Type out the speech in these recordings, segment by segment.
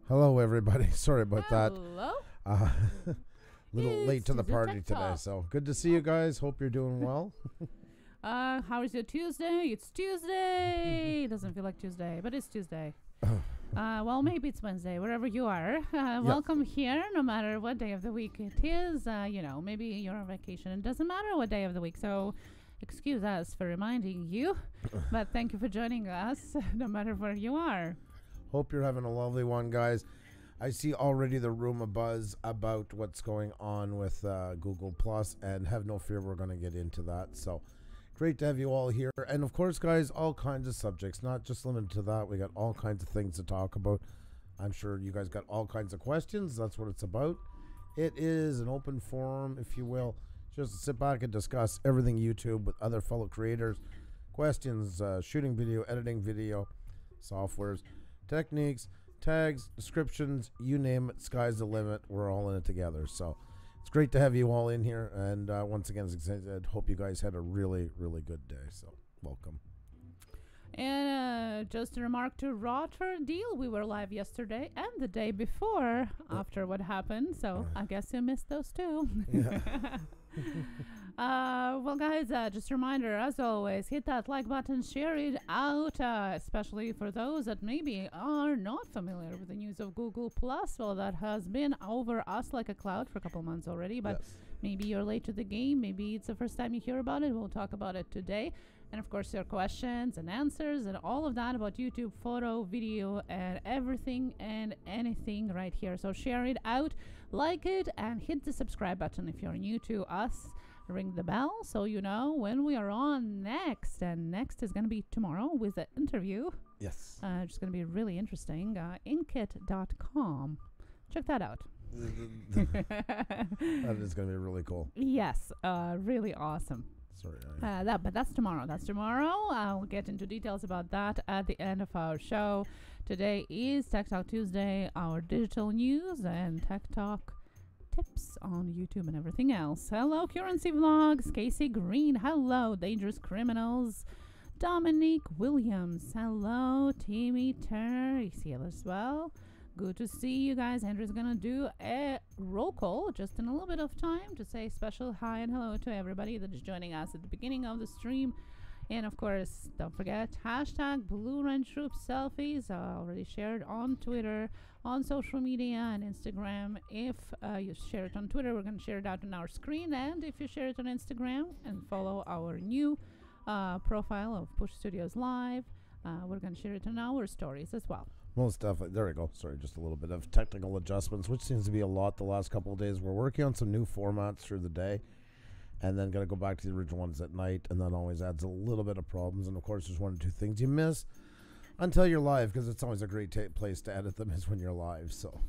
Hello, everybody. Sorry about Hello. that. Little It's late to the Tuesday party Tech today, Talk. so good to see you guys. Hope you're doing well. How is your Tuesday? It's Tuesday. It doesn't feel like Tuesday, but it's Tuesday. Well, maybe it's Wednesday, wherever you are. Welcome here, no matter what day of the week it is. Maybe you're on vacation. It doesn't matter what day of the week, so excuse us for reminding you. But thank you for joining us, no matter where you are. Hope you're having a lovely one, guys. I see already the room abuzz about what's going on with Google Plus, and have no fear, we're going to get into that. So great to have you all here. And of course, guys, all kinds of subjects, not just limited to that. We got all kinds of things to talk about. I'm sure you guys got all kinds of questions. That's what it's about. It is an open forum, if you will, just to sit back and discuss everything YouTube with other fellow creators. Questions, shooting video, editing video, softwares, techniques, tags, descriptions, you name it, sky's the limit. We're all in it together. So it's great to have you all in here. And once again, as I said, hope you guys had a really, really good day. So welcome. And just a remark to Roger Deal, we were live yesterday and the day before after what happened. So I guess you missed those too. Yeah. Well, guys, just a reminder, as always, hit that like button, share it out, especially for those that maybe are not familiar with the news of Google Plus. Well, that has been over us like a cloud for a couple months already, but maybe you're late to the game. Maybe it's the first time you hear about it. We'll talk about it today. And of course, your questions and answers and all of that about YouTube, photo, video, and everything and anything right here. So share it out, like it, and hit the subscribe button if you're new to us. Ring the bell so you know when we are on next. And next is going to be tomorrow with an interview. Yes. Which is going to be really interesting. Etiquette.com. Check that out. That is going to be really cool. Yes. Really awesome. Sorry. But that's tomorrow. That's tomorrow. I'll get into details about that at the end of our show. Today is Tech Talk Tuesday, our digital news and Tech Talk tips on YouTube and everything else. Hello, Currency Vlogs. Casey Green. Hello, Dangerous Criminals. Dominique Williams. Hello, Timmy Turner. He's here as well. Good to see you guys. Andrew's gonna do a roll call just in a little bit of time to say special hi and hello to everybody that is joining us at the beginning of the stream. And of course, don't forget hashtag Blue Ranch Troop selfies. Already shared on Twitter, on social media and Instagram. If you share it on Twitter, we're going to share it out on our screen. And if you share it on Instagram and follow our new profile of Push Studios Live, we're going to share it on our stories as well. Most definitely. There we go. Sorry, just a little bit of technical adjustments, which seems to be a lot the last couple of days. We're working on some new formats through the day, and then got to go back to the original ones at night, and that always adds a little bit of problems. And of course, there's one or two things you miss until you're live, because it's always a great place to edit them is when you're live. So,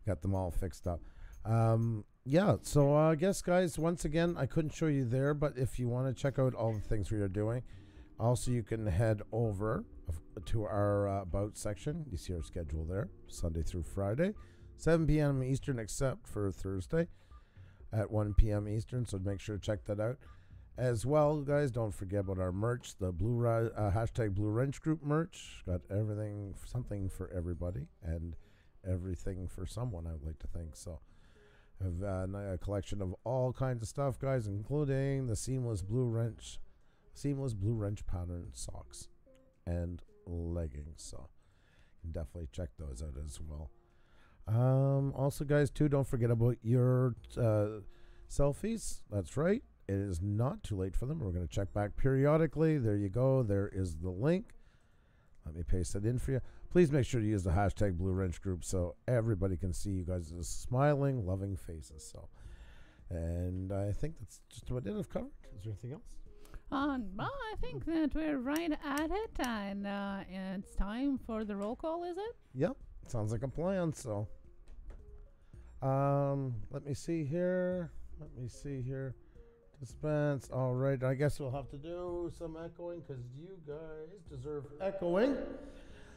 got them all fixed up. Yeah, so I guess, guys, once again, I couldn't show you there, but if you want to check out all the things we are doing, also you can head over to our About section. You see our schedule there, Sunday through Friday, 7 p.m. Eastern, except for Thursday at 1 p.m. Eastern, so make sure to check that out. As well, guys, don't forget about our merch, the hashtag Blue Wrench Group merch. Got everything, something for everybody, and everything for someone, I would like to think. So I have a collection of all kinds of stuff, guys, including the seamless blue wrench pattern socks and leggings. So you can definitely check those out as well. Also, guys, too, don't forget about your selfies. That's right. It is not too late for them. We're going to check back periodically. There you go. There is the link. Let me paste that in for you. Please make sure to use the hashtag Blue Wrench Group so everybody can see you guys' smiling, loving faces. So, and I think that's just about it I've covered. Is there anything else? Well, I think that we're right at it, and it's time for the roll call, is it? Yep. Sounds like a plan. So, let me see here. Dispense. All right. I guess we'll have to do some echoing because you guys deserve echoing.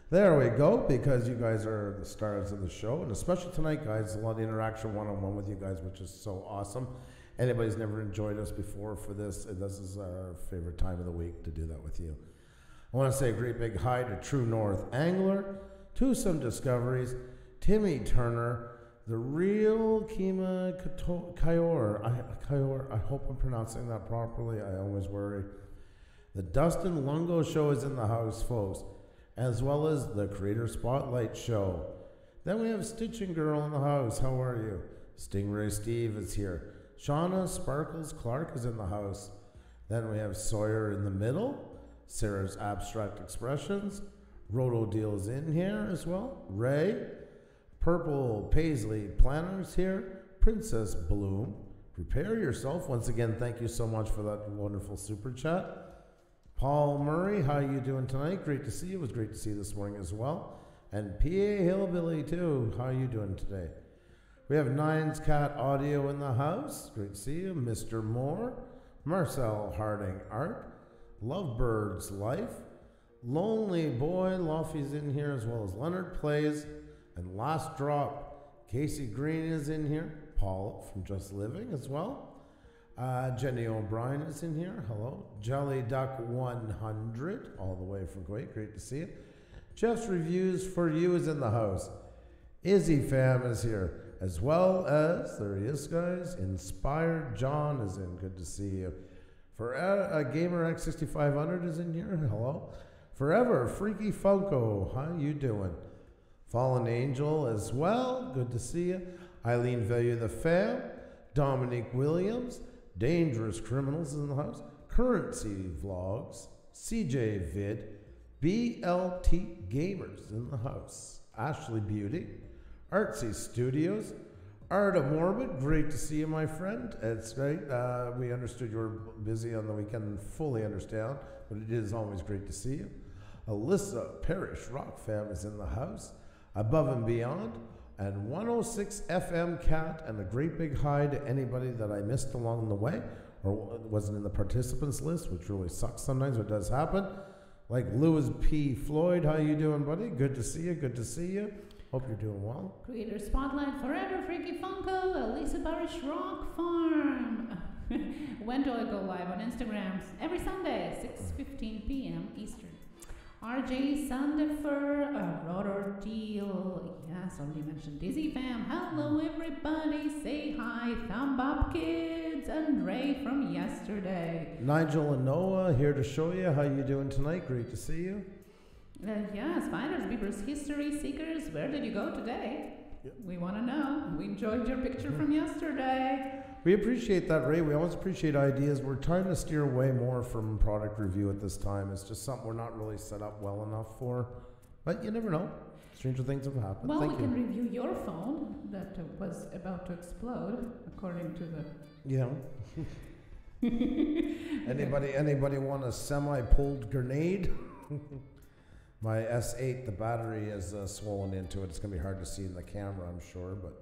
There we go, because you guys are the stars of the show. And especially tonight, guys, a lot of interaction one-on-one with you guys, which is so awesome. Anybody's never enjoyed us before for this, and this is our favorite time of the week to do that with you. I want to say a great big hi to True North Angler, to some discoveries, Timmy Turner, the real Kima Kayor. I hope I'm pronouncing that properly. I always worry. The Dustin Lungo Show is in the house, folks, as well as the Creator Spotlight Show. Then we have Stitching Girl in the house. How are you? Stingray Steve is here. Shauna Sparkles Clark is in the house. Then we have Sawyer in the middle. Sarah's Abstract Expressions. Roto Deal's in here as well. Ray. Purple Paisley Planners here. Princess Bloom. Prepare yourself. Once again, thank you so much for that wonderful super chat. Paul Murray, how you doing tonight? Great to see you. It was great to see you this morning as well. And PA Hillbilly too. How you doing today? We have Nines Cat Audio in the house. Great to see you. Mr. Moore. Marcel Harding Art. Lovebirds Life. Lonely Boy Loffy's in here, as well as Leonard Plays. And Last Drop, Casey Green is in here. Paul from Just Living as well. Jenny O'Brien is in here. Hello. Jelly Duck 100, all the way from Kuwait. Great to see you. Jeff's Reviews for You is in the house. Izzy Fam is here. as well as, there he is, guys, Inspired John is in. Good to see you. Gamer X6500 is in here. Hello. Forever Freaky Funko, how you doing? Fallen Angel as well. Good to see you. Eileen Value the Fam. Dominique Williams. Dangerous Criminals in the house. Currency Vlogs. CJ Vid. BLT Gamers in the house. Ashley Beauty. Artsy Studios. Art of Morbid, great to see you, my friend. It's great. We understood you were busy on the weekend and fully understand, but it is always great to see you. Alyssa Parrish, Rock Fam, is in the house. Above and Beyond, and 106 FM Cat, and a great big hi to anybody that I missed along the way or wasn't in the participants list, which really sucks sometimes, but does happen. Like Lewis P. Floyd, how you doing, buddy? Good to see you, good to see you. Hope you're doing well. Creator Spotlight, Forever Freaky Funko, Elisa Barish Rock Farm. When do I go live on Instagram? Every Sunday, 6:15 p.m. Eastern. RJ Sandifer, Rotor Deal, yes, already mentioned Dizzy Fam. Hello everybody, say hi, thumb up kids, and Ray from yesterday. Nigel and Noah here to show you how you doing tonight. Great to see you. Yes, finders, beavers, history seekers, where did you go today? Yep. We want to know. We enjoyed your picture from yesterday. We appreciate that, Ray. We always appreciate ideas. We're trying to steer away more from product review at this time. It's just something we're not really set up well enough for. But you never know. Stranger things have happened. Well, we can review your phone that was about to explode, according to the... Yeah. Anybody want a semi-pulled grenade? My S8, the battery is swollen into it. It's going to be hard to see in the camera, I'm sure, but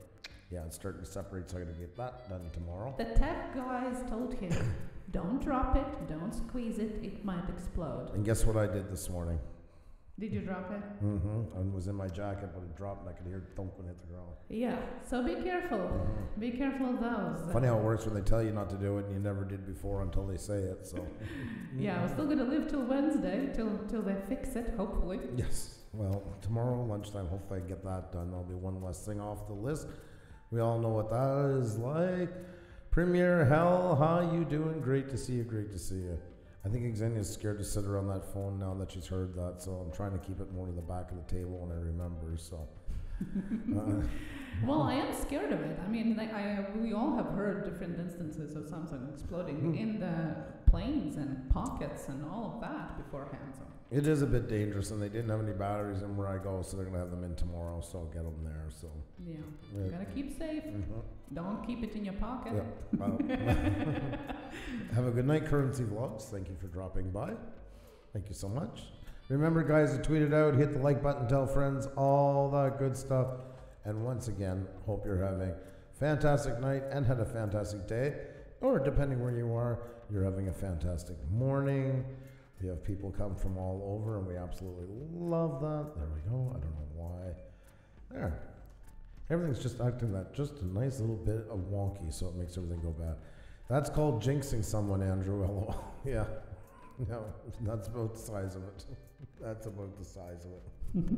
yeah, it's starting to separate, so I'm going to get that done tomorrow. The tech guys told him, don't drop it, don't squeeze it, it might explode. And guess what I did this morning? Did you drop it? Mm-hmm. It was in my jacket, but it dropped and I could hear it thump when it hit the ground. Yeah, so be careful. Mm-hmm. Be careful of those. Funny how it works when they tell you not to do it and you never did before until they say it, so. Yeah, we're still going to live till Wednesday, till they fix it, hopefully. Yes. Well, tomorrow lunchtime, hopefully I get that done. There'll be one less thing off the list. We all know what that is like. Premier Hell, how you doing? Great to see you, great to see you. I think Xenia's scared to sit around that phone now that she's heard that, so I'm trying to keep it more to the back of the table when I remember, so. Well, I am scared of it. I mean, we all have heard different instances of Samsung exploding in the planes and pockets and all of that beforehand. So. It is a bit dangerous, and they didn't have any batteries in where I go, so they're going to have them in tomorrow, so I'll get them there. So. Yeah, you got to keep safe. Mm-hmm. Don't keep it in your pocket. Yeah. Well, have a good night, Currency Vlogs. Thank you for dropping by. Thank you so much. Remember, guys, to tweet it out, hit the like button, tell friends, all that good stuff. And once again, hope you're having a fantastic night and had a fantastic day. Or depending where you are, you're having a fantastic morning. We have people come from all over, and we absolutely love that. There we go. I don't know why. There. Everything's just acting that just a nice little bit of wonky, so it makes everything go bad. That's called jinxing someone, Andrew. Hello. Yeah. No, that's about the size of it. That's about the size of it.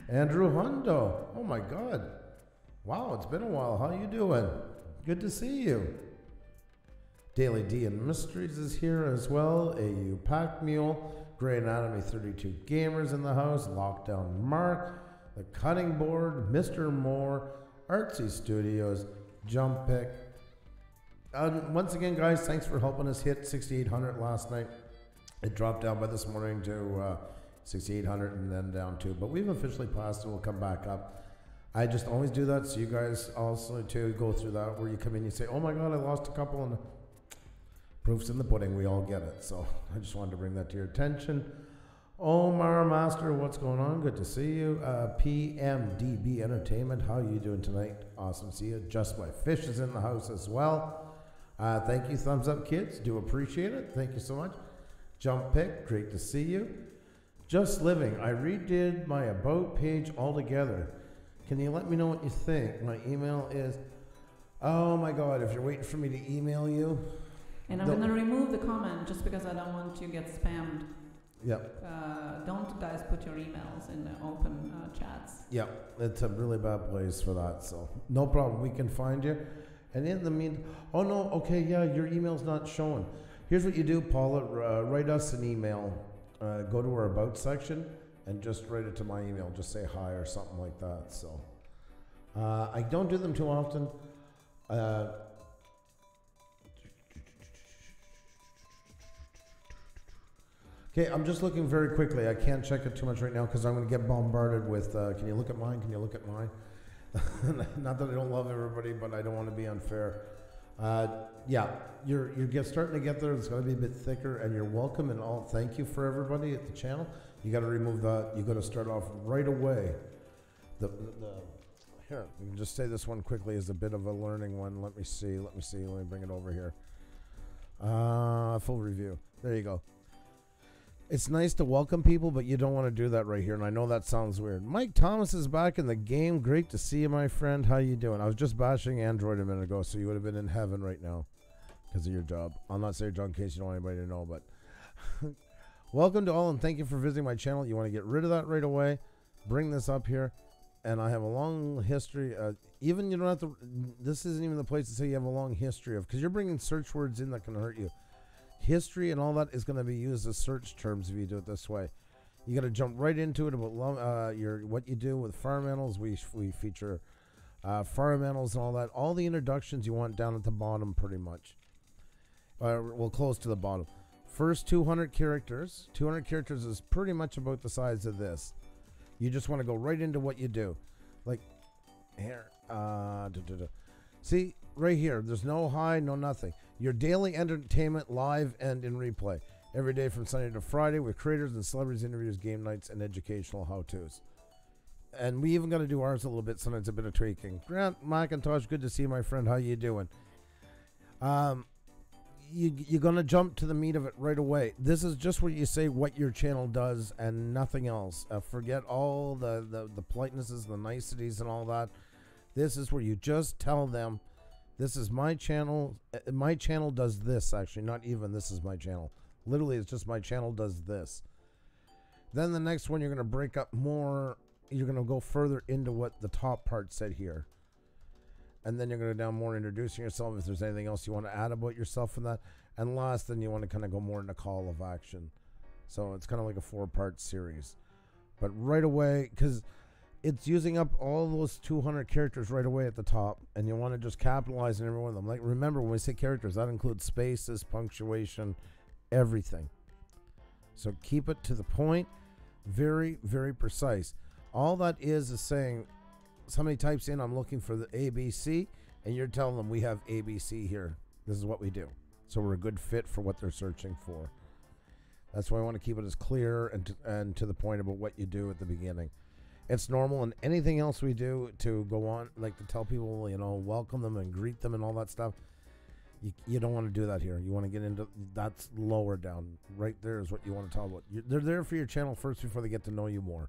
Andrew Hundo. Oh my God. Wow, it's been a while. How you doing? Good to see you. Daily D and Mysteries is here as well. AU Pack Mule. Grey Anatomy 32 Gamers in the house. Lockdown Mark. The Cutting Board. Mr. Moore. Artsy Studios. Jump Pick. Once again, guys, thanks for helping us hit 6,800 last night. It dropped down by this morning to 6,800 and then down to, but we've officially passed it. We'll come back up. I just always do that, so you guys also too go through that where you come in, you say, oh my God, I lost a couple, and proof's in the pudding. We all get it. So I just wanted to bring that to your attention. Omar Master, what's going on? Good to see you. PMDB Entertainment, how are you doing tonight? Awesome to see you. Just My Fish is in the house as well. Thank you, Thumbs Up Kids. Do appreciate it. Thank you so much. Jump Pick, great to see you. Just Living, I redid my About page altogether. Can you let me know what you think? My email is, oh my God, if you're waiting for me to email you. And I'm going to remove the comment just because I don't want to get spammed. Yep. Don't guys put your emails in the open chats. Yep. It's a really bad place for that. So no problem. We can find you. And in the meantime, oh no, okay, yeah, your email's not showing. Here's what you do, Paula. Write us an email. Go to our About section and just write it to my email. Just say hi or something like that. So I don't do them too often. Okay, I'm just looking very quickly. I can't check it too much right now because I'm going to get bombarded with, can you look at mine? Can you look at mine? Not that I don't love everybody, but I don't want to be unfair. Yeah, you're starting to get there. It's going to be a bit thicker, and you're welcome and all. Thank you for everybody at the channel. You got to remove that. You got to start off right away. Here, we can just say this one quickly as a bit of a learning one. Let me see. Let me bring it over here. Full review. There you go. It's nice to welcome people, but you don't want to do that right here, and I know that sounds weird. Mike Thomas is back in the game. Great to see you, my friend. How you doing? I was just bashing Android a minute ago, so you would have been in heaven right now because of your job. I'll not say your job in case you don't want anybody to know, but welcome to all, and thank you for visiting my channel. You want to get rid of that right away. Bring this up here, and I have a long history. Even you don't have to, this isn't even the place to say you have a long history of, because you're bringing search words in that can hurt you. History and all that is going to be used as search terms if you do it this way. You got to jump right into it about what you do with farm animals. We feature farm animals and all that. All the introductions you want down at the bottom, pretty much. Well, close to the bottom. First 200 characters. 200 characters is pretty much about the size of this. You just want to go right into what you do, like here. See right here. There's no hi, no nothing. Your daily entertainment, live and in replay. Every day from Sunday to Friday with creators and celebrities, interviews, game nights, and educational how-tos. And we even got to do ours a little bit, sometimes a bit of tweaking. Grant McIntosh, good to see you, my friend. How you doing? You're going to jump to the meat of it right away. This is just where you say what your channel does and nothing else. Forget all the politenesses, the niceties, and all that. This is where you just tell them, this is my channel. My channel does this, actually. Not even this is my channel. Literally, it's just my channel does this. Then the next one, you're going to break up more. You're going to go further into what the top part said here. And then you're going to go down more introducing yourself. If there's anything else you want to add about yourself in that. And last, then you want to kind of go more into call of action. So it's kind of like a 4-part series. But right away, because it's using up all those 200 characters right away at the top, and you want to just capitalize on every one of them. Like, remember, when we say characters, that includes spaces, punctuation, everything. So keep it to the point, very, very precise. All that is saying, somebody types in, I'm looking for the ABC, and you're telling them we have ABC here. This is what we do. So we're a good fit for what they're searching for. That's why I want to keep it as clear and to the point about what you do at the beginning. It's normal, and anything else we do to go on, like to tell people, you know, welcome them and greet them and all that stuff, you don't want to do that here. You want to get into, that's lower down. Right there is what you want to talk about. They're there for your channel first before they get to know you more.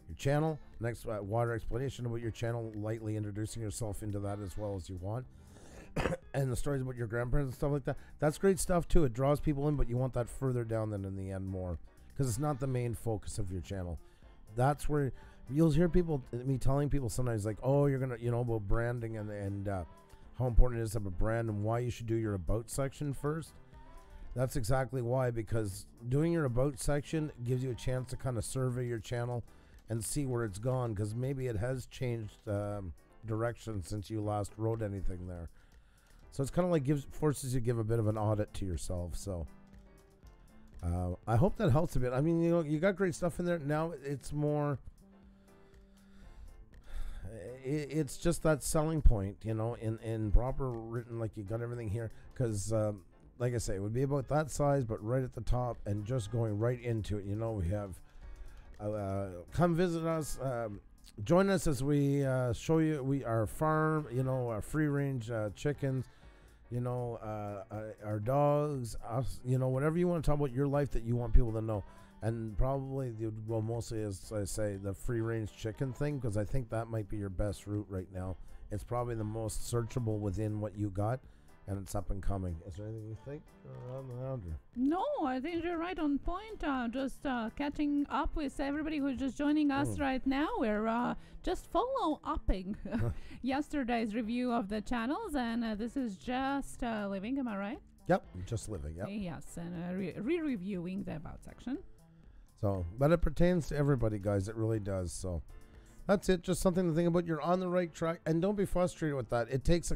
Your channel, next wider explanation about your channel, lightly introducing yourself into that as well as you want. And the stories about your grandparents and stuff like that. That's great stuff too. It draws people in, but you want that further down than in the end more. Because it's not the main focus of your channel. That's where you'll hear me telling people sometimes, like, oh, you're going to, you know, about branding and how important it is to have a brand and why you should do your about section first. That's exactly why, because doing your about section gives you a chance to kind of survey your channel and see where it's gone, because maybe it has changed direction since you last wrote anything there. So it's kind of like forces you to give a bit of an audit to yourself. So I hope that helps a bit. I mean, you know, you got great stuff in there. Now it's more, it's just that selling point, you know, in proper written, like you got everything here. Because like I say, it would be about that size, but right at the top and just going right into it. You know, we have come visit us, join us as we show you our farm, you know, our free range chickens, you know, our dogs, us, you know, whatever you want to talk about your life that you want people to know. And probably, well, mostly, as I say, the free range chicken thing, because I think that might be your best route right now. It's probably the most searchable within what you got, and it's up and coming. Is there anything you think around or? No, I think you're right on point. Just catching up with everybody who's just joining us right now. We're just follow-upping yesterday's review of the channels, and this is just living, am I right? Yep, just living, yep. Yes, and re-reviewing the About section. So, but it pertains to everybody, guys. It really does. So, that's it. Just something to think about. You're on the right track, and don't be frustrated with that. It takes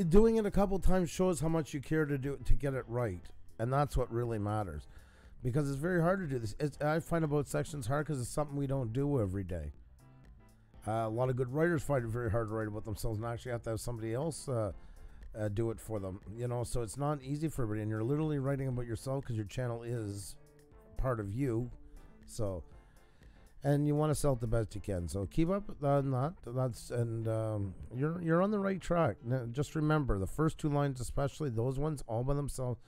doing it a couple times shows how much you care to get it right, and that's what really matters, because it's very hard to do this. I find About sections hard because it's something we don't do every day. A lot of good writers find it very hard to write about themselves, and actually have to have somebody else do it for them. So it's not easy for everybody, and you're literally writing about yourself because your channel is part of you. So. And you want to sell it the best you can. So keep up on that. You're on the right track. Now, just remember, the first 2 lines, especially those ones, all by themselves,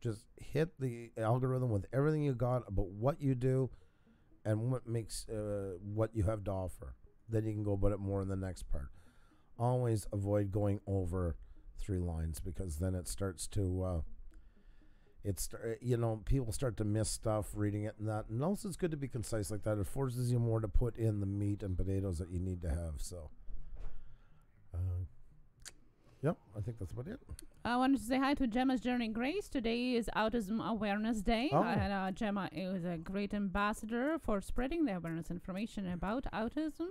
just hit the algorithm with everything you got about what you do and what makes what you have to offer. Then you can go about it more in the next part. Always avoid going over 3 lines, because then it starts to people start to miss stuff reading it, and also it's good to be concise like that. It forces you more to put in the meat and potatoes that you need to have. So yep, I think that's about it. I wanted to say hi to Gemma's Journey Grace. Today is Autism Awareness Day, and Gemma is a great ambassador for spreading the awareness information about autism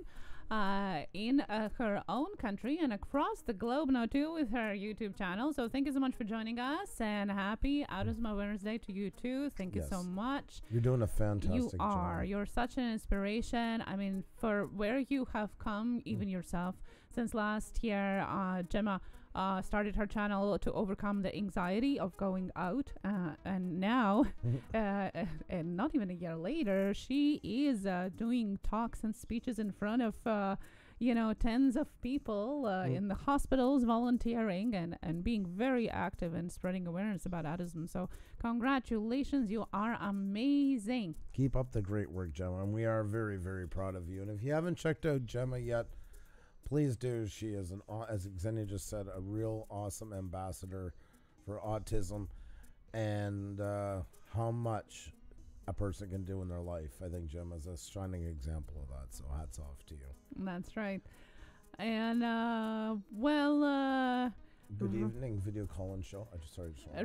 in her own country and across the globe now too, with her YouTube channel. So thank you so much for joining us, and happy Autism Awareness Day to you too. Thank you so much. You're doing a fantastic job. You're such an inspiration. I mean, for where you have come, even yourself, since last year, Gemma started her channel to overcome the anxiety of going out, and now and not even a year later, she is doing talks and speeches in front of tens of people in the hospitals, volunteering and being very active and spreading awareness about autism. So congratulations, you are amazing. Keep up the great work, Gemma, and we are very, very proud of you. And if you haven't checked out Gemma yet, please do. She is, as Xenia just said, a real awesome ambassador for autism, and how much a person can do in their life. I think Gemma is a shining example of that, so hats off to you. That's right. And good evening, video call and show.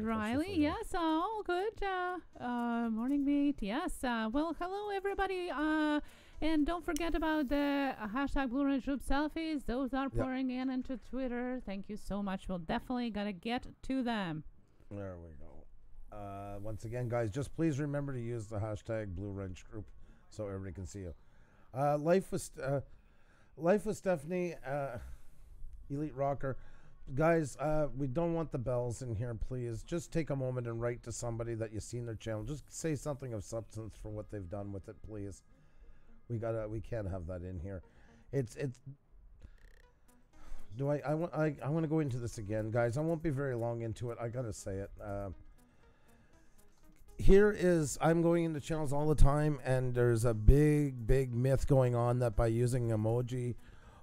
Riley, yes, all good. Morning, mate. Yes. Well, hello, everybody. And don't forget about the hashtag Blue Range Group selfies. Those are pouring in into Twitter. Thank you so much. We'll definitely gotta get to them. There we go. Once again, guys, just please remember to use the hashtag Blue Range Group so everybody can see you. Life with Stephanie, Elite Rocker. Guys, we don't want the bells in here, please. Just take a moment and write to somebody that you've seen their channel. Just say something of substance for what they've done with it, please. We can't have that in here. I want to go into this again, guys. I won't be very long into it. I gotta say it. I'm going into channels all the time, and there's a big myth going on that by using emoji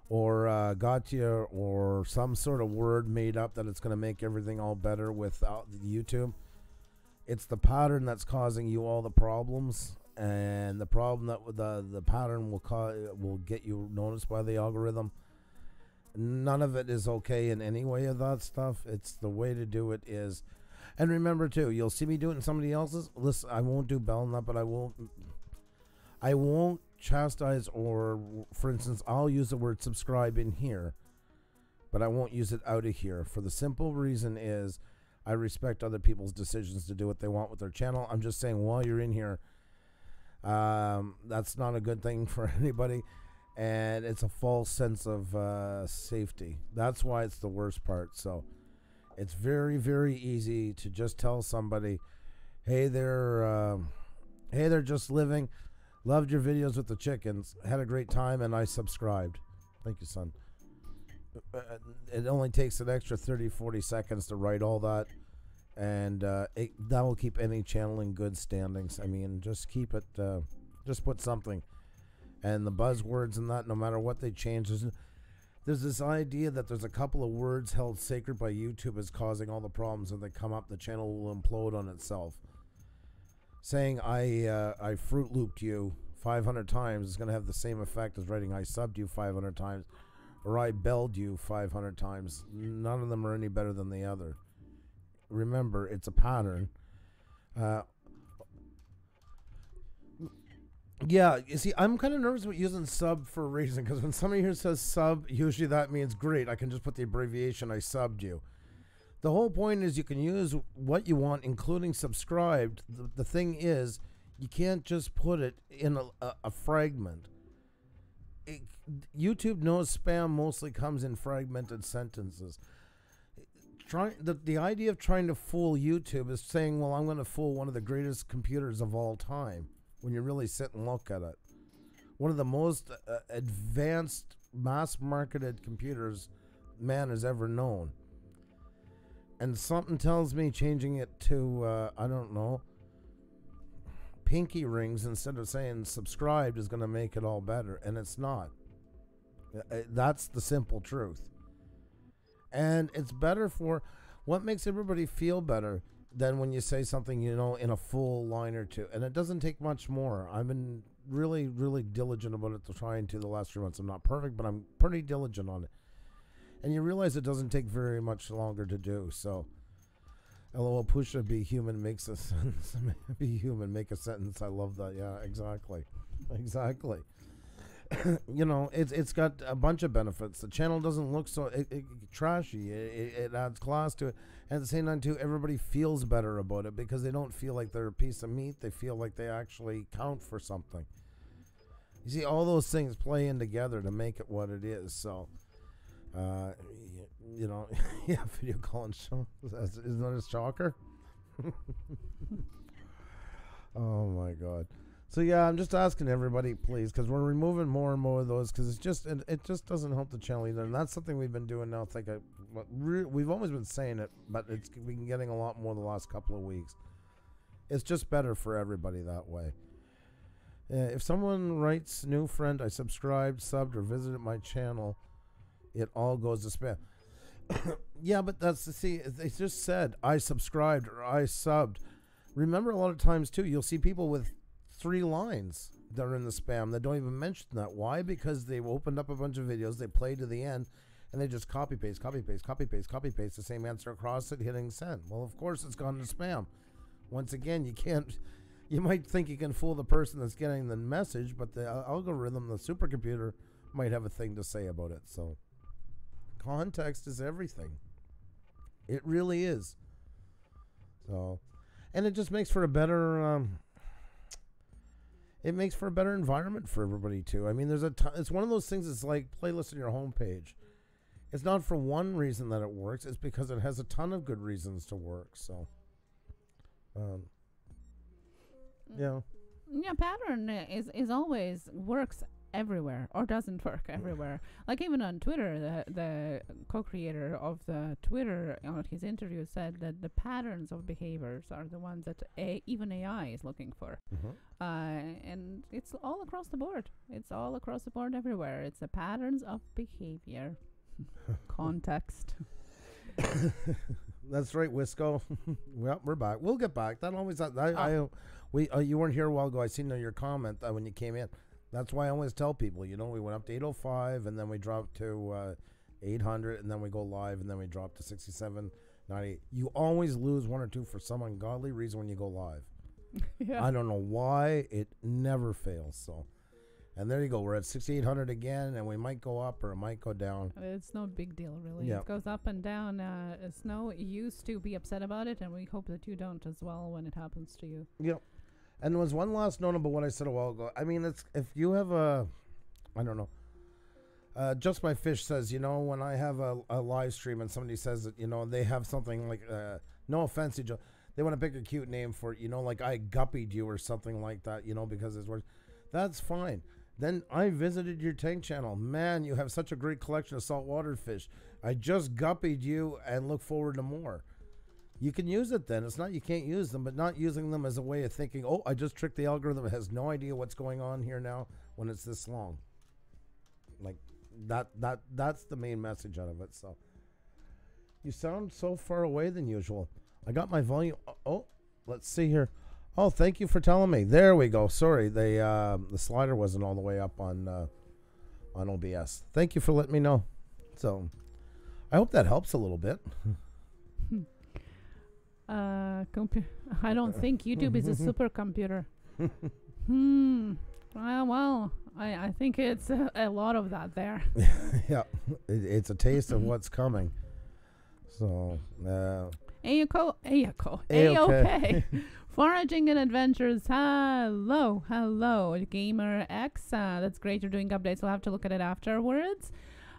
or gotcha or some sort of word made up that it's going to make everything all better without YouTube. It's the pattern that's causing you all the problems, and the problem that the pattern will get you noticed by the algorithm. None of it is okay in any way of that stuff. It's the way to do it is, and remember too, you'll see me do it in somebody else's. Listen, I won't do bell nut, but I won't chastise, or for instance, I'll use the word subscribe in here, but I won't use it out of here, for the simple reason is I respect other people's decisions to do what they want with their channel. I'm just saying, while you're in here, that's not a good thing for anybody, and it's a false sense of safety. That's why it's the worst part. So it's very, very easy to just tell somebody, hey, they're just living, loved your videos with the chickens, had a great time, and I subscribed. Thank you, son. It only takes an extra 30-40 seconds to write all that, and that will keep any channel in good standings. I mean, just keep it, just put something, and the buzzwords and that, no matter what they change, there's this idea that there's a couple of words held sacred by YouTube as causing all the problems. When they come up, the channel will implode on itself. Saying I Fruit Looped you 500 times is going to have the same effect as writing I subbed you 500 times or I belled you 500 times. None of them are any better than the other. Remember, it's a pattern. Yeah, you see, I'm kind of nervous about using sub for a reason, because when somebody here says sub, usually that means great. I can just put the abbreviation I subbed you. The whole point is you can use what you want, including subscribed. The thing is, you can't just put it in a fragment. YouTube knows spam mostly comes in fragmented sentences. The idea of trying to fool YouTube is saying, well, I'm going to fool one of the greatest computers of all time, when you really sit and look at it. One of the most advanced, mass-marketed computers man has ever known. And something tells me changing it to, I don't know, pinky rings instead of saying subscribed is going to make it all better. And it's not. That's the simple truth. And it's better for, what makes everybody feel better than when you say something, you know, in a full line or two. And it doesn't take much more. I've been really, really diligent about it, trying to the last 3 months. I'm not perfect, but I'm pretty diligent on it. And you realize it doesn't take very much longer to do. So, LOL, Puša, be human makes a sentence. Be human, make a sentence. I love that. Yeah, exactly. Exactly. You know, it's got a bunch of benefits. The channel doesn't look so trashy. It adds class to it. And at the same time, too, everybody feels better about it because they don't feel like they're a piece of meat. They feel like they actually count for something. You see, all those things play in together to make it what it is. So, you know, yeah, video calling show. Isn't that a shocker? Oh, my God. So yeah, I'm just asking everybody, please, because we're removing more and more of those, because it just doesn't help the channel either, and that's something we've been doing now. We've always been saying it, but we've been getting a lot more the last couple of weeks. It's just better for everybody that way. If someone writes, new friend, I subscribed, subbed, or visited my channel, it all goes to spam. Yeah, but they just said I subscribed or I subbed. Remember, a lot of times too, you'll see people with 3 lines that are in the spam that don't even mention that. Why? Because they've opened up a bunch of videos, they play to the end, and they just copy paste the same answer across it, hitting send. Well, of course it's gone to spam. Once again, you might think you can fool the person that's getting the message, but the algorithm, the supercomputer, might have a thing to say about it. So context is everything. It really is. So, and it just makes for a better it makes for a better environment for everybody too. I mean, it's one of those things. It's like playlists on your homepage. It's not for one reason that it works. It's because it has a ton of good reasons to work. So, yeah. Yeah, pattern is always works everywhere or doesn't work everywhere. Like even on Twitter, the co-creator of the Twitter on his interview said that the patterns of behaviors are the ones that even AI is looking for. And it's all across the board. It's all across the board everywhere. It's the patterns of behavior. Context. That's right, Wisco. Well, we're back. We'll get back. That always you weren't here a while ago. I seen your comment when you came in. That's why I always tell people, you know, we went up to 805 and then we dropped to 800 and then we go live and then we drop to 67.98. You always lose 1 or 2 for some ungodly reason when you go live. Yeah. I don't know why. It never fails. So, and there you go. We're at 6,800 again, and we might go up or it might go down. It's no big deal, really. Yeah. It goes up and down. Snow used to be upset about it, and we hope that you don't as well when it happens to you. Yep. And there was one last note about what I said a while ago. I mean, if you have I don't know. Just My Fish says, you know, when I have a live stream and somebody says that, you know, they have something like, no offense, they want to pick a cute name for it, you know, like I guppied you or something like that, you know, because it's words. That's fine. Then I visited your tank channel. Man, you have such a great collection of saltwater fish. I just guppied you and look forward to more. You can use it then. It's not you can't use them, but not using them as a way of thinking, oh, I just tricked the algorithm. It has no idea what's going on here now when it's this long. Like, that's the main message out of it. So you sound so far away than usual. I got my volume. Oh, let's see here. Oh, thank you for telling me. There we go. Sorry, the slider wasn't all the way up on OBS. Thank you for letting me know. So I hope that helps a little bit. I don't think YouTube is a supercomputer. Well, I think it's a lot of that there. Yeah, it's a taste of what's coming. So, A-OK. Foraging and adventures. Hello, Gamer X. That's great. You're doing updates. We'll have to look at it afterwards.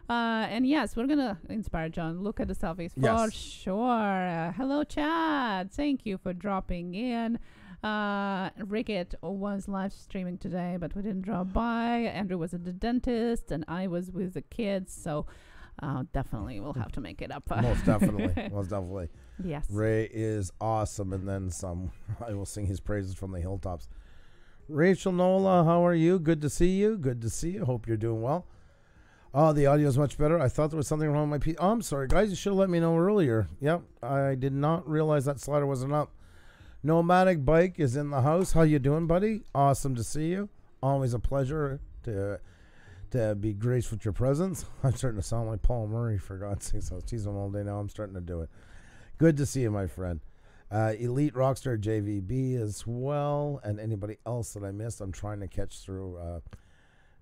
And yes, we're gonna inspire John. Look at the selfies for sure. Hello, Chad. Thank you for dropping in. Rickett was live streaming today, but we didn't drop by. Andrew was at the dentist, and I was with the kids. So definitely we'll have to make it up. Most definitely. Yes. Ray is awesome, and then some. I will sing his praises from the hilltops. Rachel Nola, how are you? Good to see you. Hope you're doing well. Oh, the audio is much better. I thought there was something wrong with my PC. Oh, I'm sorry, guys. You should have let me know earlier. Yep, I did not realize that slider wasn't up. Nomadic Bike is in the house. How you doing, buddy? Awesome to see you. Always a pleasure to be graced with your presence. I'm starting to sound like Paul Murray, for God's sake. So I was teasing him all day now. I'm starting to do it. Good to see you, my friend. Elite Rockstar JVB as well. And anybody else that I missed, I'm trying to catch through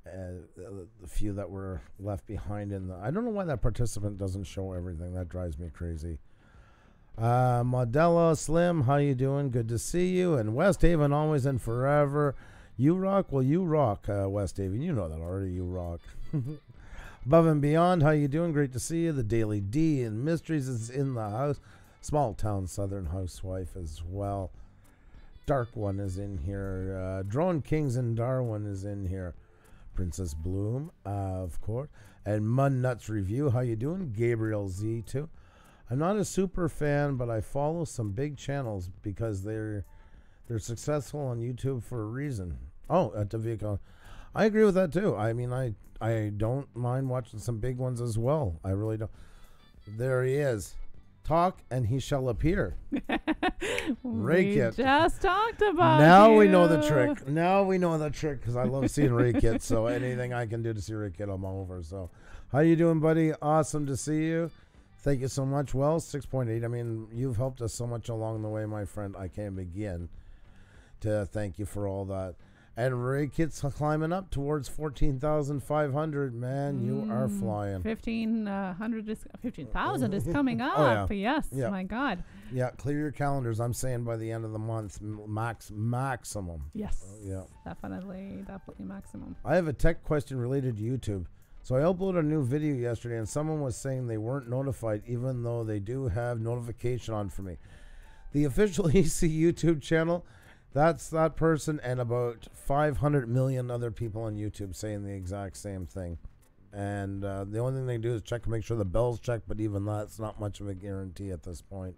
the few that were left behind. I don't know why that participant doesn't show everything. That drives me crazy. Modella Slim, how you doing? Good to see you. And West Haven, always and forever. You rock? Well, you rock, West Haven. You know that already. You rock. Above and Beyond, how you doing? Great to see you. The Daily D and Mysteries is in the house. Small Town Southern Housewife as well. Dark One is in here. Drone Kings in Darwin is in here. Princess Bloom, of course. And Mud Nuts Review, how you doing? Gabriel Z too. I'm not a super fan, but I follow some big channels because they're successful on YouTube for a reason. Oh, at the vehicle. I agree with that too. I mean, I don't mind watching some big ones as well. I really don't. There he is. Talk and he shall appear. Rake it. Just talked about Now we know the trick because I love seeing Rake it. So anything I can do to see Rake it, I'm over. So how you doing, buddy? Awesome to see you. Thank you so much. Well, 6.8. I mean, you've helped us so much along the way, my friend. I can't begin to thank you for all that. And Ray Kit's climbing up towards 14,500. Man, you are flying. 15,000 is coming up. Oh, yeah. Yes, yeah. My God. Yeah, clear your calendars. I'm saying by the end of the month, maximum. Yes. Yeah. Definitely maximum. I have a tech question related to YouTube. So I uploaded a new video yesterday, and someone was saying they weren't notified, even though they do have notification on for me. The official EC YouTube channel, that's that person and about 500 million other people on YouTube saying the exact same thing. And the only thing they do is check to make sure the bell's checked, but even that's not much of a guarantee at this point.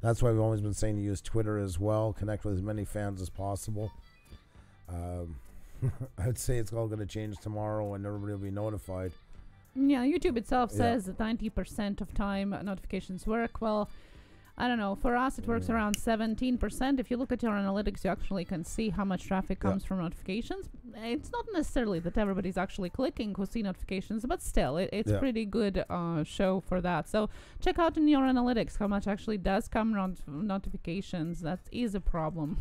That's why we've always been saying to use Twitter as well, connect with as many fans as possible. I'd say it's all going to change tomorrow and everybody will be notified. Yeah, YouTube itself says that 90% of time notifications work. Well, I don't know. For us, it works around 17%. If you look at your analytics, you actually can see how much traffic comes from notifications. It's not necessarily that everybody's actually clicking who see notifications, but still, it's pretty good show for that. So check out in your analytics how much actually does come around notifications. That is a problem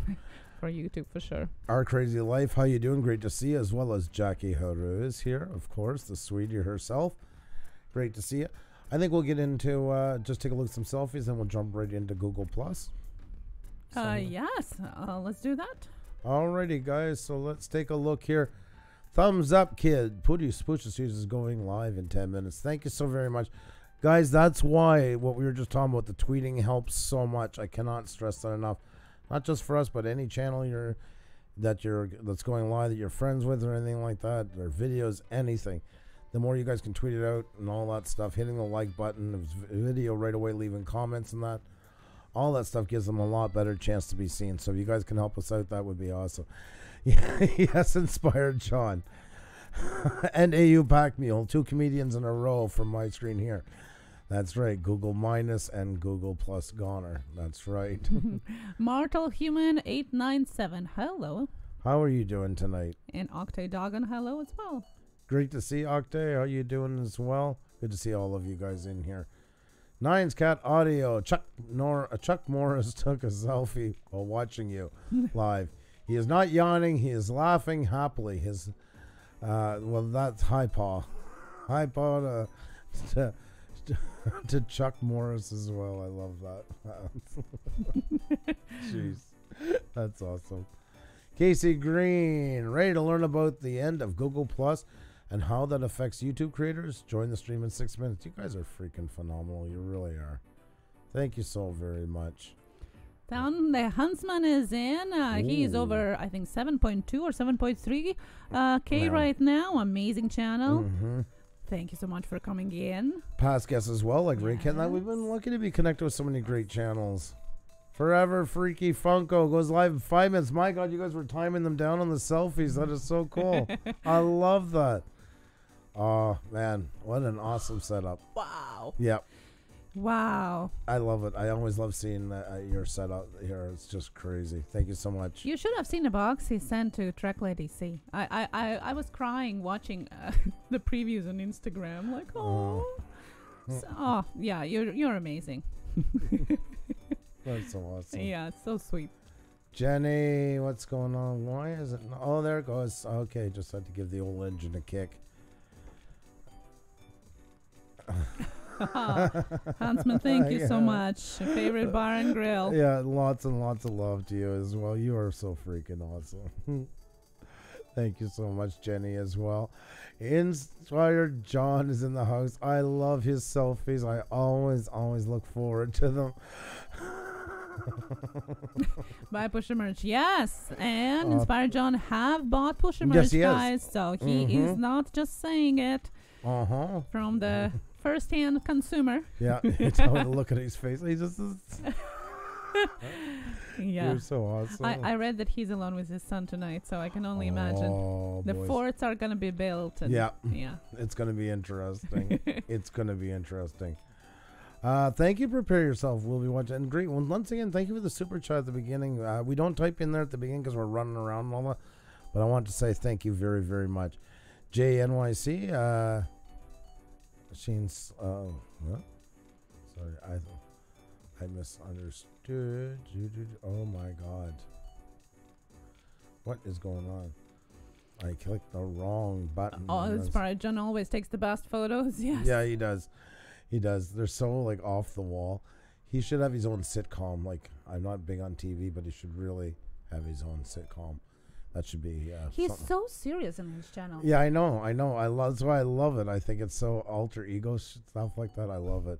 for YouTube for sure. Our Crazy Life, how you doing? Great to see you, as well as Jackie Haru is here, of course, the sweetie herself. Great to see you. I think we'll get into just take a look at some selfies and we'll jump right into Google Plus. Yes, let's do that. Alrighty, guys, so let's take a look here. Thumbs up, kid. Pusa Series is going live in 10 minutes. Thank you so very much. Guys, that's why what we were just talking about, the tweeting helps so much. I cannot stress that enough. Not just for us, but any channel that's going live that you're friends with or anything like that, or videos, anything. The more you guys can tweet it out and all that stuff, hitting the like button, the video right away, leaving comments and that, all that stuff gives them a lot better chance to be seen. So if you guys can help us out, that would be awesome. Yes, inspired John. and AU Pack Mule, 2 comedians in a row from my screen here. That's right, Google Minus and Google Plus Goner. That's right. Mortal Human 897. Hello. How are you doing tonight? And Octay Doggin. Hello as well. Great to see Octay. How are you doing as well? Good to see all of you guys in here. Nines Cat Audio. Chuck Morris took a selfie while watching you live. He is not yawning. He is laughing happily. His, well, that's high paw. High paw to Chuck Morris as well. I love that. Jeez. That's awesome. Casey Green, ready to learn about the end of Google Plus and how that affects YouTube creators? Join the stream in 6 minutes. You guys are freaking phenomenal. You really are. Thank you so very much. Down the Huntsman is in. He is over, I think, 7.2 or 7.3 K right now. Amazing channel. Mm-hmm. Thank you so much for coming in. Past guests as well, like Ray Kent. We've been lucky to be connected with so many great channels. Forever Freaky Funko goes live in 5 minutes. My God, you guys were timing them down on the selfies. That is so cool. I love that. Oh, man. What an awesome setup. Wow. Yep. Wow. I love it. I always love seeing your setup here. It's just crazy. Thank you so much. You should have seen the box he sent to Trek Lady C. I was crying watching the previews on Instagram. Like, oh. Yeah, you're amazing. That's so awesome. Yeah, it's so sweet. Jenny, what's going on? Why is it? Oh, there it goes. Okay, just had to give the old engine a kick. Huntsman, thank you so much. Favorite bar and grill. Yeah, lots and lots of love to you as well. You are so freaking awesome. Thank you so much, Jenny, as well. Inspired John is in the house. I love his selfies. I always look forward to them. Buy Pusa merch, yes, and Inspired John have bought Pusa merch, guys. So he is not just saying it from the first-hand consumer. Yeah, it's how to look at his face. He just yeah, you're so awesome. I read that he's alone with his son tonight, so I can only imagine the forts are gonna be built. And yeah, it's gonna be interesting. It's gonna be interesting. Thank you. Prepare yourself. We'll be watching. And great. Once again, thank you for the super chat at the beginning. We don't type in there at the beginning because we're running around and all that. But I want to say thank you very, very much. JNYC. Shane's. What? Sorry, I misunderstood. Oh my God. What is going on? I clicked the wrong button. Oh, that's right. John always takes the best photos. Yes. Yeah, he does. He does. They're so like off the wall. He should have his own sitcom. Like, I'm not big on TV, but he should really have his own sitcom. That should be. He's so serious in his channel. Yeah, I know. That's why I love it. I think it's so alter ego stuff like that. I love it.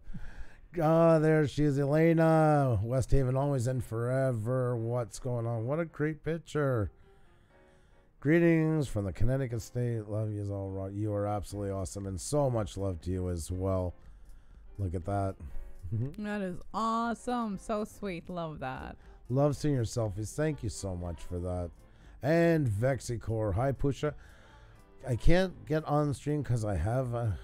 There she is, Elena. West Haven, always and forever. What's going on? What a great picture. Greetings from the Connecticut state. Love you all. Right. You are absolutely awesome, and so much love to you as well. Look at that. That is awesome. So sweet. Love that. Love seeing your selfies. Thank you so much for that. And Vexicore. Hi, Pusa. I can't get on the stream because I have a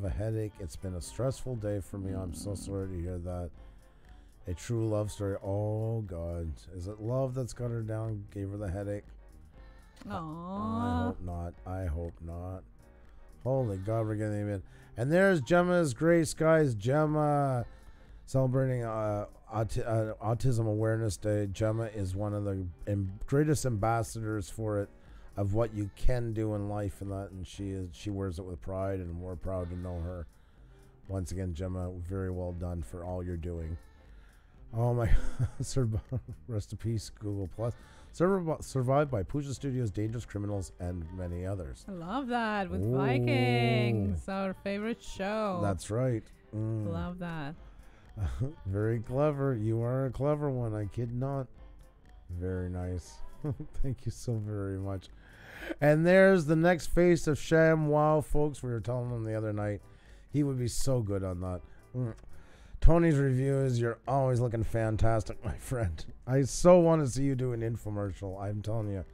headache. It's been a stressful day for me. I'm so sorry to hear that. A true love story. Oh, God. Is it love that's got her down, gave her the headache? Aww. I hope not. Holy God, we're getting him in. And there's Gemma's Gray Skies. Gemma celebrating Autism Awareness Day. Gemma is one of the greatest ambassadors for it, of what you can do in life, and that, and she wears it with pride, and we're proud to know her. Once again, Gemma, very well done for all you're doing. Oh my rest in peace, Google Plus. Survived by Pusa Studios, Dangerous Criminals, and many others. I love that, with Vikings, our favorite show. That's right. Love that. Very clever. You are a clever one. I kid not. Very nice. Thank you so very much. And there's the next face of Sham Wow, folks. We were telling him the other night he would be so good on that. Tony's reviews, you're always looking fantastic, my friend. I so want to see you do an infomercial. I'm telling you,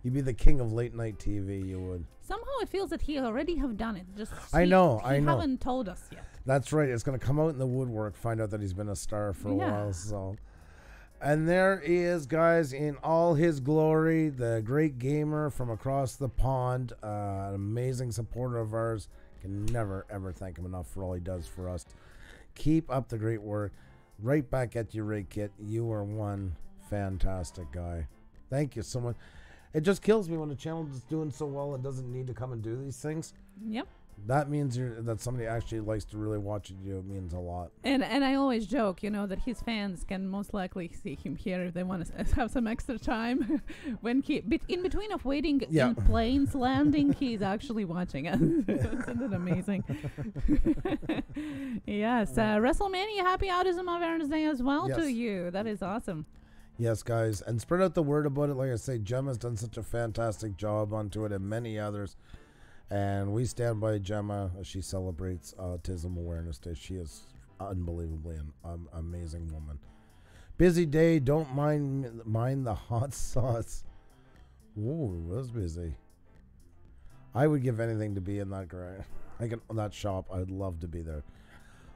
You'd be the king of late night TV. You would. Somehow it feels that he already have done it. Just I know. He haven't told us yet. That's right. It's going to come out in the woodwork. Find out that he's been a star for a while. So, and there he is, guys, in all his glory. The great gamer from across the pond. An amazing supporter of ours. Can never ever thank him enough for all he does for us. Keep up the great work. Right back at you, Ray Kit. You are one fantastic guy. Thank you so much. It just kills me when a channel is doing so well and doesn't need to come and do these things. Yep. That means that somebody actually likes to really watch it. It means a lot. And I always joke, that his fans can most likely see him here if they want to have some extra time. When in between of waiting in planes landing, he's actually watching us. Isn't it amazing? Yes. WrestleMania, happy Autism Awareness Day as well to you. That is awesome. Yes, guys. And spread out the word about it. Like I say, Gemma's done such a fantastic job onto it and many others. And we stand by Gemma as she celebrates Autism Awareness Day. She is unbelievably an amazing woman. Busy day. Don't mind the hot sauce. Ooh, it was busy. I would give anything to be in that that shop. I'd love to be there.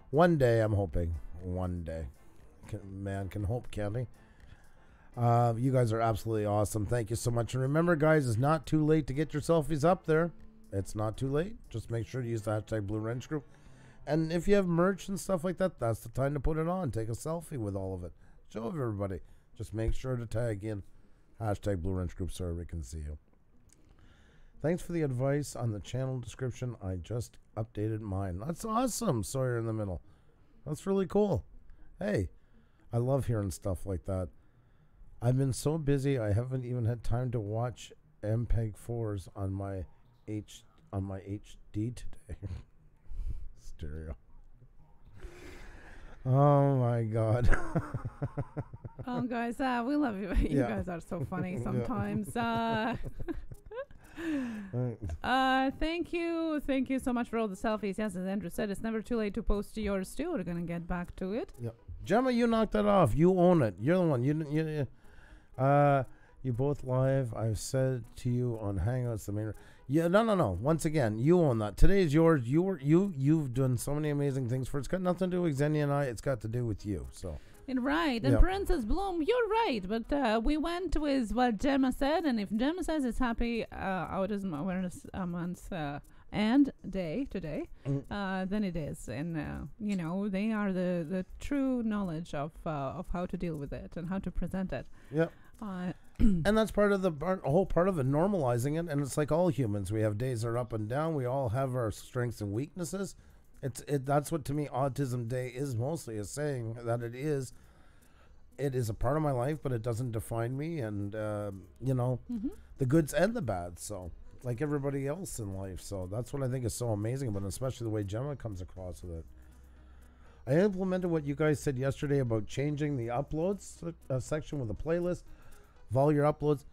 One day, I'm hoping. One day. Man can hope, can't he? You guys are absolutely awesome. Thank you so much. And remember, guys, it's not too late to get your selfies up there. It's not too late. Just make sure to use the hashtag Blue Wrench Group. And if you have merch and stuff like that, that's the time to put it on. Take a selfie with all of it. Show everybody. Just make sure to tag in hashtag Blue Wrench Group so everybody can see you. Thanks for the advice on the channel description. I just updated mine. That's awesome. Sawyer in the middle. That's really cool. Hey, I love hearing stuff like that. I've been so busy, I haven't even had time to watch MPEG 4s on my HD today. Stereo. Oh my God. Oh, guys, we love you. You guys are so funny sometimes. Thank you so much for all the selfies. Yes, as Andrew said, it's never too late to post yours too. We're gonna get back to it. Yep. Gemma, you knocked that off. You own it. You're the one. You both live. I've said to you on Hangouts the main. Yeah, no. Once again, you own that. Today is yours. You've done so many amazing things for it. It's got nothing to do with Xenia and I. It's got to do with you. So. Right. And Princess Bloom, you're right. But we went with what Gemma said, and if Gemma says it's Happy Autism Awareness Month and Day today, then it is. And they are the true knowledge of how to deal with it and how to present it. Yeah. And that's part of the whole part of it, normalizing it. And it's like all humans. We have days that are up and down. We all have our strengths and weaknesses. That's what to me Autism Day is mostly, is saying that it is a part of my life, but it doesn't define me. And the goods and the bads. So like everybody else in life. So that's what I think is so amazing about it, especially the way Gemma comes across with it. I implemented what you guys said yesterday about changing the uploads section with a playlist of all your uploads,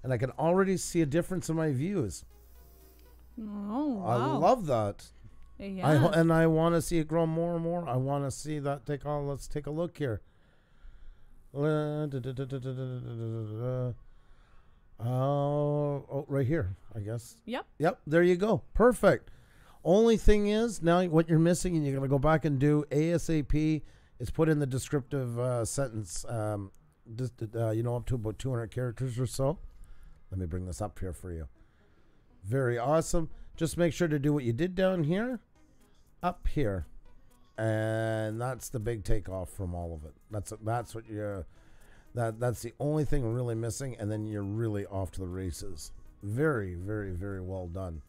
and I can already see a difference in my views. Oh, wow. I love that. Yeah. And I want to see it grow more and more. I want to see that take on. Let's take a look here. Oh, right here, I guess. Yep. There you go. Perfect. Only thing is, now what you're missing, and you're going to go back and do ASAP, is put in the descriptive sentence, up to about 200 characters or so. Let me bring this up here for you. Very awesome. Just make sure to do what you did down here, up here. And that's the big takeoff from all of it. That's what you're... That's the only thing really missing, and then you're really off to the races. Very, very, very well done.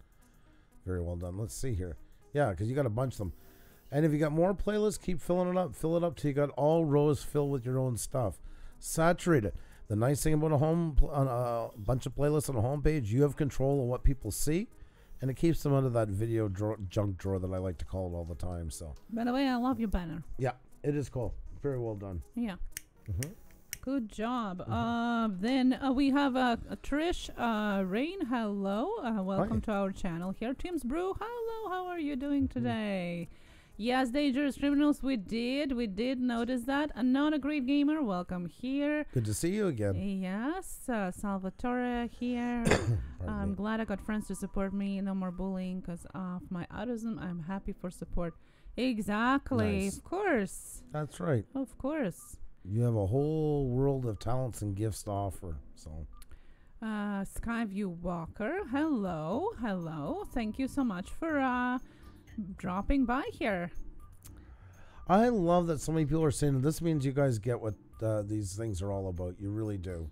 Very well done. Let's see here. Yeah, because you got a bunch of them. And if you got more playlists, keep filling it up. Fill it up till you got all rows filled with your own stuff. Saturate it. The nice thing about a bunch of playlists on a homepage, you have control of what people see, and it keeps them out of that video junk drawer that I like to call it all the time. So. By the way, I love your banner. Yeah, it is cool. Very well done. Yeah. Good job. Then we have Trish Rain. Hello. Welcome to our channel here. Tim's Brew. Hello. How are you doing today? Yes, Dangerous Criminals, we did notice that. And Not a Great Gamer, welcome here. Good to see you again. Yes, Salvatore here. I'm glad I got friends to support me. No more bullying because of my autism. I'm happy for support. Exactly. Nice. Of course. That's right. Of course. You have a whole world of talents and gifts to offer. So, Skyview Walker, hello. Thank you so much for dropping by here. I love that so many people are saying this means you guys get what these things are all about. You really do.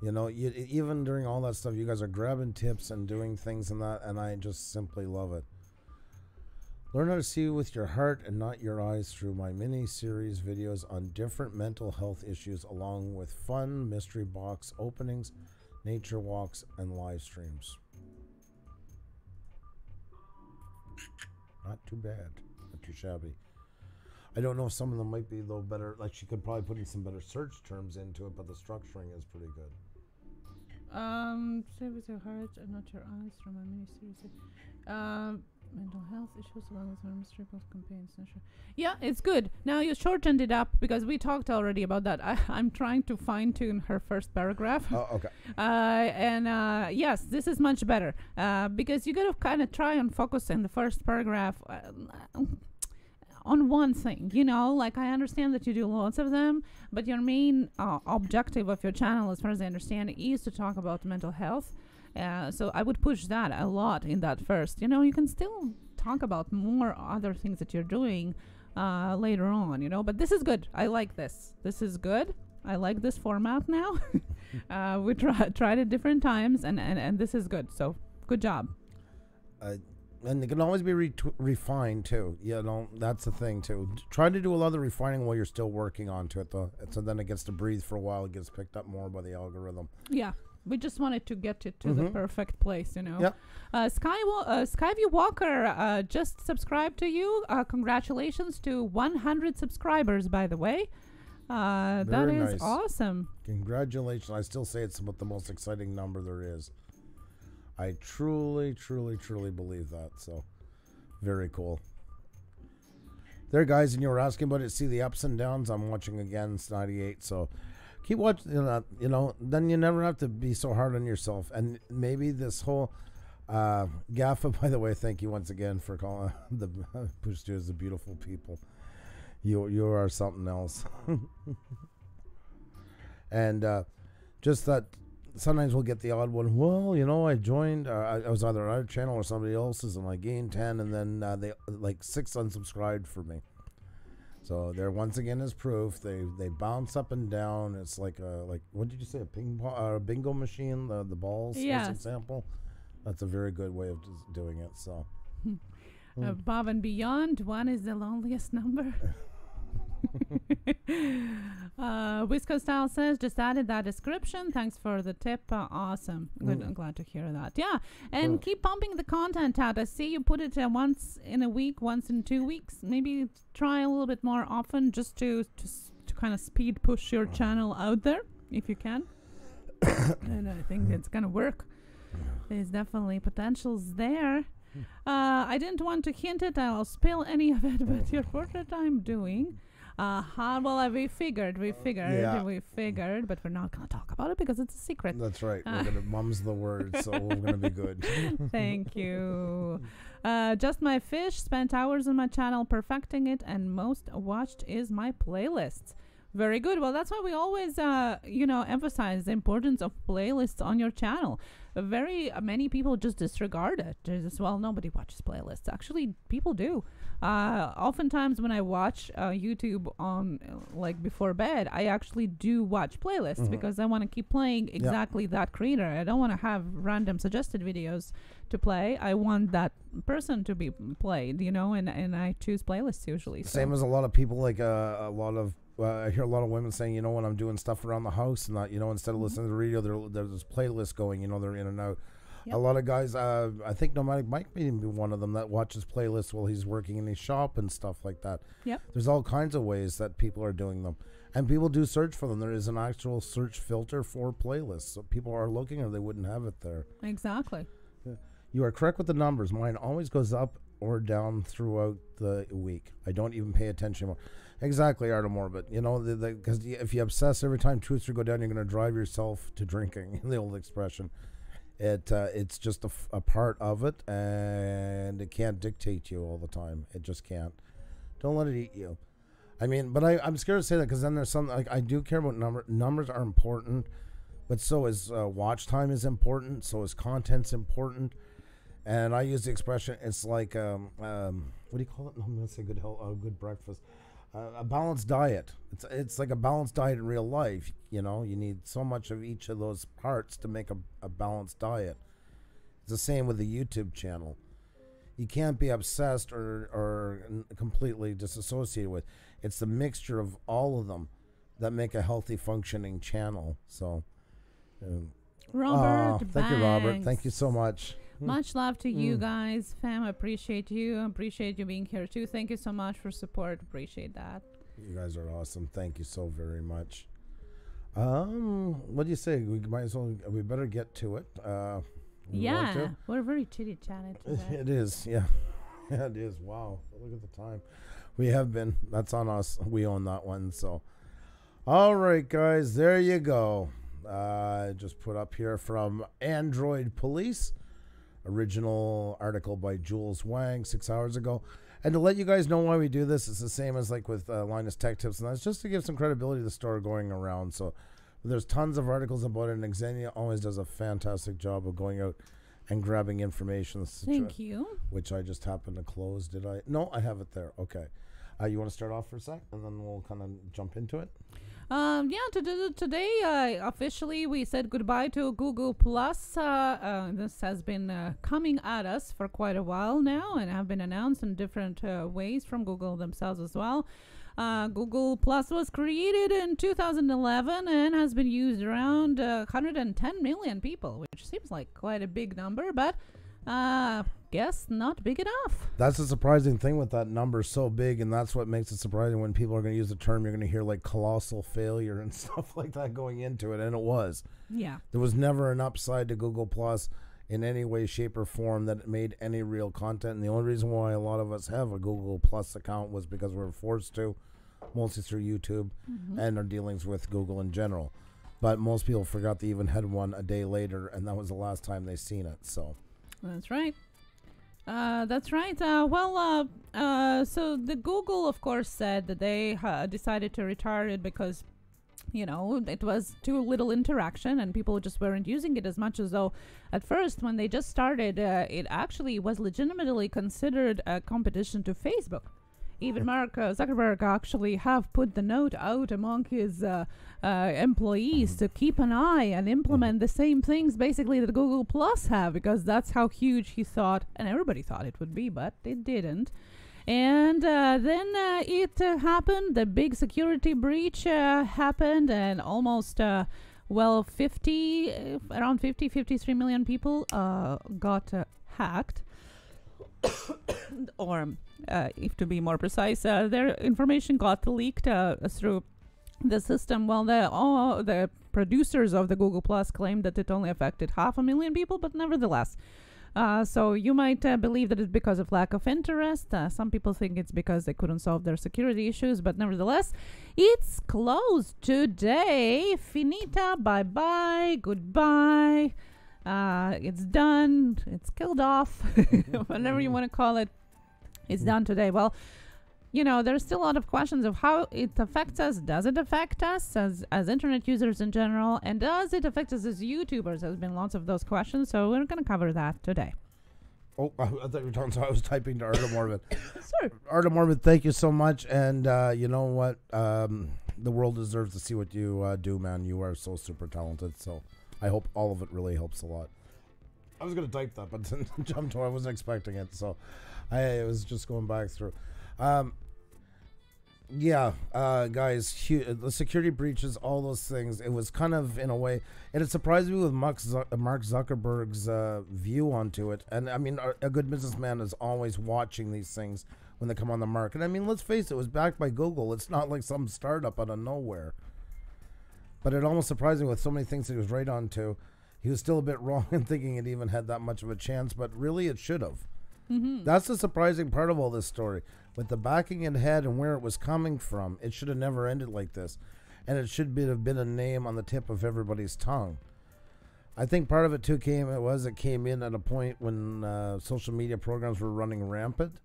You know, even during all that stuff, you guys are grabbing tips and doing things and that, and I just simply love it. Learn how to see with your heart and not your eyes through my mini-series videos on different mental health issues, along with fun mystery box openings, nature walks, and live streams. Not too bad. Not too shabby. I don't know if some of them might be, though, better. Like, she could probably put in some better search terms into it, but the structuring is pretty good. Say with your heart and not your eyes from my mini-series. Mental health issues along with my mystery box campaigns. Yeah, it's good. Now you shortened it up because we talked already about that. I'm trying to fine-tune her first paragraph. Oh, okay. Yes, this is much better because you got to kind of try and focus in the first paragraph on one thing. You know, like I understand that you do lots of them, but your main objective of your channel, as far as I understand, is to talk about mental health. So I would push that a lot in that first. You know, you can still talk about more other things that you're doing later on, you know, but this is good. I like this. This is good. I like this format now. We tried it different times and this is good. So good job. And it can always be refined too. You know, that's the thing too. Try to do a lot of the refining while you're still working onto it though. So then it gets to breathe for a while. It gets picked up more by the algorithm. Yeah. We just wanted to get it to the perfect place, you know. Yep. Skyview Walker just subscribed to you. Congratulations to 100 subscribers, by the way. That is nice. Awesome. Congratulations. I still say it's about the most exciting number there is. I truly, truly, truly believe that. So, very cool. There, guys, and you were asking about it. See the ups and downs. I'm watching again. It's 98, so... Keep watching, you know, then you never have to be so hard on yourself. And maybe this whole Gaffa, by the way, thank you once again for calling the Pusa the beautiful people. You are something else. And just that sometimes we'll get the odd one. Well, you know, I joined, I was either on our channel or somebody else's, and I gained 10, and then they like 6 unsubscribed for me. So there once again is proof. They bounce up and down. It's like what did you say, a bingo machine? The balls, yes. As an example. That's a very good way of just doing it. So above and beyond, 1 is the loneliest number. Wisco Style says, just added that description. Thanks for the tip. Awesome. Good. I'm glad to hear that. Yeah. And keep pumping the content out. I see you put it once in a week, once in 2 weeks. Maybe try a little bit more often just to kind of speed push your channel out there if you can. And I think it's going to work. There's definitely potentials there. I didn't want to hint it. I'll spill any of it, but your portrait I'm doing. Well, we figured, but we're not going to talk about it because it's a secret. That's right. We're going to mum's the word, so we're going to be good. Thank you. Just my fish. Spent hours on my channel perfecting it, and most watched is my playlists. Very good. Well, that's why we always, emphasize the importance of playlists on your channel. Very many people just disregard it. Nobody watches playlists. Actually, people do. Oftentimes when I watch YouTube on before bed, I actually do watch playlists because I want to keep playing exactly that creator. I don't want to have random suggested videos to play. I want that person to be played, and I choose playlists usually. Same as a lot of people, I hear a lot of women saying, when I'm doing stuff around the house and that, instead of listening to the radio, there's playlists going, they're in and out. Yep. A lot of guys, I think Nomadic might be one of them that watches playlists while he's working in his shop and stuff like that. Yep. There's all kinds of ways that people are doing them. And people do search for them. There is an actual search filter for playlists. So people are looking or they wouldn't have it there. Exactly. Yeah. You are correct with the numbers. Mine always goes up or down throughout the week. I don't even pay attention more. Exactly, Art of Morbid. You know, because if you obsess every time truths go down, you're going to drive yourself to drinking. The old expression. It's just a part of it, and it can't dictate you all the time. It just can't. Don't let it eat you. I mean, but I'm scared to say that because then there's something like I do care about numbers. Numbers are important, but so is watch time is important. So is content's important. And I use the expression. It's like what do you call it? I'm going to say good breakfast. A balanced diet. It's like a balanced diet in real life. You know, you need so much of each of those parts to make a balanced diet. It's the same with the YouTube channel. You can't be obsessed or completely disassociated with. It's the mixture of all of them that make a healthy functioning channel. So, Robert, thank you, Robert. Thank you so much. Much love to you guys, fam. Appreciate you. Appreciate you being here too. Thank you so much for support. Appreciate that. You guys are awesome. Thank you so very much. What do you say? We might as well. We better get to it. Yeah, we're very chitty chatted today. It is. Yeah, yeah, it is. Wow, look at the time. We have been. That's on us. We own that one. So, all right, guys. There you go. Just put up here from Android Police. Original article by Jules Wang 6 hours ago. And to let you guys know why we do this, it's the same as like with Linus Tech Tips, and that's just to give some credibility to the store going around. So there's tons of articles about it, and Xenia always does a fantastic job of going out and grabbing information. Thank you. Which I just happened to close. Did I? No, I have it there. Okay. You want to start off for a sec, and then we'll kind of jump into it? Today officially we said goodbye to Google Plus. This has been coming at us for quite a while now and have been announced in different ways from Google themselves as well. Google Plus was created in 2011 and has been used around 110 million people, which seems like quite a big number, but guess not big enough. That's the surprising thing with that number, so big, and that's what makes it surprising when people are going to use the term. You're going to hear like colossal failure and stuff like that going into it, and it was. Yeah. There was never an upside to Google Plus in any way, shape, or form that it made any real content, and the only reason why a lot of us have a Google Plus account was because we were forced to, mostly through YouTube and our dealings with Google in general. But most people forgot they even had one a day later, and that was the last time they seen it. So that's right. That's right. So the Google, of course, said that they decided to retire it because, you know, it was too little interaction and people just weren't using it as much, as though at first when they just started, it actually was legitimately considered a competition to Facebook. Even Mark Zuckerberg actually have put the note out among his employees to keep an eye and implement the same things basically that Google Plus have, because that's how huge he thought, and everybody thought it would be, but it didn't. And then it happened. The big security breach happened, and almost, around 53 million people got hacked. Or, if to be more precise, their information got leaked through the system. Well, the producers of the Google Plus claimed that it only affected 500,000 people, but nevertheless. So you might believe that it's because of lack of interest. Some people think it's because they couldn't solve their security issues, but nevertheless, it's closed today. Finita, bye-bye, goodbye. It's done. It's killed off. Whatever you want to call it. It's done today. Well, you know, there's still a lot of questions of how it affects us. Does it affect us as internet users in general? And does it affect us as YouTubers? There's been lots of those questions. So we're going to cover that today. Oh, I thought you were talking, so I was typing to Art of Morbid. Sure. Art of Morbid, thank you so much. And you know what? The world deserves to see what you do, man. You are so super talented. So I hope all of it really helps a lot. I was going to type that, but then jumped to I wasn't expecting it. So I was just going back through. Guys, the security breaches, all those things, it was kind of, in a way, and it surprised me with Mark Zuckerberg's view onto it. And I mean, a good businessman is always watching these things when they come on the market. I mean, let's face it, was backed by Google. It's not like some startup out of nowhere. But it almost surprised me with so many things that he was right on to. He was still a bit wrong in thinking it even had that much of a chance, but really it should have. That's the surprising part of all this story. With the backing it had and where it was coming from, it should have never ended like this. And it should have been a name on the tip of everybody's tongue. I think part of it too came in at a point when social media programs were running rampant.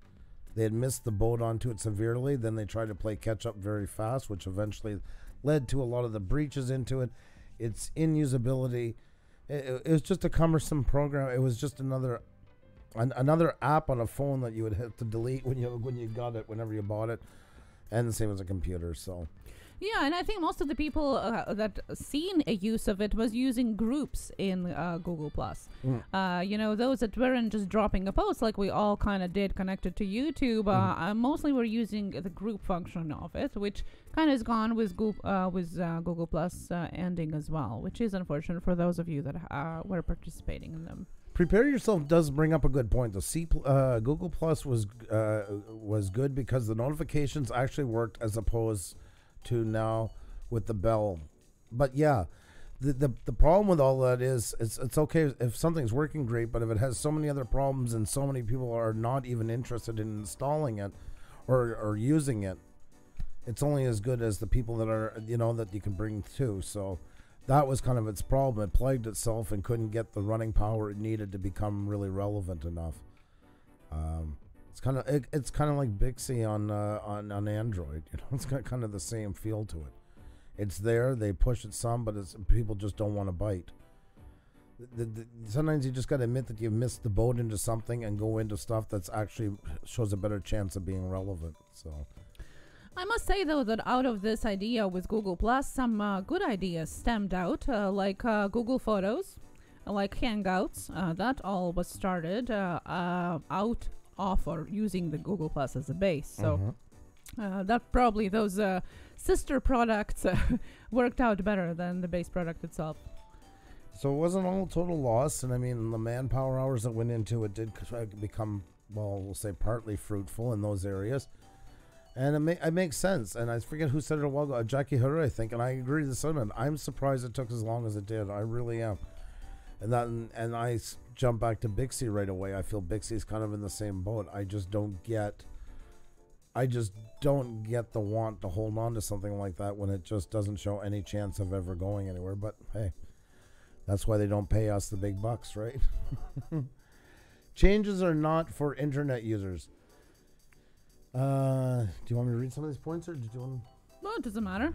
They had missed the boat onto it severely. Then they tried to play catch up very fast, which eventually led to a lot of the breaches into it. Its inusability. It was just a cumbersome program. It was just another app on a phone that you would have to delete when you got it, whenever you bought it, and the same as a computer. So. Yeah, and I think most of the people that seen a use of it was using groups in Google+. Those that weren't just dropping a post like we all kind of did connected to YouTube, mostly were using the group function of it, which kind of is gone with Google+ ending as well, which is unfortunate for those of you that were participating in them. Prepare yourself does bring up a good point. The Google+ was good because the notifications actually worked as opposed to now with the bell. But yeah, the problem with all that is it's okay if something's working great, but if it has so many other problems and so many people are not even interested in installing it or using it, it's only as good as the people that are, that you can bring to. So that was kind of its problem. It plagued itself and couldn't get the running power it needed to become really relevant enough. It's kind of like Bixby on Android. It's got kind of the same feel to it. It's there, they push it some, but people just don't want to bite. Sometimes you just got to admit that you've missed the boat into something and go into stuff that's actually shows a better chance of being relevant. So, I must say though that out of this idea with Google+, some good ideas stemmed out, like Google Photos, like Hangouts. That all was started out of or using the Google+ as a base. So that probably those sister products worked out better than the base product itself. So it wasn't all total loss, and I mean the manpower hours that went into it did become, well, we'll say partly fruitful in those areas, and it makes sense. And I forget who said it a while ago, Jackie Hurra, I think, and I agree with the sentiment. I'm surprised it took as long as it did. I really am. And I jump back to Bixby right away. I feel Bixby's kind of in the same boat. I just don't get the want to hold on to something like that when it just doesn't show any chance of ever going anywhere. But hey, that's why they don't pay us the big bucks, right? Changes are not for internet users. Do you want me to read some of these points, or did you want? Well, it doesn't matter.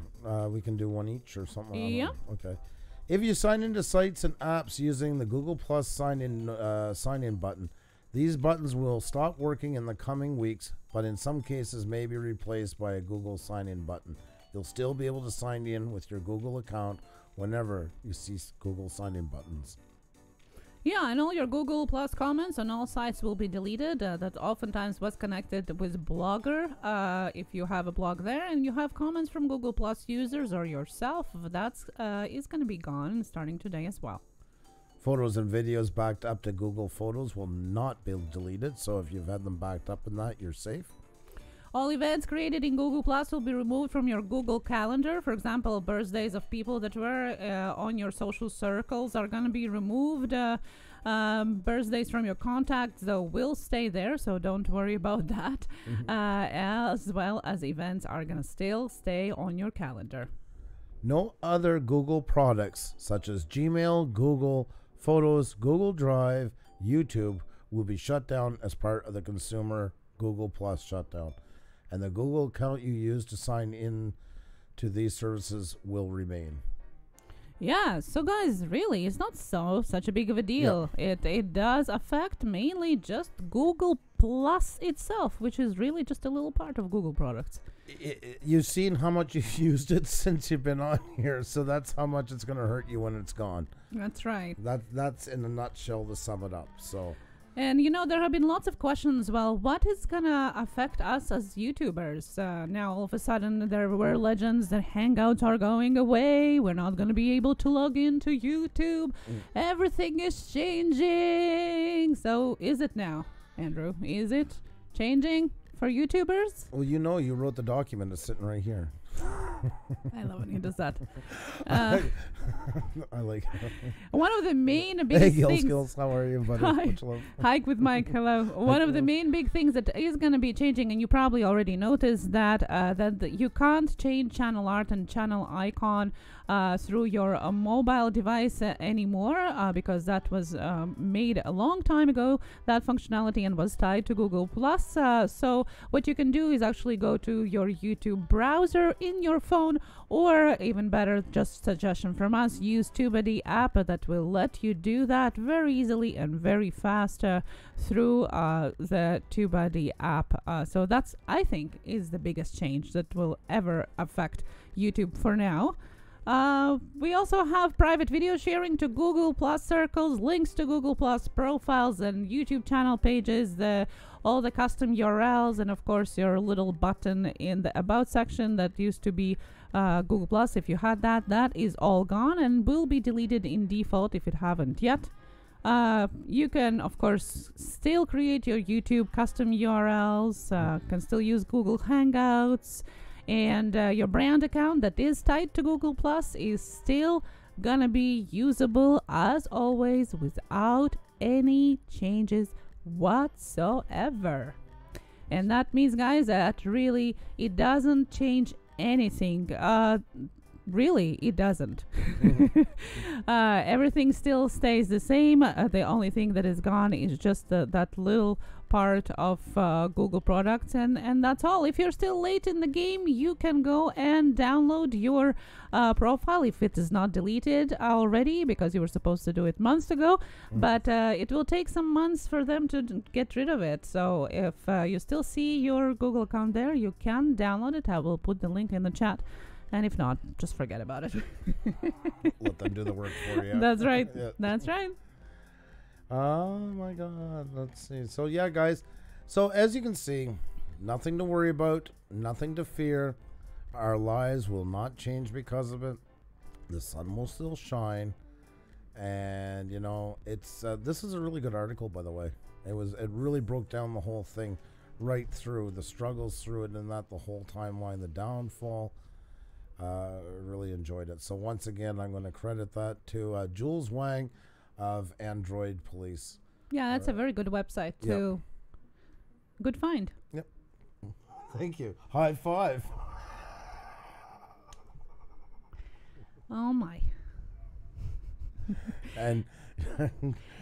We can do one each or something. Yeah. Okay. If you sign into sites and apps using the Google+ sign-in button, these buttons will stop working in the coming weeks, but in some cases may be replaced by a Google sign-in button. You'll still be able to sign in with your Google account whenever you see Google sign-in buttons. Yeah, and all your Google+ comments on all sites will be deleted. That oftentimes was connected with Blogger. If you have a blog there and you have comments from Google+ users or yourself, that's is going to be gone starting today as well. Photos and videos backed up to Google Photos will not be deleted, so if you've had them backed up in that, you're safe. All events created in Google+ will be removed from your Google Calendar. For example, birthdays of people that were on your social circles are going to be removed. Birthdays from your contacts, though, will stay there, so don't worry about that. As well as events are going to still stay on your calendar. No other Google products, such as Gmail, Google Photos, Google Drive, YouTube, will be shut down as part of the consumer Google+ shutdown. And the Google account you use to sign in to these services will remain. Yeah, so guys, really, it's not such a big of a deal. Yeah. It does affect mainly just Google Plus itself, which is really just a little part of Google products. You've seen how much you've used it since you've been on here, so that's how much it's going to hurt you when it's gone. That's right. That's in a nutshell to sum it up. So. And, there have been lots of questions. Well, what is going to affect us as YouTubers? Now, all of a sudden, there were legends that Hangouts are going away. We're not going to be able to log into YouTube. Everything is changing. So, is it now, Andrew? Is it changing for YouTubers? Well, you wrote the document. It's sitting right here. I love when he does that. I like One of the main Hey, biggest Gil things. Skills, how are you, buddy? Hi. Much love. Hike with Mike. Hello. One of the main big things that is going to be changing, and you probably already noticed that you can't change channel art and channel icon through your mobile device anymore, because that was made a long time ago, that functionality, and was tied to Google Plus. So what you can do is actually go to your YouTube browser in your phone, or even better, just suggestion from us, use TubeBuddy app that will let you do that very easily and very fast through the TubeBuddy app. So that's, I think, is the biggest change that will ever affect YouTube for now. We also have private video sharing to Google Plus circles, links to Google Plus profiles and YouTube channel pages, all the custom URLs, and of course your little button in the About section that used to be Google Plus. If you had that is all gone and will be deleted in default if it haven't yet. You can, of course, still create your YouTube custom URLs, can still use Google Hangouts, and your brand account that is tied to Google Plus is still gonna be usable as always without any changes whatsoever. And that means, guys, that really it doesn't change anything. Really, it doesn't. Everything still stays the same. The only thing that is gone is just that little part of Google products, and that's all. If you're still late in the game, you can go and download your profile if it is not deleted already, because you were supposed to do it months ago. But it will take some months for them to get rid of it. So if you still see your Google account there, you can download it. I will put the link in the chat. And if not, just forget about it. Let them do the work for you. That's right. Yeah. That's right. Oh my God. Let's see. So yeah, guys. So as you can see, nothing to worry about, nothing to fear. Our lives will not change because of it. The sun will still shine. And you know, it's this is a really good article, by the way. It really broke down the whole thing right through, the struggles through it, and that the whole timeline, the downfall. Really enjoyed it. So once again, I'm going to credit that to Jules Wang of Android Police. Yeah, that's a very good website too. Yep. Good find. Yep. Thank you. High five. Oh my. And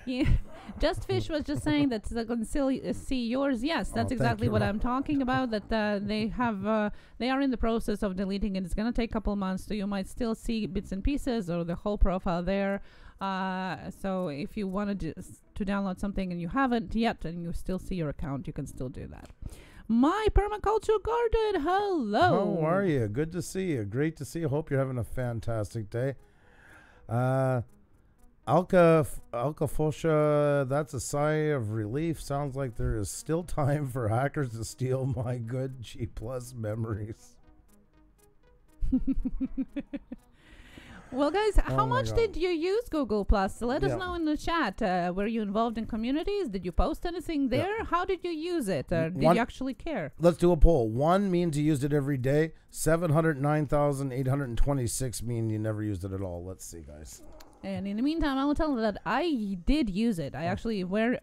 yeah, Just Fish was just saying that they can still see yours. Yes, that's exactly what I'm talking about. That they are in the process of deleting it. It's gonna take a couple months, so you might still see bits and pieces or the whole profile there. So if you wanted to download something and you haven't yet, and you still see your account, you can still do that. My permaculture garden, hello. How are you? Good to see you. Great to see you. Hope you're having a fantastic day. Alka Fosha, that's a sigh of relief. Sounds like there is still time for hackers to steal my good G Plus memories. Well, guys, how much did you use Google Plus? Let us know in the chat. Were you involved in communities? Did you post anything there? Yeah. How did you use it? Did you actually care? Let's do a poll. 1 means you used it every day. 709,826 mean you never used it at all. Let's see, guys. And in the meantime, I will tell you that I did use it. I actually were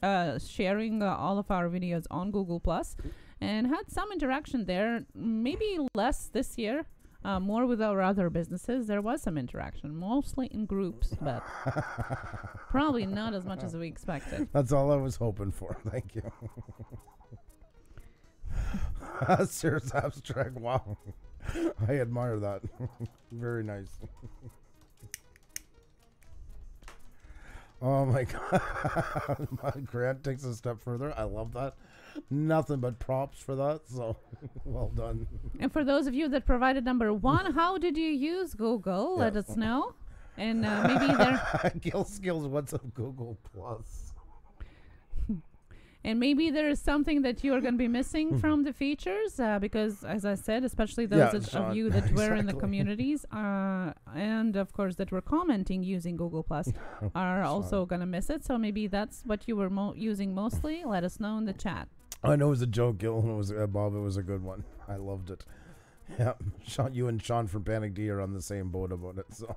sharing all of our videos on Google Plus and had some interaction there. Maybe less this year. More with our other businesses. There was some interaction, mostly in groups, but probably not as much as we expected. That's all I was hoping for. Thank you. Serious abstract. Wow. I admire that. Very nice. Oh my God. My Grant takes a step further. I love that. Nothing but props for that. So well done. And for those of you that provided number 1, how did you use Google? Let us know. And maybe there. Gil Skills, what's up, Google Plus? And maybe there is something that you are going to be missing from the features, because, as I said, especially those of you that were in the communities and, of course, that were commenting using Google Plus are also going to miss it. So maybe that's what you were using mostly. Let us know in the chat. I know it was a joke, Gil. It was Bob. It was a good one. I loved it. Yeah, Sean, you and Sean from Panic D are on the same boat about it. So,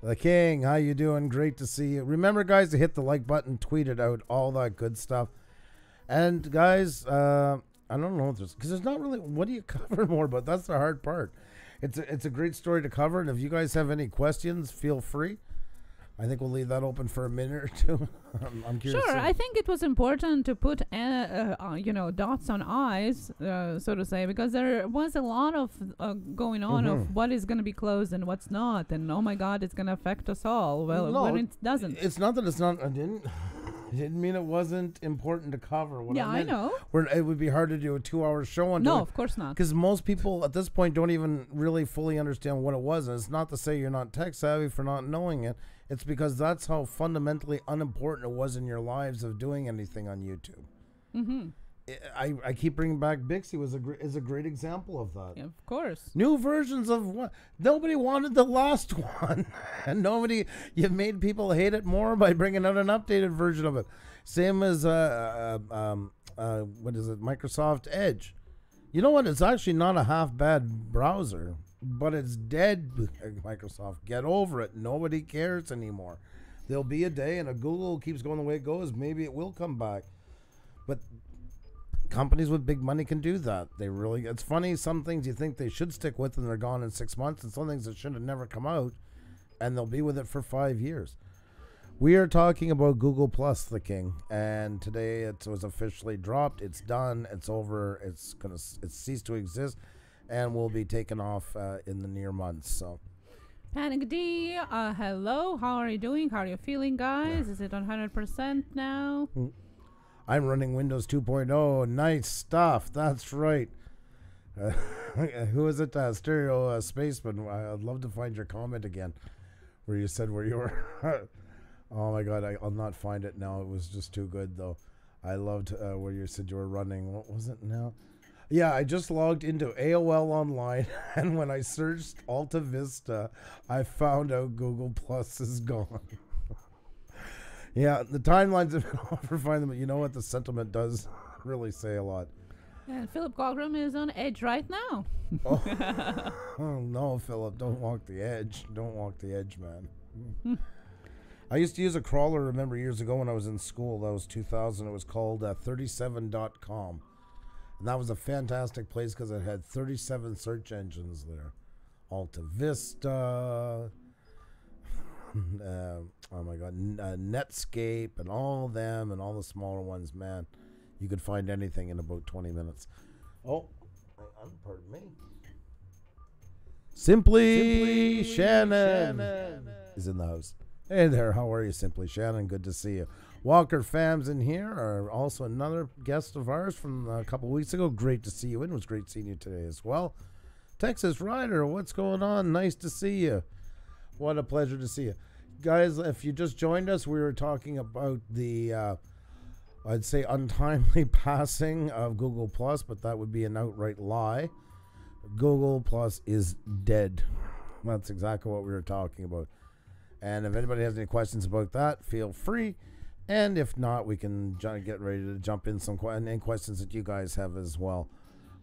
the King, how you doing? Great to see you. Remember, guys, to hit the like button, tweet it out, all that good stuff. And guys, I don't know because there's not really. What do you cover more? But that's the hard part. It's a great story to cover, and if you guys have any questions, feel free. I think we'll leave that open for a minute or two. I'm curious. Sure, I think it was important to put, dots on I's, so to say, because there was a lot of going on of what is going to be closed and what's not, and oh my God, it's going to affect us all. Well, no, when it doesn't. It's not that it's not. I didn't mean it wasn't important to cover. What I know. It would be hard to do a 2-hour show on. No, of course not. Because most people at this point don't even really fully understand what it was. And it's not to say you're not tech savvy for not knowing it. It's because that's how fundamentally unimportant it was in your lives of doing anything on YouTube. Mm-hmm. I keep bringing back Bixby is a great example of that. Yeah, of course. New versions of what? Nobody wanted the last one. And you've made people hate it more by bringing out an updated version of it. Same as, what is it? Microsoft Edge. You know what? It's actually not a half bad browser, but it's dead. Microsoft, get over it. Nobody cares anymore. There'll be a day, and if Google keeps going the way it goes, maybe it will come back. But companies with big money can do that. It's funny, some things you think they should stick with and they're gone in 6 months, and some things that should have never come out, and they'll be with it for 5 years. We are talking about Google Plus, the King, and today it was officially dropped. It's done. It's over. It's ceased to exist, and will be taken off in the near months. So, Panic D, hello. How are you doing? How are you feeling, guys? Is it on 100% now? I'm running Windows 2.0. Nice stuff. That's right. Who is it? Stereo Spaceman. I'd love to find your comment again, where you said where you were. Oh my God, I'll not find it now. It was just too good, though. I loved where you said you were running. What was it now? Yeah, I just logged into AOL Online, and when I searched Alta Vista, I found out Google Plus is gone. Yeah, the timelines have been off for finding them, but you know what? The sentiment does really say a lot. And Philip Cogram is on Edge right now. Oh no, Philip, don't walk the edge. Don't walk the edge, man. I used to use a crawler, remember, years ago when I was in school. That was 2000. It was called 37.com. And that was a fantastic place because it had 37 search engines there. Alta Vista, oh my God, Netscape, and all of them, and all the smaller ones, man. You could find anything in about 20 minutes. Oh, pardon me. Simply Shannon is in the house. Hey there, how are you, Simply Shannon? Good to see you. Walker Fams in here are also another guest of ours from a couple weeks ago. Great to see you in. It was great seeing you today as well. Texas Rider, what's going on? Nice to see you. What a pleasure to see you. Guys, if you just joined us, we were talking about the, I'd say, untimely passing of Google Plus, but that would be an outright lie. Google Plus is dead. That's exactly what we were talking about. And if anybody has any questions about that, feel free. And if not, we can get ready to jump in some questions that you guys have as well.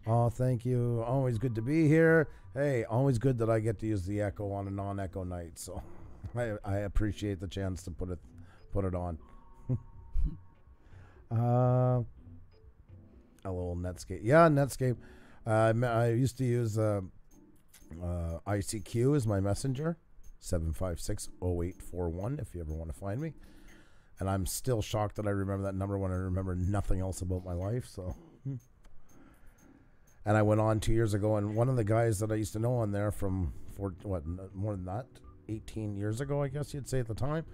Oh, thank you. Always good to be here. Hey, always good that I get to use the Echo on a non-Echo night. So I appreciate the chance to put it on. A little Netscape. Yeah, Netscape. I used to use ICQ as my messenger. 756-0841 if you ever want to find me. And I'm still shocked that I remember that number when I remember nothing else about my life. So, and I went on 2 years ago, and one of the guys that I used to know on there from more than that, 18 years ago, I guess you'd say at the time,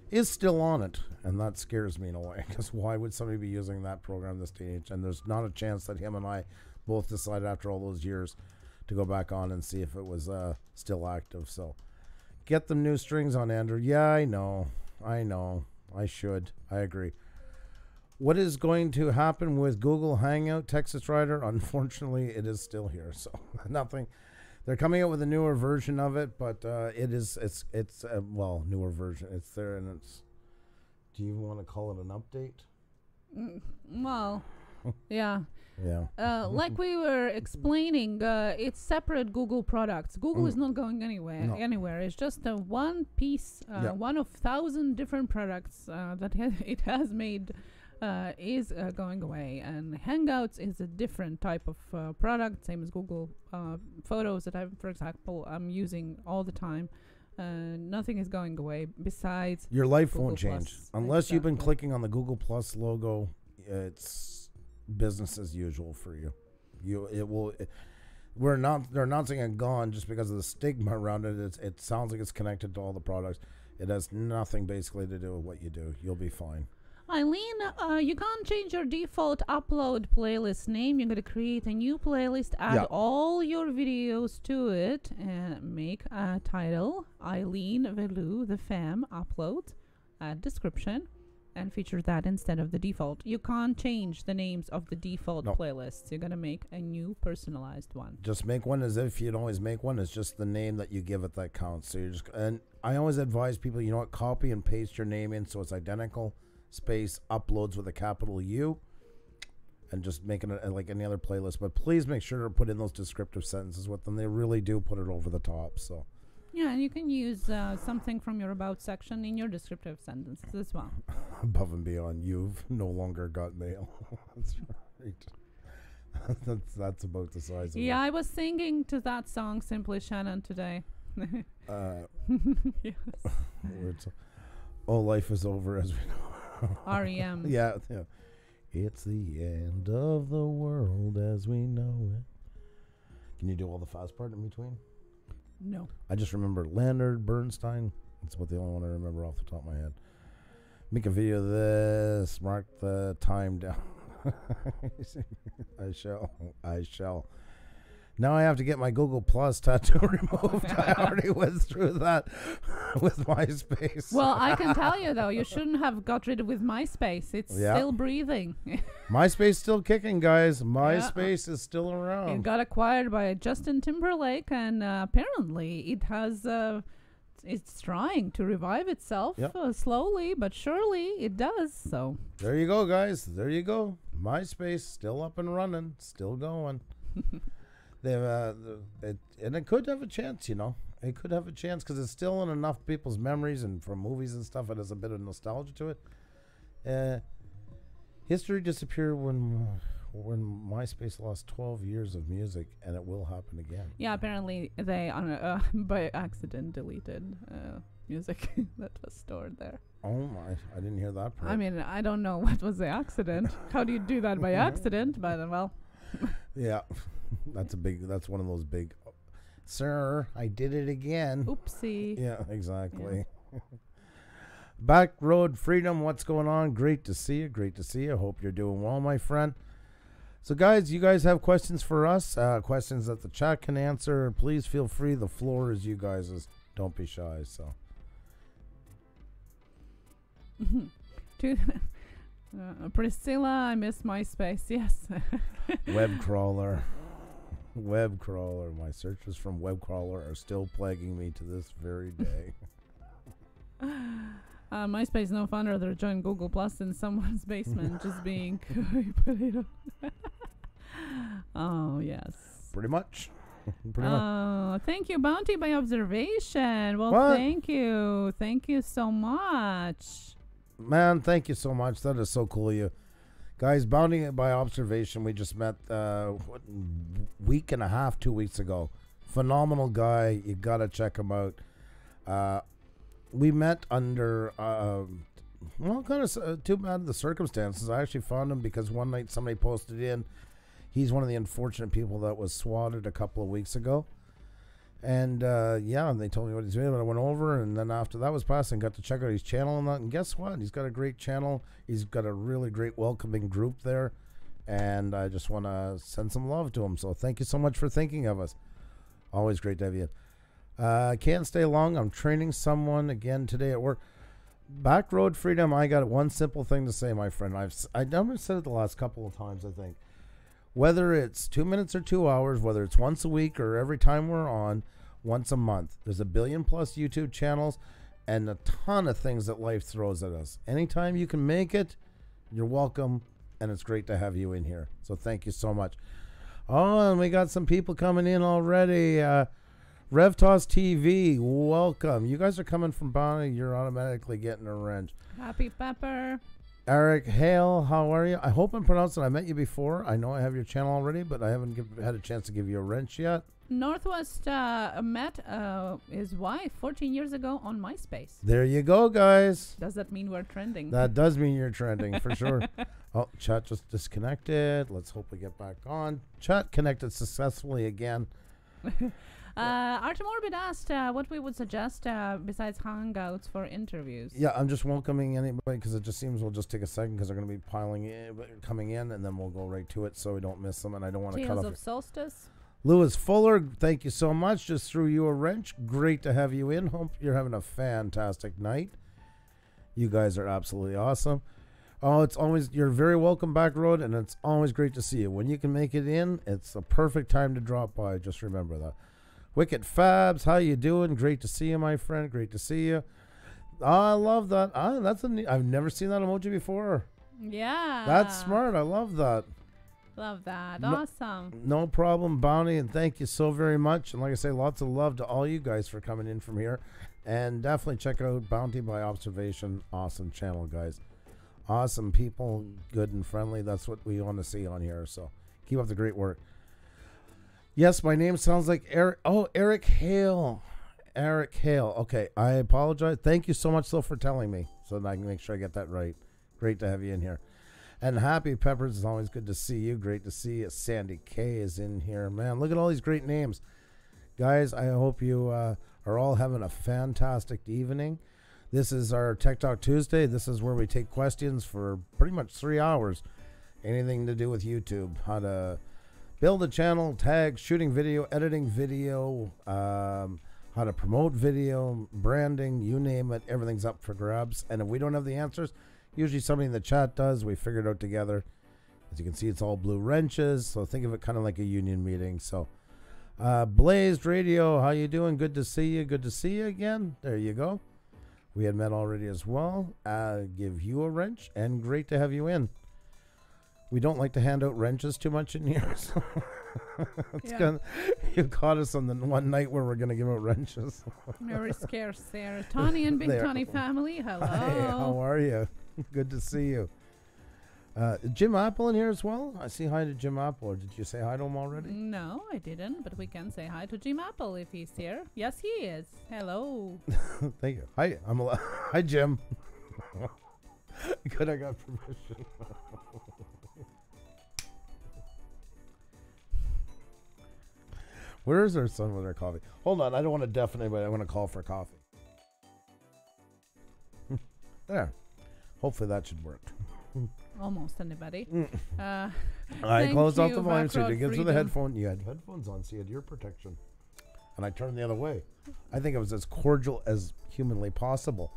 is still on it. And that scares me in a way, because why would somebody be using that program this day and age? And there's not a chance that him and I both decided after all those years to go back on and see if it was still active. So get them new strings on, Andrew. Yeah, I know. I should. I agree. What is going to happen with Google Hangout, Texas Rider? Unfortunately, it is still here. So nothing. They're coming out with a newer version of it, but it's newer version. It's there, and it's. Do you even want to call it an update? Well, yeah. Yeah. Like we were explaining, it's separate Google products. Google is not going anywhere. No. Anywhere. It's just a one piece, one of 1,000 different products that it has made is going away. And Hangouts is a different type of product, same as Google Photos that for example, I'm using all the time. Nothing is going away besides your life Google won't change Plus. unless you've been clicking on the Google Plus logo. It's business as usual for you. They're announcing it gone just because of the stigma around it. It sounds like it's connected to all the products. It has nothing basically to do with what you do. You'll be fine. Eileen, you can't change your default upload playlist name. You're going to create a new playlist, add all your videos to it, and make a title, Eileen Velu, the fam, upload, add description, and feature that instead of the default. You can't change the names of the default playlists. You're going to make a new personalized one. Just make one as if you'd always make one. It's just the name that you give it that counts. So you're just, and I always advise people, you know what, copy and paste your name in so it's identical. Space uploads with a capital U, and just making it like any other playlist. But please make sure to put in those descriptive sentences with them. They really do put it over the top. So yeah, and you can use something from your about section in your descriptive sentences as well. Above and beyond, you've no longer got mail. That's right. that's about the size of it. Yeah, I was singing to that song Simply Shannon today. Yes. Oh, life is over as we know. REM. Yeah. It's the end of the world as we know it. Can you do all the fast part in between? No. I just remember Leonard Bernstein. That's about the only one I remember off the top of my head. Make a video of this. Mark the time down. I shall. Now I have to get my Google Plus tattoo removed. I already went through that with MySpace. Well, I can tell you, though, you shouldn't have got rid of with MySpace. It's still breathing. MySpace still kicking, guys. MySpace is still around. It got acquired by Justin Timberlake, and apparently it has... it's trying to revive itself slowly, but surely it does. So there you go, guys. There you go. MySpace still up and running, still going. And it could have a chance, you know. It could have a chance because it's still in enough people's memories and from movies and stuff. It has a bit of nostalgia to it. History disappeared when MySpace lost 12 years of music, and it will happen again. Yeah, apparently they by accident deleted music that was stored there. Oh my! I didn't hear that part. I mean, I don't know what was the accident. How do you do that by accident? But well. Yeah, that's one of those big. Sir, I did it again. Oopsie. Yeah, exactly. Yeah. Back Road Freedom, what's going on? Great to see you. Great to see you. Hope you're doing well, my friend. So, guys, you guys have questions for us? Questions that the chat can answer. Please feel free. The floor is you guys'. Don't be shy. So. Priscilla, I miss MySpace. Yes. Web crawler. My searches from web crawler are still plaguing me to this very day. MySpace no fun, rather join Google Plus in someone's basement, just being Oh yes. Pretty much. Thank you, Bounty by Observation. Well, what? Thank you so much. Man, thank you so much. That is so cool of you. Guys, Bounty by Observation, we just met week and a half, 2 weeks ago. Phenomenal guy. You got to check him out. We met under, kind of too bad the circumstances. I actually found him because one night somebody posted in. He's one of the unfortunate people that was swatted a couple of weeks ago. And, and they told me what he's doing, but I went over, and then after that was passing, got to check out his channel and that, and guess what? He's got a great channel. He's got a really great welcoming group there, and I just want to send some love to him. So thank you so much for thinking of us. Always great to have you. Can't stay long. I'm training someone again today at work. Back Road Freedom, I got one simple thing to say, my friend. I've never said it the last couple of times, I think. Whether it's 2 minutes or 2 hours, whether it's once a week or every time we're on, once a month. There's 1 billion plus YouTube channels and a ton of things that life throws at us. Anytime you can make it, you're welcome. and it's great to have you in here. So thank you so much. Oh, and we got some people coming in already. RevToss TV, welcome. You guys are coming from Bonnie. You're automatically getting a wrench. Happy Pepper. Eric Hale, how are you? I hope I'm pronouncing. I met you before. I know I have your channel already, but I haven't had a chance to give you a wrench yet. Northwest met his wife 14 years ago on MySpace. There you go, guys. Does that mean we're trending? That does mean you're trending for sure. Oh, chat just disconnected. Let's hope we get back on. Chat connected successfully again. Artem Orbit asked what we would suggest besides Hangouts for interviews. Yeah, I'm just welcoming anybody because it just seems we'll just take a second because they're going to be coming in, and then we'll go right to it so we don't miss them, and I don't want to cut off. Tales of Solstice. Lewis Fuller, thank you so much. Just threw you a wrench. Great to have you in. Hope you're having a fantastic night. You guys are absolutely awesome. Oh, it's always, you're very welcome back road, and it's always great to see you. When you can make it in, it's a perfect time to drop by. Just remember that. Wicked Fabs, how you doing? Great to see you, my friend. Great to see you. Oh, I love that. I've never seen that emoji before. Yeah. That's smart. I love that. Love that. Awesome. No problem, Bounty, and thank you so very much. And like I say, lots of love to all you guys for coming in from here. And definitely check out Bounty by Observation. Awesome channel, guys. Awesome people, good and friendly. That's what we want to see on here. So keep up the great work. Yes, my name sounds like Eric. Oh, Eric Hale. Eric Hale. Okay, I apologize. Thank you so much, though, for telling me so that I can make sure I get that right. Great to have you in here. And Happy Peppers, is always good to see you. Great to see you. Sandy K is in here. Man, look at all these great names. Guys, I hope you are all having a fantastic evening. This is our Tech Talk Tuesday. This is where we take questions for pretty much 3 hours. Anything to do with YouTube. How to build a channel, tag, shooting video, editing video, how to promote video, branding, you name it. Everything's up for grabs. And if we don't have the answers, usually somebody in the chat does. We figure it out together. As you can see, it's all blue wrenches. So think of it kind of like a union meeting. So Blazed Radio, how you doing? Good to see you. Good to see you again. There you go. We had met already as well. Give you a wrench, and great to have you in. We don't like to hand out wrenches too much in here. So you caught us on the one night where we're going to give out wrenches. Very scarce there. Tawny and Big Tawny family, hello. Hey, how are you? Good to see you. Jim Apple in here as well? I see hi to Jim Apple. Or did you say hi to him already? No, I didn't, but we can say hi to Jim Apple if he's here. Yes, he is. Hello. Thank you. Hi, hi, Jim. Good, I got permission. Where is our son with our coffee? Hold on, I don't want to deafen anybody. I want to call for coffee. There. Hopefully that should work. Almost anybody. I closed off the volume so you get through the headphone. You had headphones on, so you had ear protection. And I turned the other way. I think it was as cordial as humanly possible.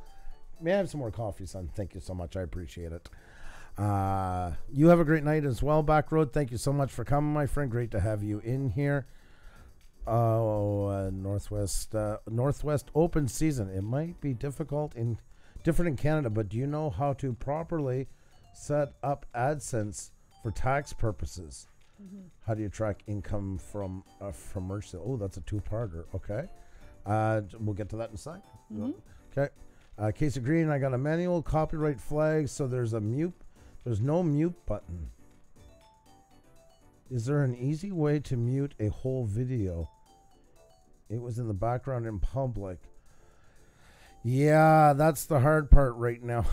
May I have some more coffee, son? Thank you so much. I appreciate it. You have a great night as well, Backroad. Thank you so much for coming, my friend. Great to have you in here. Northwest open season. It might be difficult different in Canada, but do you know how to properly set up AdSense for tax purposes? Mm-hmm. How do you track income from merch sale? Oh, that's a two-parter. Okay, we'll get to that in a sec. Mm-hmm. Okay, Case of Green. I got a manual copyright flag, so there's no mute button. Is there an easy way to mute a whole video? It was in the background in public. Yeah, that's the hard part right now.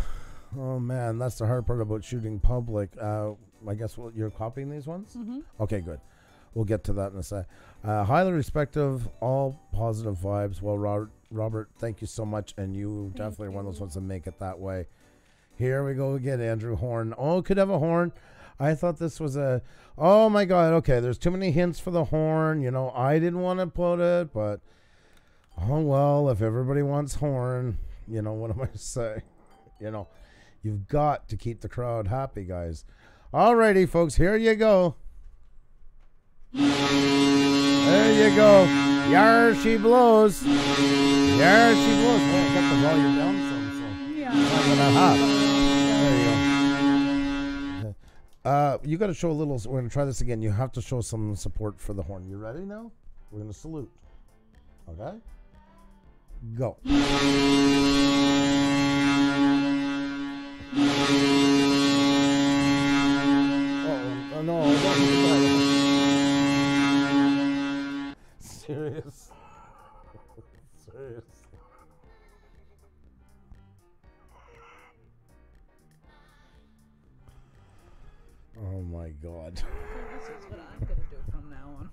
Oh, man, that's the hard part about shooting public. I guess you're copying these ones? Mm-hmm. Okay, good. We'll get to that in a sec. Highly respective, all positive vibes. Well, Robert, thank you so much, and you definitely are one of those ones that make it that way. Here we go again, Andrew Horn. Oh, could have a horn. I thought this was oh my God. Okay, there's too many hints for the horn. You know, I didn't want to put it, but oh well, if everybody wants horn, you know, what am I to say? You know, you've got to keep the crowd happy, guys. Alrighty, folks, here you go. There you go. Yar she blows. Yar she blows. Oh, I got the volume down some, so yeah. I'm gonna hop. There you go. You got to show a little. We're going to try this again. You have to show some support for the horn. You ready now? We're going to salute. Okay? Go. Oh, no. Don't do that. Serious. Serious. Oh my God. So this is what I'm gonna do from now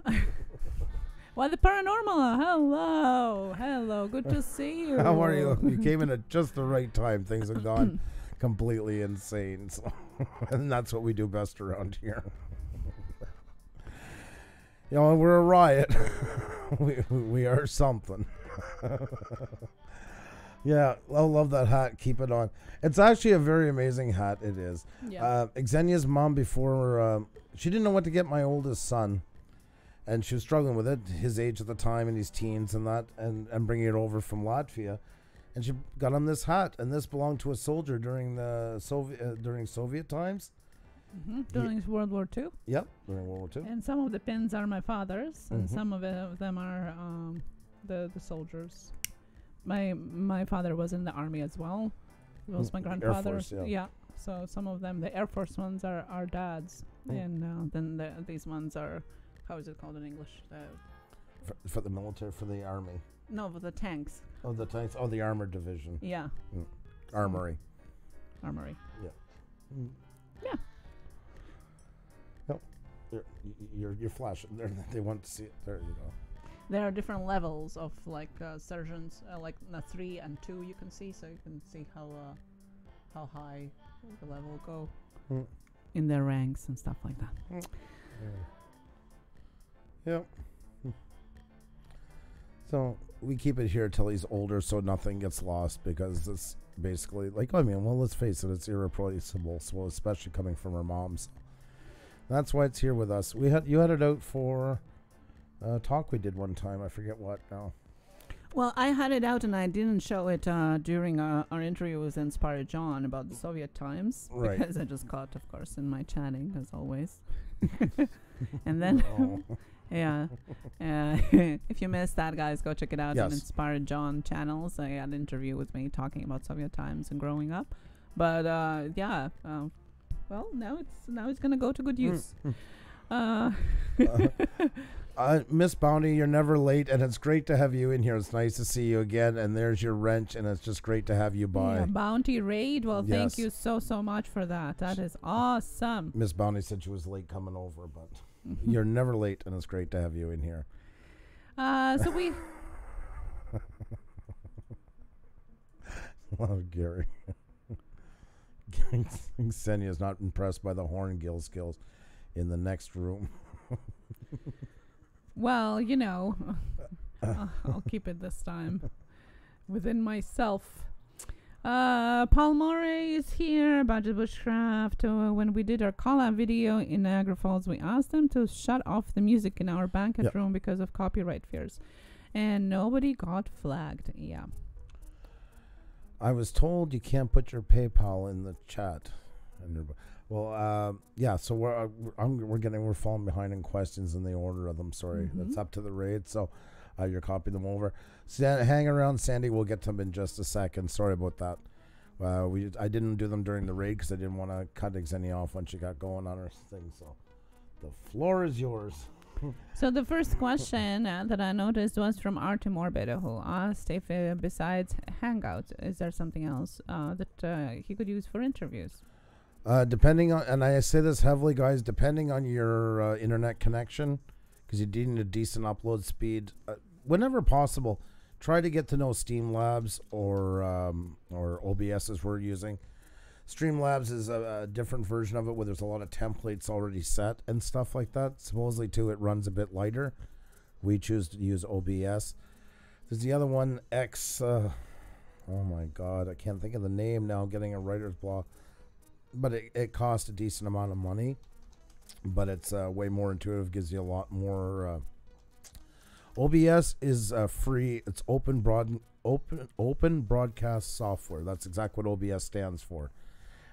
on. Well, the paranormal. Hello. Good to see you. How are you? You came in at just the right time. Things have gone completely insane. So, and that's what we do best around here. You know, we're a riot. we are something. Yeah, I love that hat. Keep it on. It's actually a very amazing hat. It is. Yeah. Xenia's mom, before she didn't know what to get my oldest son, and she was struggling with it. His age at the time, and his teens, and that, and bringing it over from Latvia, and she got him this hat, and this belonged to a soldier during the Soviet times. During World War II. Yep, during World War II. And some of the pins are my father's, and some of them are the soldiers. My father was in the army as well. It was my grandfather. Air Force, yeah. So some of them, the Air Force ones, are our dad's, and then these ones are, how is it called in English? For the military, for the army. No, for the tanks. Oh, the tanks. Oh, the armored division. Yeah. Armory. Armory. Yeah. Yeah. Yep. You're flashing. They want to see it. There you go. There are different levels of surgeons, like 3 and 2 you can see, so you can see how high the level go in their ranks and stuff like that. Yep. So we keep it here till he's older, so nothing gets lost, because it's basically let's face it, it's irreplaceable. So especially coming from our moms, that's why it's here with us. You had it out for talk we did one time. I forget what now. Well, I had it out and I didn't show it during our interview with Inspired John about the Soviet times, right? Because I just caught, of course, in my chatting as always. And then, if you missed that, guys, go check it out on Inspired John channels. I had an interview with me talking about Soviet times and growing up. But well, now it's gonna go to good use. Miss Bounty, you're never late, and it's great to have you in here. It's nice to see you again, and there's your wrench, and it's just great to have you by. Yeah, Bounty Raid, well, thank you so much for that. That is awesome. Miss Bounty said she was late coming over, but you're never late, and it's great to have you in here. So we... Love Gary. Xenia is not impressed by the horn gill skills in the next room. Well, I'll keep it this time within myself. Paul Morey is here, Budget Bushcraft. When we did our call-out video in Niagara Falls, we asked them to shut off the music in our banquet room because of copyright fears. And nobody got flagged. Yeah. I was told you can't put your PayPal in the chat. Well, so we're falling behind in questions in the order of them. Sorry, that's up to the raid. So you're copying them over. Hang around, Sandy. We'll get to them in just a second. Sorry about that. I didn't do them during the raid because I didn't want to cut Xenia off when she got going on her thing. So the floor is yours. So the first question that I noticed was from Artem Orbido, who asked if besides Hangouts, is there something else that he could use for interviews? Depending on, and I say this heavily, guys, depending on your internet connection, because you need a decent upload speed. Whenever possible, try to get to know Streamlabs or OBS as we're using. Streamlabs is a different version of it where there's a lot of templates already set and stuff like that. Supposedly, too, it runs a bit lighter. We choose to use OBS. There's the other one, oh my God, I can't think of the name now. I'm getting a writer's block. But it costs a decent amount of money, but it's way more intuitive, gives you a lot more. OBS is free. It's open broadcast software. That's exactly what OBS stands for.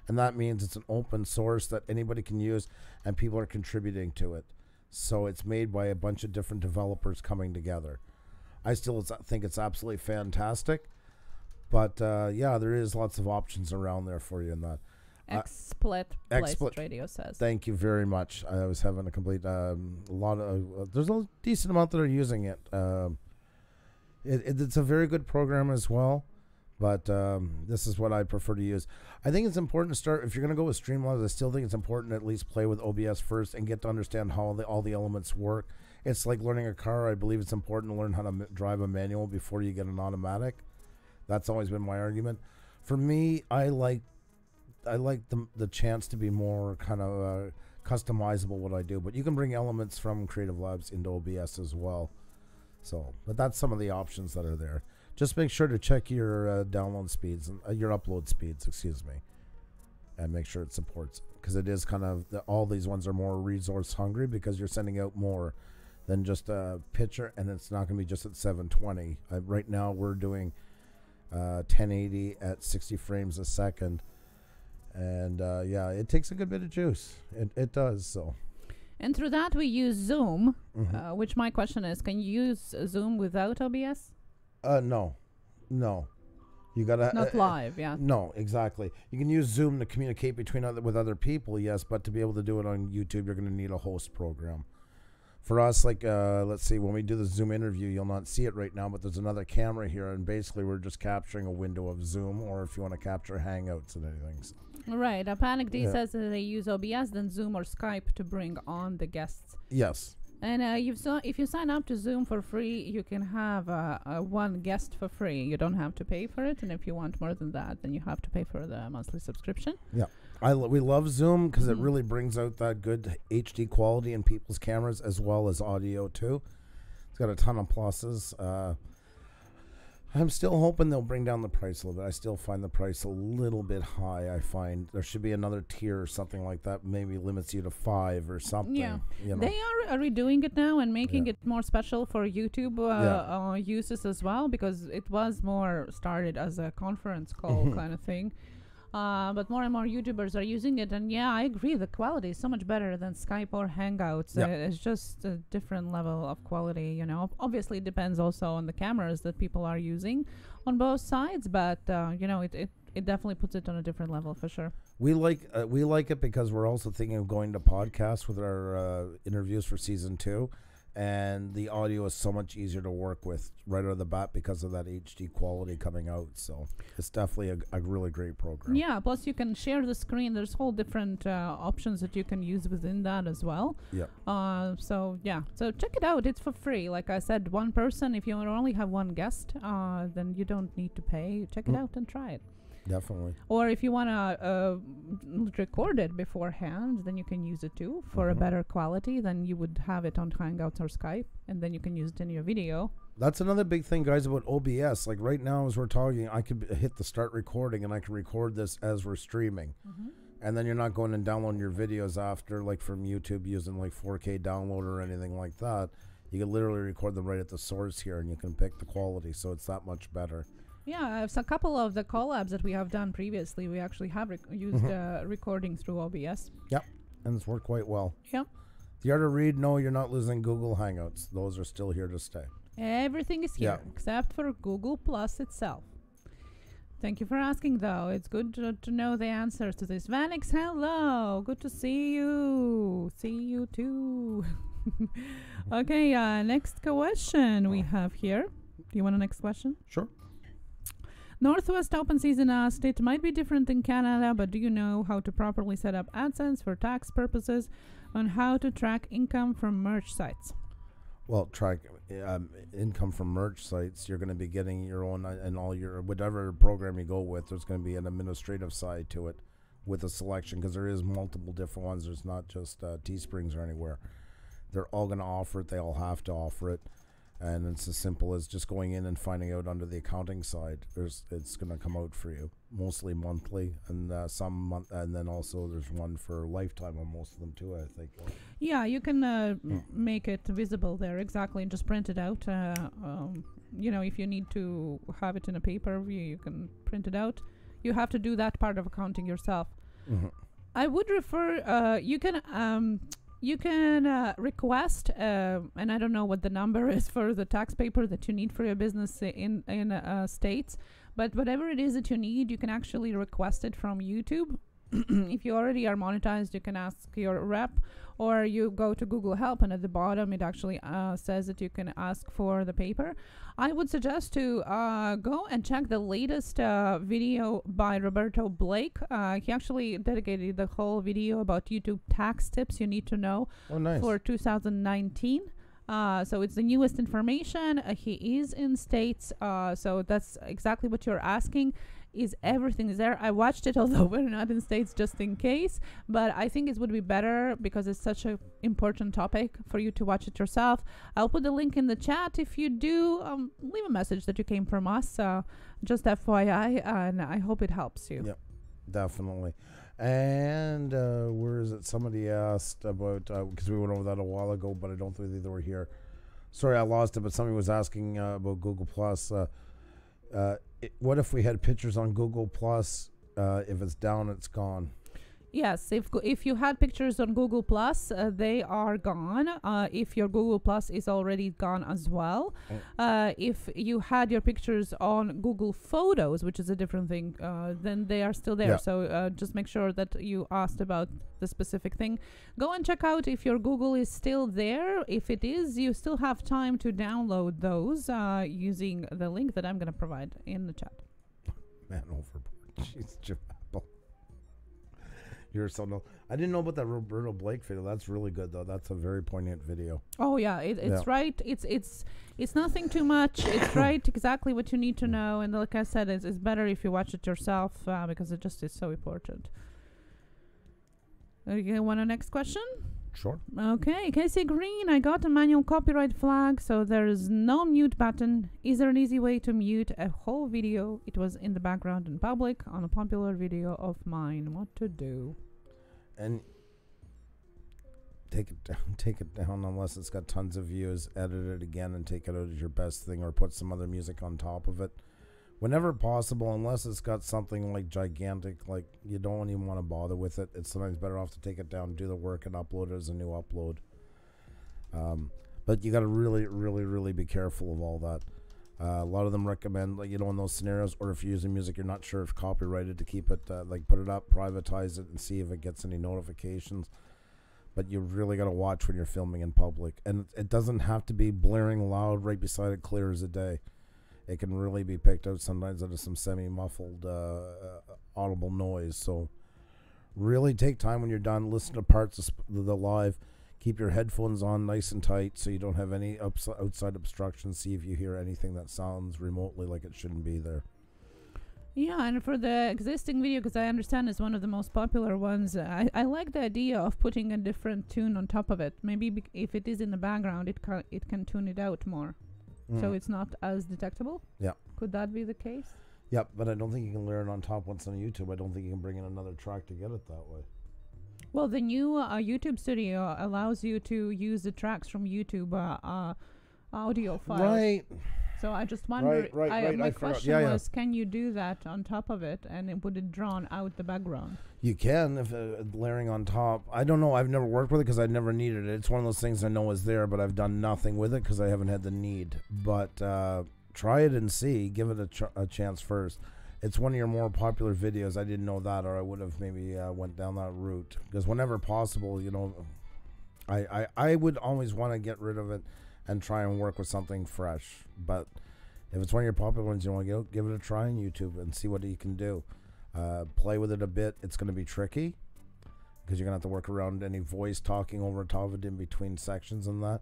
And that means it's an open source that anybody can use, and people are contributing to it. So it's made by a bunch of different developers coming together. I still think it's absolutely fantastic. But yeah, there is lots of options around there for you in that. XSplit Radio says. Thank you very much. I was having a complete there's a decent amount that are using it. It's a very good program as well, but this is what I prefer to use. I think it's important to start, if you're going to go with Streamlabs, I still think it's important to at least play with OBS first and get to understand how all the elements work. It's like learning a car. I believe it's important to learn how to drive a manual before you get an automatic. That's always been my argument. For me, I like the chance to be more kind of customizable what I do, but you can bring elements from Creative Labs into OBS as well. So, but that's some of the options that are there. Just make sure to check your download speeds, your upload speeds, excuse me, and make sure it supports, because it is kind of, all these ones are more resource hungry because you're sending out more than just a picture, and it's not going to be just at 720. Right now we're doing 1080 at 60 frames a second. And yeah, it takes a good bit of juice. It does. So, and through that we use Zoom, which my question is: can you use Zoom without OBS? No. You gotta not live. Yeah. No, exactly. You can use Zoom to communicate with other people, yes, but to be able to do it on YouTube, you're going to need a host program. For us, like let's see, when we do the Zoom interview, you'll not see it right now, but there's another camera here, and basically we're just capturing a window of Zoom, or if you want to capture Hangouts and anything. So. Right. Panic D says that they use OBS, then Zoom or Skype to bring on the guests. Yes. And if you sign up to Zoom for free, you can have one guest for free. You don't have to pay for it, and if you want more than that, then you have to pay for the monthly subscription. Yeah. We love Zoom because it really brings out that good HD quality in people's cameras as well as audio too. It's got a ton of pluses. I'm still hoping they'll bring down the price a little bit. I still find the price a little bit high. I find there should be another tier or something like that. Maybe limits you to 5 or something. Yeah, you know. They are redoing it now and making it more special for YouTube uses as well, because it was more started as a conference call kind of thing. But more and more YouTubers are using it, and yeah, I agree. The quality is so much better than Skype or Hangouts. It's just a different level of quality, you know. Obviously, it depends also on the cameras that people are using on both sides, but you know, it definitely puts it on a different level for sure. We like it because we're also thinking of going to podcasts with our interviews for season 2. And the audio is so much easier to work with right out of the bat because of that HD quality coming out. So it's definitely a really great program. Yeah, plus you can share the screen. There's whole different options that you can use within that as well. Yeah. So yeah, so check it out. It's for free. Like I said, one person, if you only have one guest, then you don't need to pay. Check it out and try it. Definitely. Or if you want to record it beforehand, then you can use it too for a better quality than you would have it on Hangouts or Skype, and then you can use it in your video. That's another big thing, guys, about OBS. Like right now as we're talking, I could hit the start recording and I can record this as we're streaming. And then you're not going and downloading your videos after, like from YouTube, using like 4K download or anything like that. You can literally record them right at the source here, and you can pick the quality, so it's that much better. Yeah, so a couple of the collabs that we have done previously, we actually have used recording through OBS. Yep, and it's worked quite well. Yep. The art of read, no, you're not losing Google Hangouts. Those are still here to stay. Everything is here, except for Google Plus itself. Thank you for asking, though. It's good to know the answers to this. Vanix, hello. Good to see you. See you, too. Okay, next question we have here. Do you want a next question? Sure. Northwest Open Season asked, it might be different in Canada, but do you know how to properly set up AdSense for tax purposes and how to track income from merch sites? Well, track income from merch sites, you're going to be getting your own, and all your, whatever program you go with, there's going to be an administrative side to it with a selection, because there is multiple different ones. There's not just Teesprings or anywhere. They're all going to offer it. They all have to offer it. And it's as simple as just going in and finding out under the accounting side. It's going to come out for you, mostly monthly, and some month, and then also there's one for lifetime on most of them too, I think. Yeah, you can make it visible there, exactly, and just print it out. You know, if you need to have it in a paper, you can print it out. You have to do that part of accounting yourself. I would refer. You can request, and I don't know what the number is for the tax paper that you need for your business in states, but whatever it is that you need, you can actually request it from YouTube. If you already are monetized, you can ask your rep, or you go to Google Help, and at the bottom it actually says that you can ask for the paper. I would suggest to go and check the latest video by Roberto Blake. He actually dedicated the whole video about YouTube tax tips you need to know for 2019. So it's the newest information. He is in states, so that's exactly what you're asking. Is everything is there? I watched it, although we're not in states, just in case. But I think it would be better because it's such an important topic for you to watch it yourself. I'll put the link in the chat. If you do, leave a message that you came from us. Just FYI, and I hope it helps you. Yep, definitely. And where is it? Somebody asked about, because we went over that a while ago, but I don't think they were here. Sorry, I lost it, but somebody was asking about Google Plus. What if we had pictures on Google Plus? If it's down, it's gone. Yes, if you had pictures on Google Plus, they are gone. If your Google Plus is already gone as well. If you had your pictures on Google Photos, which is a different thing, then they are still there. Yeah. So just make sure that you asked about the specific thing. Go and check out if your Google is still there. If it is, you still have time to download those using the link that I'm going to provide in the chat. Man, overboard. Jeez, Jim Apple. You're so no. I didn't know about that Roberto Blake video. That's really good though. That's a very poignant video. Oh yeah, it's right. It's nothing too much. It's right exactly what you need to know. And like I said, it's better if you watch it yourself because it just is so important. You want a next question? Sure. Okay, Casey Green, I got a manual copyright flag, so there is no mute button. Is there an easy way to mute a whole video? It was in the background in public on a popular video of mine. What to do? And take it down unless it's got tons of views. Edit it again and take it out as your best thing, or put some other music on top of it. Whenever possible, unless it's got something like gigantic, like you don't even want to bother with it. It's sometimes better off to take it down, do the work, and upload it as a new upload. But you got to really, really, really be careful of all that. A lot of them recommend, like, in those scenarios, or if you're using music you're not sure if copyrighted, to keep it, like, put it up, privatize it, and see if it gets any notifications. But you really got to watch when you're filming in public. And it doesn't have to be blaring loud right beside it, clear as a day. It can really be picked out sometimes out of some semi-muffled audible noise. So really take time when you're done. Listen to parts of the live. Keep your headphones on nice and tight so you don't have any outside obstructions. See if you hear anything that sounds remotely like it shouldn't be there. Yeah, and for the existing video, because I understand it's one of the most popular ones, I like the idea of putting a different tune on top of it. Maybe if it is in the background, it can tune it out more. So it's not as detectable? Yeah. Could that be the case? Yep, but I don't think you can layer it on top once on YouTube. I don't think you can bring in another track to get it that way. Well, the new YouTube Studio allows you to use the tracks from YouTube audio files. Right. So I just wonder, Right. my question was, can you do that on top of it, and would it drown out the background? You can, if layering on top. I don't know. I've never worked with it because I never needed it. It's one of those things I know is there, but I've done nothing with it because I haven't had the need. But try it and see. Give it a chance first. It's one of your more popular videos. I didn't know that, or I would have maybe went down that route. Because whenever possible, I would always want to get rid of it and try and work with something fresh. But if it's one of your popular ones, you want to give it a try on YouTube and see what you can do. Play with it a bit. It's going to be tricky because you're going to have to work around any voice talking over top of it in between sections and that.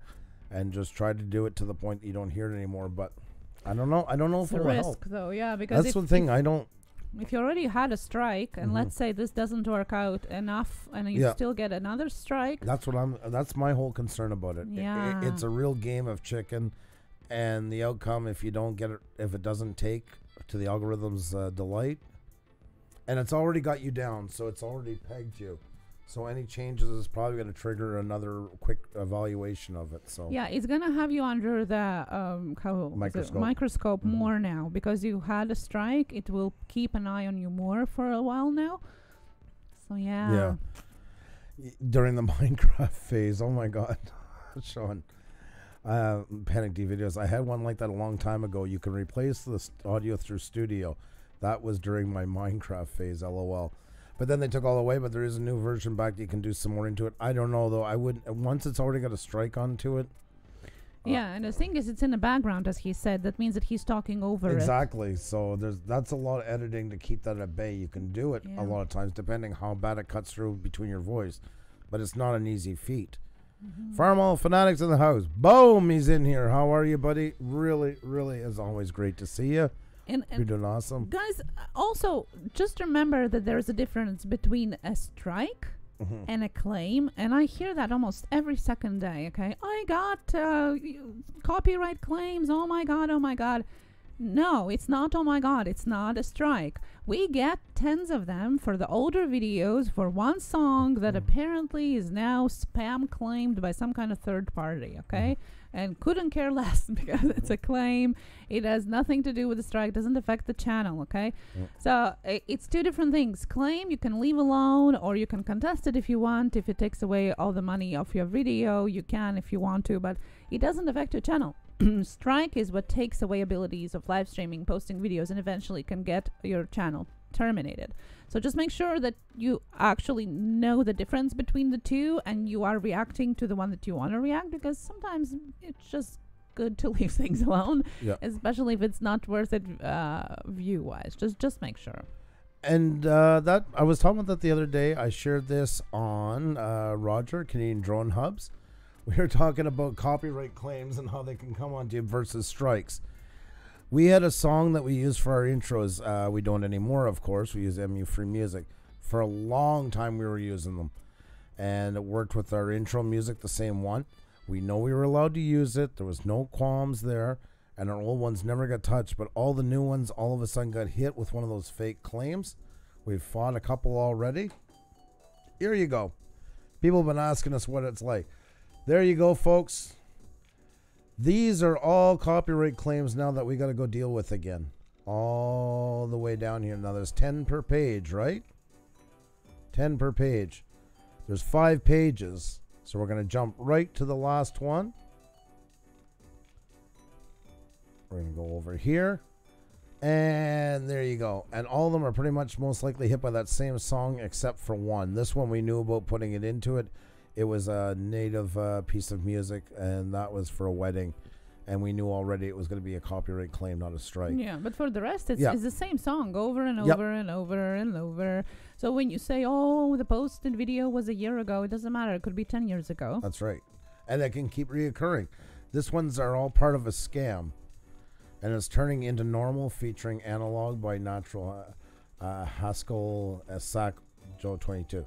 And just try to do it to the point that you don't hear it anymore. But I don't know. I don't know if it will help. It's a risk, though, yeah. Because that's the thing. I don't. If you already had a strike, and let's say this doesn't work out enough, and you still get another strike. That's my whole concern about it. Yeah. It's a real game of chicken, and the outcome, if you don't get it, if it doesn't take to the algorithm's delight, and it's already got you down, so it's already pegged you. So any changes is probably going to trigger another quick evaluation of it. So yeah, it's going to have you under the microscope more now, because you had a strike. It will keep an eye on you more for a while now. So yeah. During the Minecraft phase, oh my God, Sean, Panic D videos. I had one like that a long time ago. You can replace the audio through Studio. That was during my Minecraft phase, LOL. But then they took all away, but there is a new version back that you can do some more into it. I don't know, though. I wouldn't, once it's already got a strike onto it. Yeah, and the thing is, it's in the background, as he said. That means that he's talking over exactly. So that's a lot of editing to keep that at bay. You can do it a lot of times, depending how bad it cuts through between your voice. But it's not an easy feat. Farmall Fanatics in the house. Boom, he's in here. How are you, buddy? Really, really, as always, great to see you. And you're doing awesome. Guys, also, just remember that there's a difference between a strike and a claim. And I hear that almost every second day, okay? I got copyright claims. Oh, my God. Oh, my God. No, it's not. Oh, my God. It's not a strike. We get tens of them for the older videos for one song that apparently is now spam claimed by some kind of third party, okay? And couldn't care less because it's a claim. It has nothing to do with the strike. Doesn't affect the channel, okay? So it's two different things. Claim you can leave alone, or you can contest it if you want. If it takes away all the money off your video, you can if you want to, but it doesn't affect your channel. Strike is what takes away abilities of live streaming, posting videos, and eventually can get your channel terminated. So just make sure that you actually know the difference between the two and you are reacting to the one that you want to react, because sometimes it's just good to leave things alone, especially if it's not worth it view-wise. Just make sure. And that I was talking about that the other day. I shared this on Roger, Canadian Drone Hubs. We were talking about copyright claims and how they can come on to you versus strikes. We had a song that we used for our intros. We don't anymore, of course. We use MU Free Music. For a long time, we were using them. And it worked with our intro music, the same one. We know we were allowed to use it. There was no qualms there. And our old ones never got touched. But all the new ones all of a sudden got hit with one of those fake claims. We've fought a couple already. Here you go. People have been asking us what it's like. There you go, folks. These are all copyright claims now that we got to go deal with again. All the way down here. Now there's 10 per page, right? 10 per page. There's 5 pages. So we're going to jump right to the last one. We're going to go over here. And there you go. And all of them are pretty much most likely hit by that same song except for one. This one we knew about putting it into it. It was a native piece of music, and that was for a wedding. And we knew already it was going to be a copyright claim, not a strike. Yeah, but for the rest, it's the same song over and over and over and over. So when you say, oh, the posted video was a year ago, it doesn't matter. It could be 10 years ago. That's right. And it can keep reoccurring. These ones are all part of a scam. And it's turning into normal, featuring analog by Natural Haskell Sack Joe 22.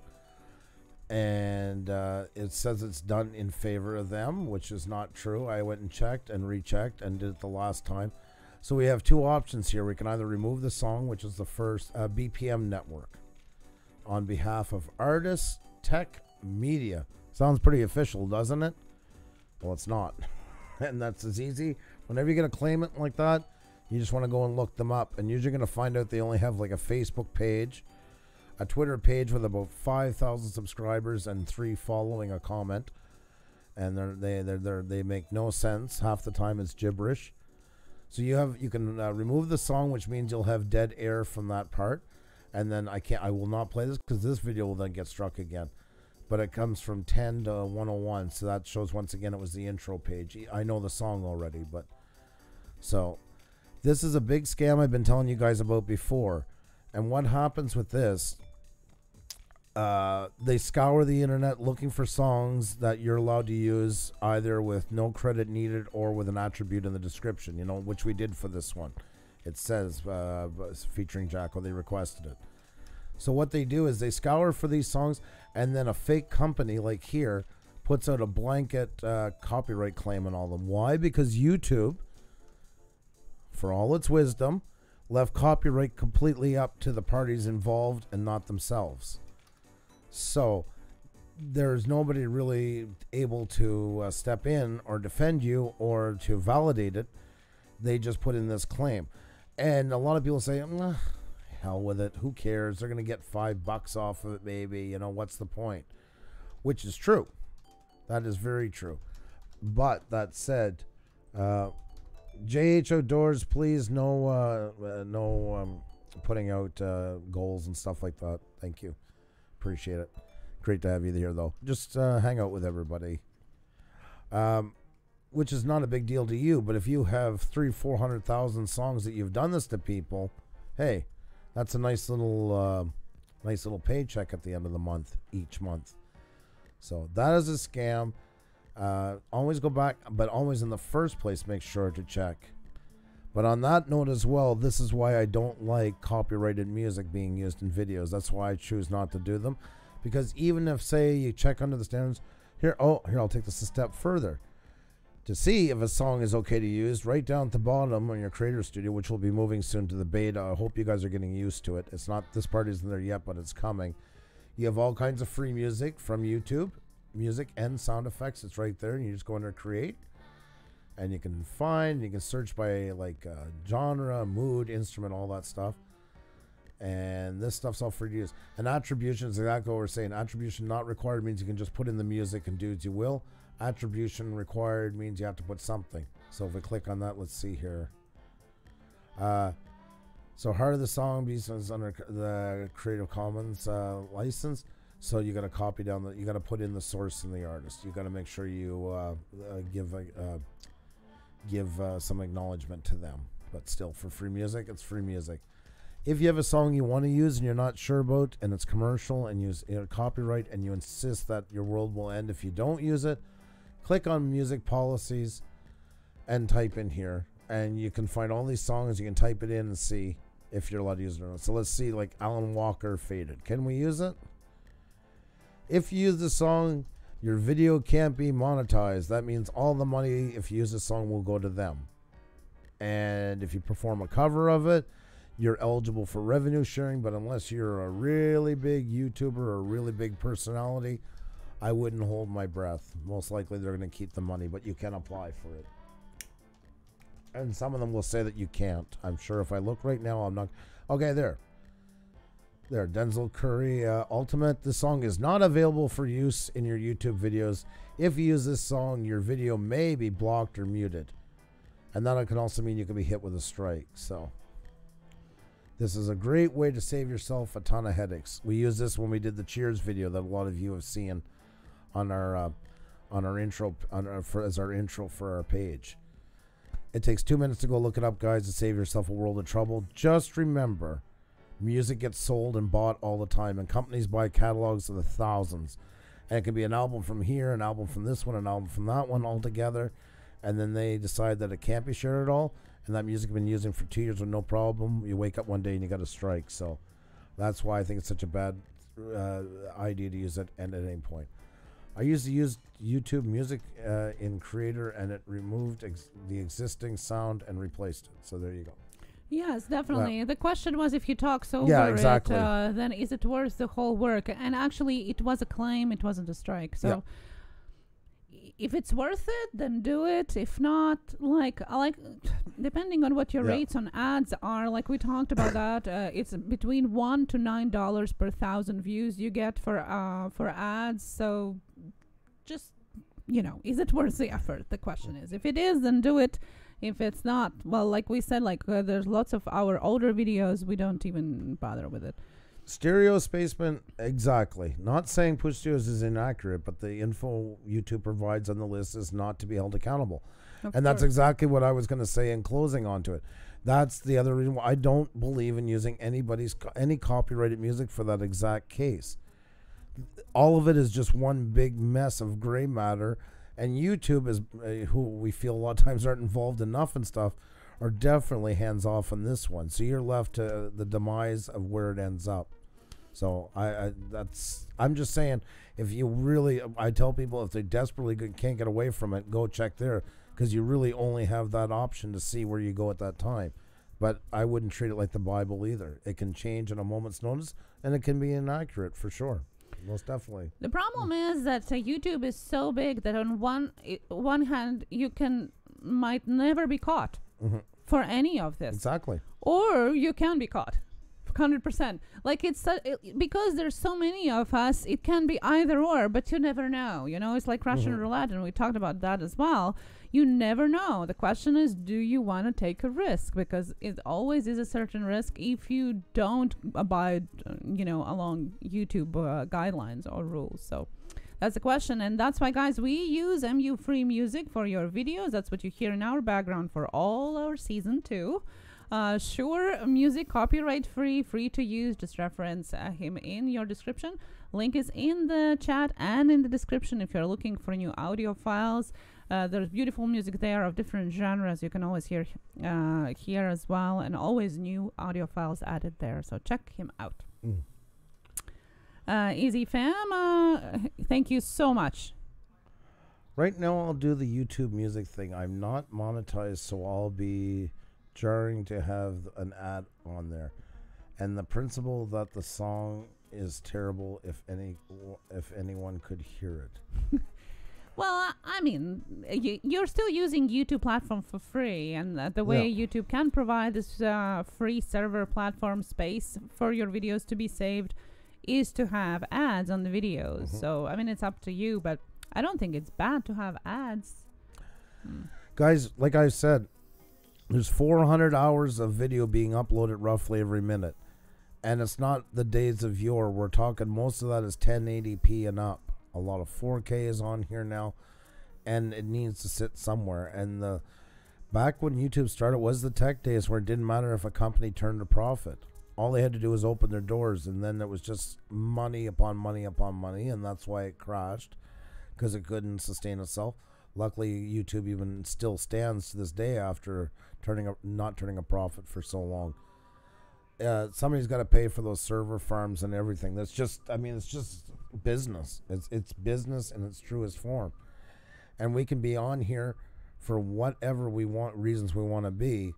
And it says it's done in favor of them, which is not true. I went and checked and rechecked and did it the last time. So we have two options here. We can either remove the song, which is the first BPM network, on behalf of Artists Tech Media. Sounds pretty official, doesn't it? Well, it's not. And that's as easy. Whenever you're going to claim it like that, you just want to go and look them up. And usually going to find out they only have like a Facebook page, a Twitter page with about 5,000 subscribers and 3 following a comment, and they make no sense. Half the time it's gibberish. So you can remove the song, which means you'll have dead air from that part, and then I will not play this because this video will then get struck again. But it comes from 10 to 101, so that shows once again it was the intro page. I know the song already, but so this is a big scam I've been telling you guys about before. And what happens with this? They scour the internet looking for songs that you're allowed to use either with no credit needed or with an attribute in the description, you know, which we did for this one. It says featuring Jacko, they requested it. So what they do is they scour for these songs, and then a fake company like here puts out a blanket copyright claim on all of them. Why? Because YouTube, for all its wisdom, left copyright completely up to the parties involved and not themselves. So there's nobody really able to step in or defend you or to validate it. They just put in this claim. And a lot of people say, hell with it. Who cares? They're going to get $5 off of it, maybe. You know, what's the point? Which is true. That is very true. But that said, JH Outdoors, please, no putting out goals and stuff like that. Thank you. Appreciate it. Great to have you here, though. Just hang out with everybody. Which is not a big deal to you, but if you have 300,000-400,000 songs that you've done this to people, hey, that's a nice little paycheck at the end of the month, each month. So that is a scam. Always go back, but always in the first place, make sure to check. But on that note as well, this is why I don't like copyrighted music being used in videos. That's why I choose not to do them. Because even if, say, you check under the standards, here, I'll take this a step further. To see if a song is okay to use, right down at the bottom on your Creator Studio, which will be moving soon to the beta. I hope you guys are getting used to it. It's not, this part isn't there yet, but it's coming. You have all kinds of free music from YouTube, music and sound effects. It's right there, and you just go under Create, and you can search by like genre, mood, instrument, all that stuff. And this stuff's all free to use. And attribution is exactly what we're saying. Attribution not required means you can just put in the music and do as you will. Attribution required means you have to put something. So if we click on that, let's see here. So Heart of the Song is under the Creative Commons license. So you got to copy down you got to put in the source and the artist. You got to make sure you give some acknowledgement to them. But still, for free music, it's free music. If you have a song you want to use and you're not sure about, and it's commercial and you copyright, and you insist that your world will end if you don't use it, click on Music Policies and type in here, and you can find all these songs. You can type it in and see if you're allowed to use it or not. So let's see, like Alan Walker, Faded. Can we use it? If you use the song, your video can't be monetized. That means all the money, if you use the song, will go to them. And if you perform a cover of it, you're eligible for revenue sharing, but unless you're a really big YouTuber or a really big personality, I wouldn't hold my breath. Most likely they're going to keep the money, but you can apply for it. And some of them will say that you can't. I'm sure if I look right now, I'm not. Okay, there. Denzel Curry Ultimate. This song is not available for use in your YouTube videos. If you use this song, your video may be blocked or muted. And that can also mean you can be hit with a strike. So this is a great way to save yourself a ton of headaches. We used this when we did the Cheers video that a lot of you have seen on our intro as our intro for our page. It takes 2 minutes to go look it up, guys, to save yourself a world of trouble. Just remember, music gets sold and bought all the time, and companies buy catalogs of the thousands. And it can be an album from here, an album from this one, an album from that one all together, and then they decide that it can't be shared at all. And that music has been using for 2 years with no problem. You wake up one day and you got a strike. So that's why I think it's such a bad idea to use it at any point. I used to use YouTube Music in Creator, and it removed the existing sound and replaced it. So there you go. Yes, definitely. The question was, if you talk over exactly. it, then is it worth the whole work? And actually, it was a claim. It wasn't a strike. So if it's worth it, then do it. If not, depending on what your rates on ads are, like we talked about that, it's between $1 to $9 per 1,000 views you get for ads. So just, is it worth the effort? The question is. If it is, then do it. If it's not, well, like we said, there's lots of our older videos, we don't even bother with it. Stereo spacement, exactly. Not saying Push Studios is inaccurate, but the info YouTube provides on the list is not to be held accountable. And that's exactly what I was going to say in closing onto it. That's the other reason why I don't believe in using any copyrighted music for that exact case. All of it is just one big mess of gray matter. And YouTube is who we feel a lot of times aren't involved enough and stuff, are definitely hands off on this one. So you're left to the demise of where it ends up. So I'm just saying, if you really, I tell people if they desperately can't get away from it, go check there, because you really only have that option to see where you go at that time. But I wouldn't treat it like the Bible either. It can change in a moment's notice, and it can be inaccurate for sure. Most definitely. The problem is that YouTube is so big that on one hand you might never be caught for any of this. Exactly. Or you can be caught. 100%. Like because there's so many of us, it can be either or, but you never know. You know, it's like Russian roulette, and we talked about that as well. You never know. The question is, do you want to take a risk? Because it always is a certain risk if you don't abide, along YouTube guidelines or rules. So that's the question. And that's why, guys, we use MU free music for your videos. That's what you hear in our background for all our season 2. Sure, music copyright free to use. Just reference him in your description. Link is in the chat and in the description if you're looking for new audio files. There's beautiful music there of different genres. You can always hear here as well, and always new audio files added there. So check him out. Easy fam, thank you so much. Right now I'll do the YouTube music thing. I'm not monetized, so I'll be jarring to have an ad on there. And the principle that the song is terrible if anyone could hear it. Well, I mean, you're still using YouTube platform for free, and the way YouTube can provide this free server platform space for your videos to be saved is to have ads on the videos. So, I mean, it's up to you, but I don't think it's bad to have ads. Guys, like I said, there's 400 hours of video being uploaded roughly every minute. And it's not the days of yore. We're talking most of that is 1080p and up. A lot of 4K is on here now, and it needs to sit somewhere. And back when YouTube started was the tech days where it didn't matter if a company turned a profit. All they had to do was open their doors, and then it was just money upon money upon money, and that's why it crashed, because it couldn't sustain itself. Luckily, YouTube even still stands to this day after not turning a profit for so long. Somebody's got to pay for those server farms and everything. That's just, I mean, it's just business. It's business in its truest form. And we can be on here for whatever we want, reasons we want to be.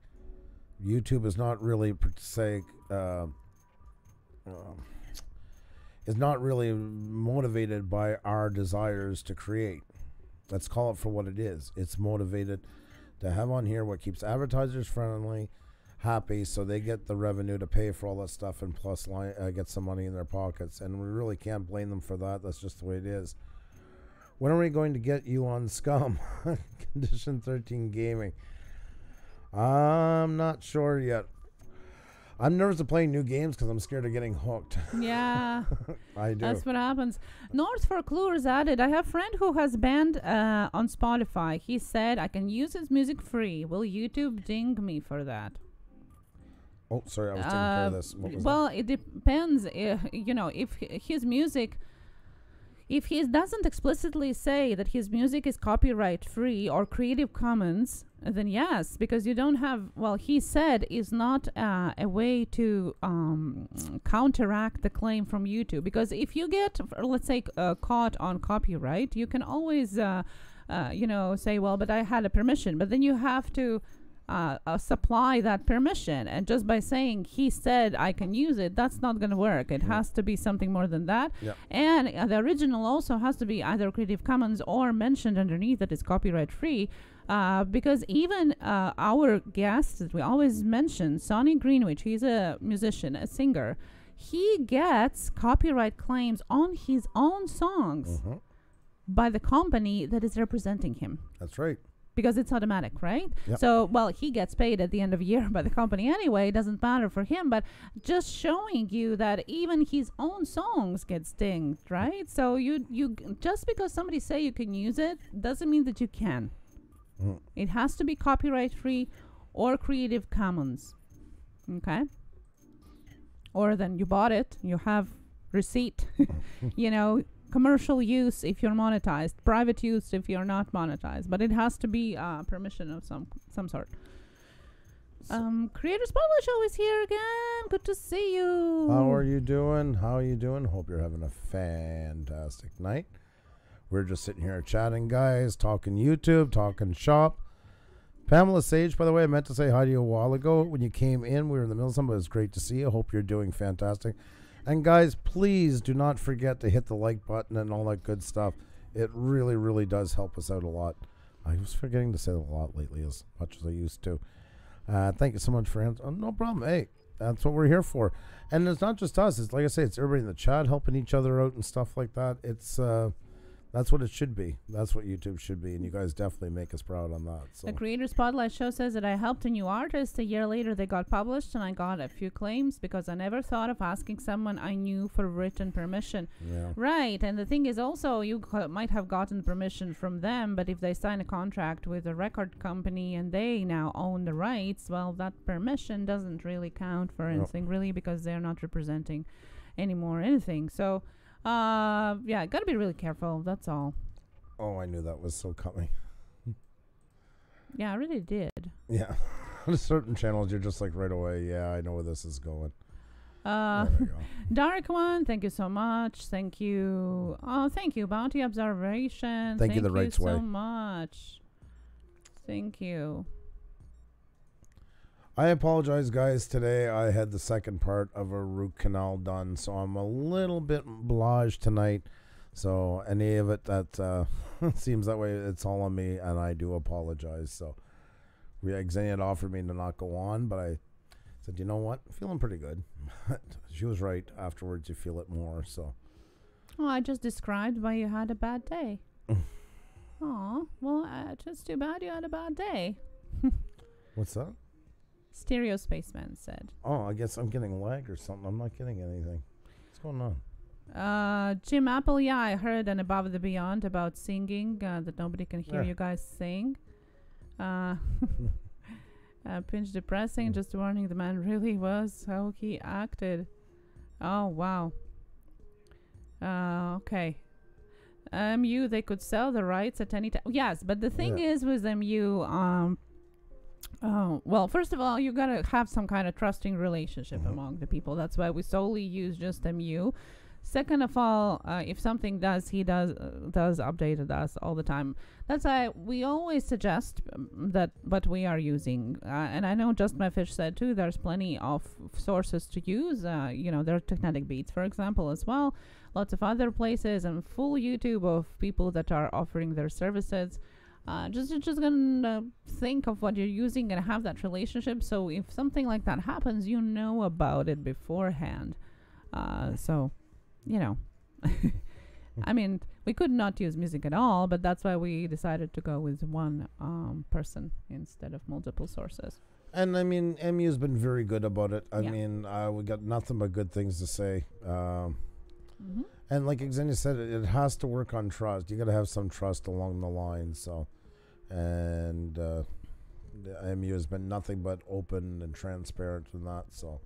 YouTube is not really, is not really motivated by our desires to create. Let's call it for what it is. It's motivated to have on here what keeps advertisers friendly, happy, so they get the revenue to pay for all that stuff, and plus get some money in their pockets. And we really can't blame them for that. That's just the way it is. When are we going to get you on Scum? Condition 13 Gaming. I'm not sure yet. I'm nervous of playing new games because I'm scared of getting hooked. Yeah. I do. That's what happens. North for Cluers added, I have a friend who has banned on Spotify. He said I can use his music free. Will YouTube ding me for that? Oh, sorry, I was taking care of this. What was well, that? it depends. If his music, if he doesn't explicitly say that his music is copyright free or Creative Commons, then yes, because you don't have, well, he said is not a way to counteract the claim from YouTube. Because if you get, let's say, caught on copyright, you can always, say, well, but I had a permission. But then you have to supply that permission, and just by saying he said I can use it, that's not going to work. It has to be something more than that. And the original also has to be either Creative Commons or mentioned underneath that it's copyright free, because even our guest that we always mention, Sonny Greenwich, he's a musician, a singer, he gets copyright claims on his own songs by the company that is representing him. That's right. Because it's automatic, right? Yep. So, well, he gets paid at the end of the year by the company anyway. It doesn't matter for him, but just showing you that even his own songs get stinged, right? So you just because somebody say you can use it doesn't mean that you can. It has to be copyright free or Creative Commons, okay? Or then you bought it, you have receipt, commercial use if you're monetized, private use if you're not monetized, but it has to be permission of some sort. Creator Spotlight Show is here again. Good to see you. How are you doing? Hope you're having a fantastic night. We're just sitting here chatting, guys, talking YouTube, talking shop. Pamela Sage, by the way, I meant to say hi to you a while ago. When you came in, we were in the middle of something. It was great to see you. Hope you're doing fantastic. And guys, please do not forget to hit the like button and all that good stuff. It really, really does help us out a lot. I was forgetting to say that a lot lately as much as I used to. Thank you so much for answering. No problem. Hey, That's what we're here for. And it's not just us. It's like I say, it's everybody in the chat helping each other out and stuff like that. It's that's what it should be. That's what YouTube should be. And you guys definitely make us proud on that. So. The Creator Spotlight Show says that I helped a new artist. A year later, they got published, and I got a few claims because I never thought of asking someone I knew for written permission. Yeah. Right. And the thing is also, you might have gotten permission from them, but if they sign a contract with a record company and they now own the rights, well, that permission doesn't really count for anything, really, because they're not representing anymore anything. So, yeah, gotta be really careful. That's all. Oh, I knew that was so coming. Yeah, I really did. Yeah. On certain channels, you're just like right away. Yeah, I know where this is going. Dark One, thank you so much. Thank you. Oh, thank you. Bounty Observation. Thank you the right way. so much. Thank you. I apologize, guys. Today I had the second part of a root canal done, so I'm a little bit blasé tonight. So any of it that seems that way, it's all on me, and I do apologize. So Xenia had offered me to not go on, but I said, you know what? I'm feeling pretty good. She was right. Afterwards, you feel it more. So. Oh, I just described why you had a bad day. Oh, well, just too bad you had a bad day. What's that? Stereo Spaceman said. Oh, I guess I'm getting lag or something. I'm not getting anything. What's going on? Jim Apple, yeah, I heard an Above the Beyond about singing, that nobody can hear you guys sing. Pinch depressing, just warning, the man really was how he acted. Oh, wow. Okay. MU, they could sell the rights at any time. Yes, but the thing is with MU, well, first of all, you gotta have some kind of trusting relationship among the people. That's why we solely use just MU. Second of all, if something he does update us all the time. That's why we always suggest that what we are using. And I know Just My Fish said too, there's plenty of sources to use. You know, there are Technetic Beats, for example, as well. Lots of other places, and full YouTube of people that are offering their services. Just gonna think of what you're using and have that relationship. So if something like that happens, you know about it beforehand. So, you know, I mean, we could not use music at all, but that's why we decided to go with one person instead of multiple sources. And I mean, MU's been very good about it. I mean, we got nothing but good things to say. And like Xenia said, it has to work on trust. You got to have some trust along the line. So, and the MU has been nothing but open and transparent in that. So,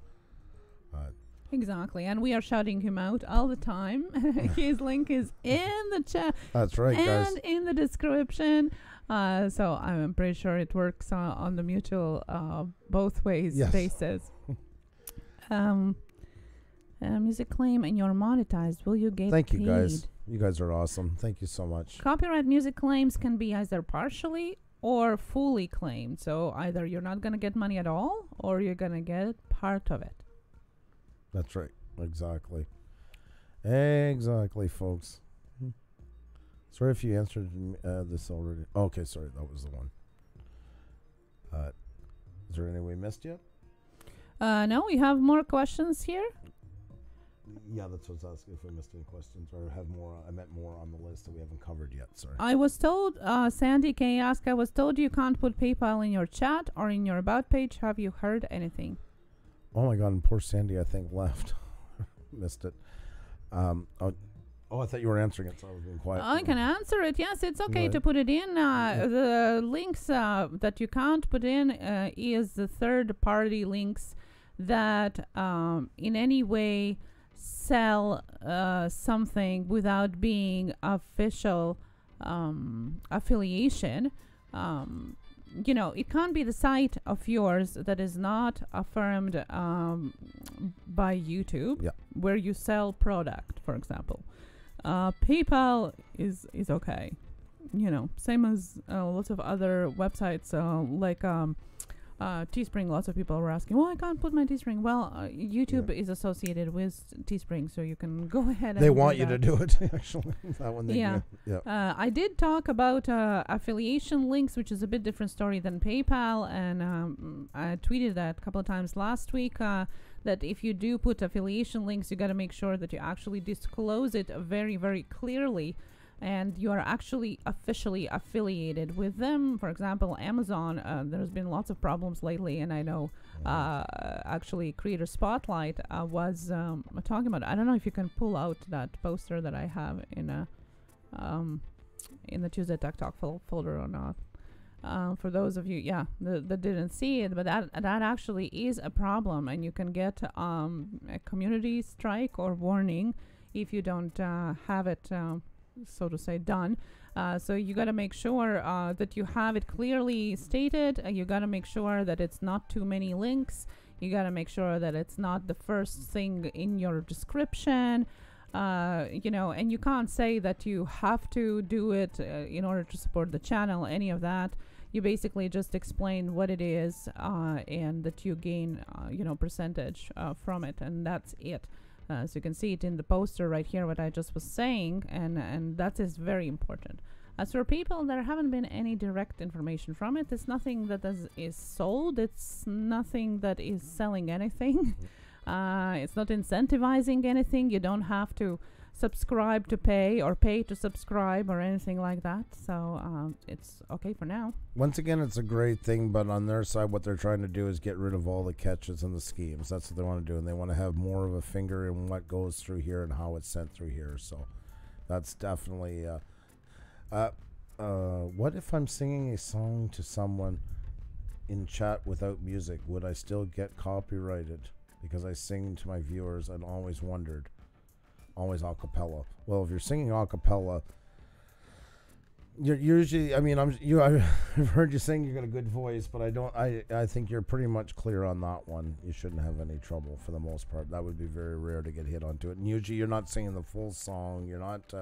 exactly. And we are shouting him out all the time. His link is in the chat. That's right, guys. And in the description. So I'm pretty sure it works on the mutual both ways basis. Music claim and you're monetized. Will you get Thank you, paid? guys. You guys are awesome. Thank you so much. Copyright music claims can be either partially or fully claimed. So either you're not going to get money at all or you're going to get part of it. That's right. Exactly. Exactly, folks. Sorry if you answered this already. Okay, sorry. That was the one. Is there any we missed yet? No, we have more questions here. Yeah, that's what I was asking, if we missed any questions or have more. I meant more on the list that we haven't covered yet. Sorry. I was told, Sandy K asked, I was told you can't put PayPal in your chat or in your about page. Have you heard anything? Oh my God, and poor Sandy, I think, left. Missed it. I thought you were answering it, so I was being quiet. I can answer it. Yes, it's okay to put it in. The links that you can't put in is the third-party links that in any way sell something without being official affiliation. You know, it can't be the site of yours that is not affirmed by YouTube, where you sell product, for example. PayPal is okay. You know, same as lots of other websites like Teespring, lots of people were asking, well, I can't put my Teespring. Well, YouTube is associated with Teespring, so you can go ahead and they want you to do it, actually. That one they do. Yeah. I did talk about affiliation links, which is a bit different story than PayPal, and I tweeted that a couple of times last week, that if you do put affiliation links, you got to make sure that you actually disclose it very, very clearly, and you are actually officially affiliated with them. For example, Amazon, there's been lots of problems lately, and I know actually Creator Spotlight was talking about, I don't know if you can pull out that poster that I have in the Tuesday Tech Talk folder or not. For those of you, that didn't see it, but that actually is a problem, and you can get a community strike or warning if you don't have it so to say done. So you got to make sure that you have it clearly stated. You got to make sure that it's not too many links. You got to make sure that it's not the first thing in your description. And you can't say that you have to do it in order to support the channel, any of that. You basically just explain what it is and that you gain percentage from it, and that's it. So you can see it in the poster right here, what I just was saying, and that is very important. As for people, there haven't been any direct information from it. It's nothing that is sold. It's nothing that is selling anything. It's not incentivizing anything. You don't have to subscribe to pay or pay to subscribe or anything like that. So it's okay for now. Once again, it's a great thing, but on their side, what they're trying to do is get rid of all the catches and the schemes. That's what they want to do, and they want to have more of a finger in what goes through here and how it's sent through here. So that's definitely what if I'm singing a song to someone in chat without music? Would I still get copyrighted because I sing to my viewers and always wondered? Always a cappella. Well, if you're singing a cappella, you're usually, I've heard you sing, you got a good voice, but I think you're pretty much clear on that one. You shouldn't have any trouble for the most part. That would be very rare to get hit onto it. And usually you're not singing the full song. You're not,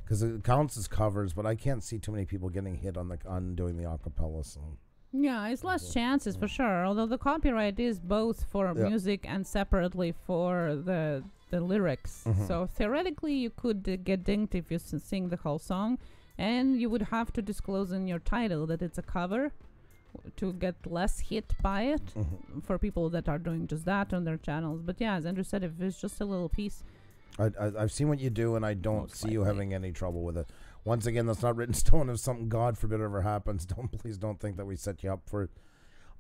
because it counts as covers, but I can't see too many people getting hit on doing the a cappella song. Yeah, it's less chances for sure. Although the copyright is both for music and separately for the lyrics. So theoretically, you could get dinged if you sing the whole song, and you would have to disclose in your title that it's a cover to get less hit by it for people that are doing just that on their channels. But yeah, as Andrew said, if it's just a little piece, I've seen what you do, and I don't see you having any trouble with it. Once again, that's not written in stone. If something, God forbid, ever happens, please don't think that we set you up for it.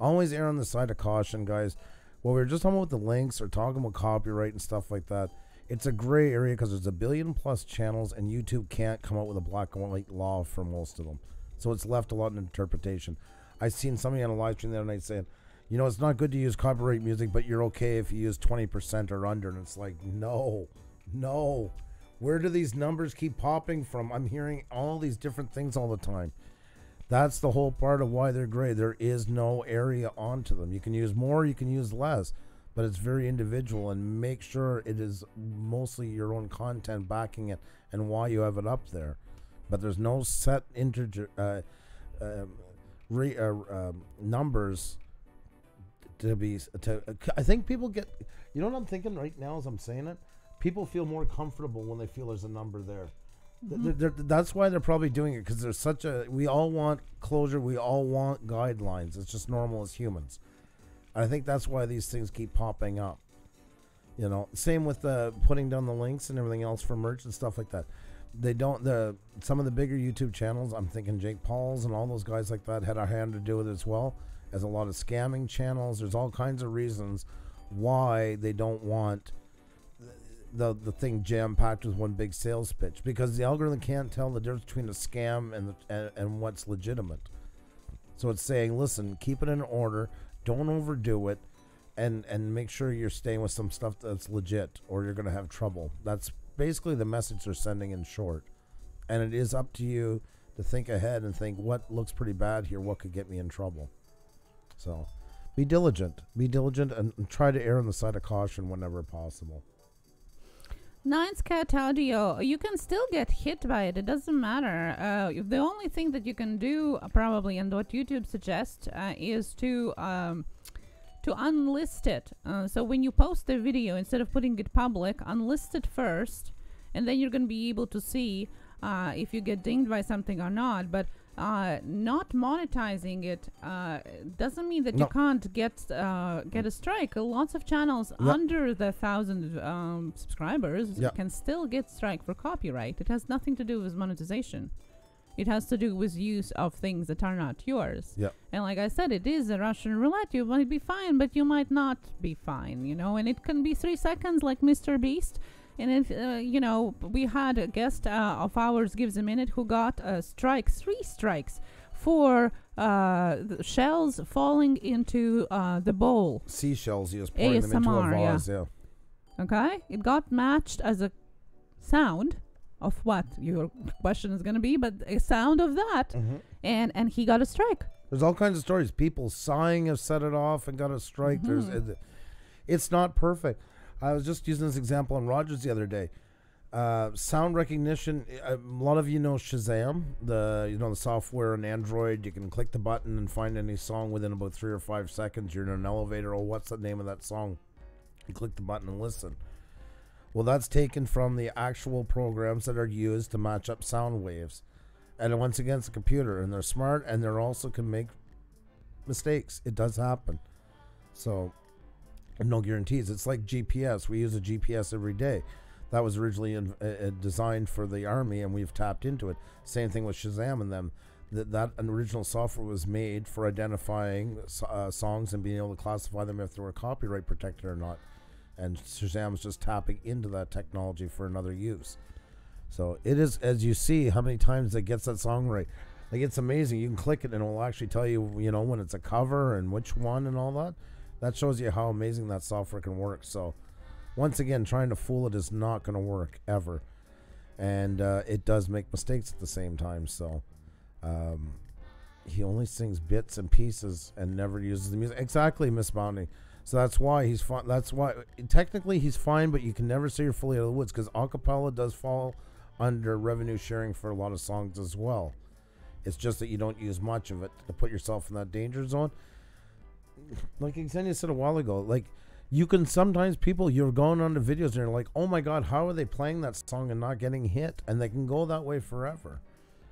Always err on the side of caution, guys. Well, we were just talking about the links or talking about copyright and stuff like that. It's a gray area because there's 1 billion+ channels, and YouTube can't come out with a black and white law for most of them. So it's left a lot in interpretation. I seen somebody on a live stream the other night saying, it's not good to use copyright music, but you're okay if you use 20% or under. And it's like, no. Where do these numbers keep popping from? I'm hearing all these different things all the time. That's the whole part of why they're gray. There is no area onto them. You can use more, you can use less, but it's very individual, and make sure it is mostly your own content backing it and why you have it up there. But there's no set numbers to be. I think people get. You know what I'm thinking right now as I'm saying it? People feel more comfortable when they feel there's a number there. That's why they're probably doing it, because there's we all want closure, we all want guidelines. It's just normal as humans. I think that's why these things keep popping up. Same with putting down the links and everything else for merch and stuff like that. Some of the bigger YouTube channels, I'm thinking Jake Paul's and all those guys like that, had a hand to do with it as well as a lot of scamming channels. There's all kinds of reasons why they don't want the thing jam-packed with one big sales pitch, because the algorithm can't tell the difference between a scam and what's legitimate. So it's saying, listen, keep it in order, don't overdo it, and make sure you're staying with some stuff that's legit, or you're going to have trouble. That's basically the message they're sending in short. And it is up to you to think ahead and think, what looks pretty bad here, what could get me in trouble. So be diligent, and try to err on the side of caution whenever possible. Nice Cat Audio, you can still get hit by it. It doesn't matter. The only thing that you can do, probably, and what YouTube suggests, is to unlist it. So when you post the video, instead of putting it public, unlist it first, and then you're going to be able to see if you get dinged by something or not. But not monetizing it doesn't mean that you can't get a strike. Lots of channels under the 1,000 subscribers can still get strike for copyright. It has nothing to do with monetization. It has to do with use of things that are not yours. And like I said, it is a Russian roulette. You might be fine, but you might not be fine, you know. And it can be 3 seconds like Mr. Beast. And if, you know, we had a guest of ours, Gives a Minute, who got a strike, 3 strikes, for the shells falling into the bowl. Seashells, he was pouring them into a vase, Okay? It got matched as a sound of what your question is going to be, but a sound of that. And he got a strike. There's all kinds of stories. People sighing have set it off and got a strike. It's not perfect. I was just using this example on Rogers the other day. Sound recognition. A lot of you know Shazam, the software on Android. You can click the button and find any song within about 3 or 5 seconds. You're in an elevator. Oh, what's the name of that song? You click the button and listen. Well, that's taken from the actual programs that are used to match up sound waves. And once again, it's a computer, and they're smart, and they also can make mistakes. It does happen. So, no guarantees. It's like GPS. We use a GPS every day. That was originally designed for the Army, and we've tapped into it. Same thing with Shazam and them. That original software was made for identifying songs and being able to classify them if they were copyright protected or not. And Shazam's just tapping into that technology for another use. So it is, as you see, how many times it gets that song right. Like, it's amazing. You can click it and it will actually tell you, you know, when it's a cover and which one and all that. That shows you how amazing that software can work. So once again, trying to fool it is not going to work ever. And it does make mistakes at the same time. So he only sings bits and pieces and never uses the music. Exactly, Miss Bounty. So that's why he's fine. That's why technically he's fine, but you can never say you're fully out of the woods, because acapella does fall under revenue sharing for a lot of songs as well. It's just that you don't use much of it to put yourself in that danger zone. Like Xenia said a while ago, like, you can sometimes you're going on the videos and you're like, oh my God, how are they playing that song and not getting hit? And they can go that way forever.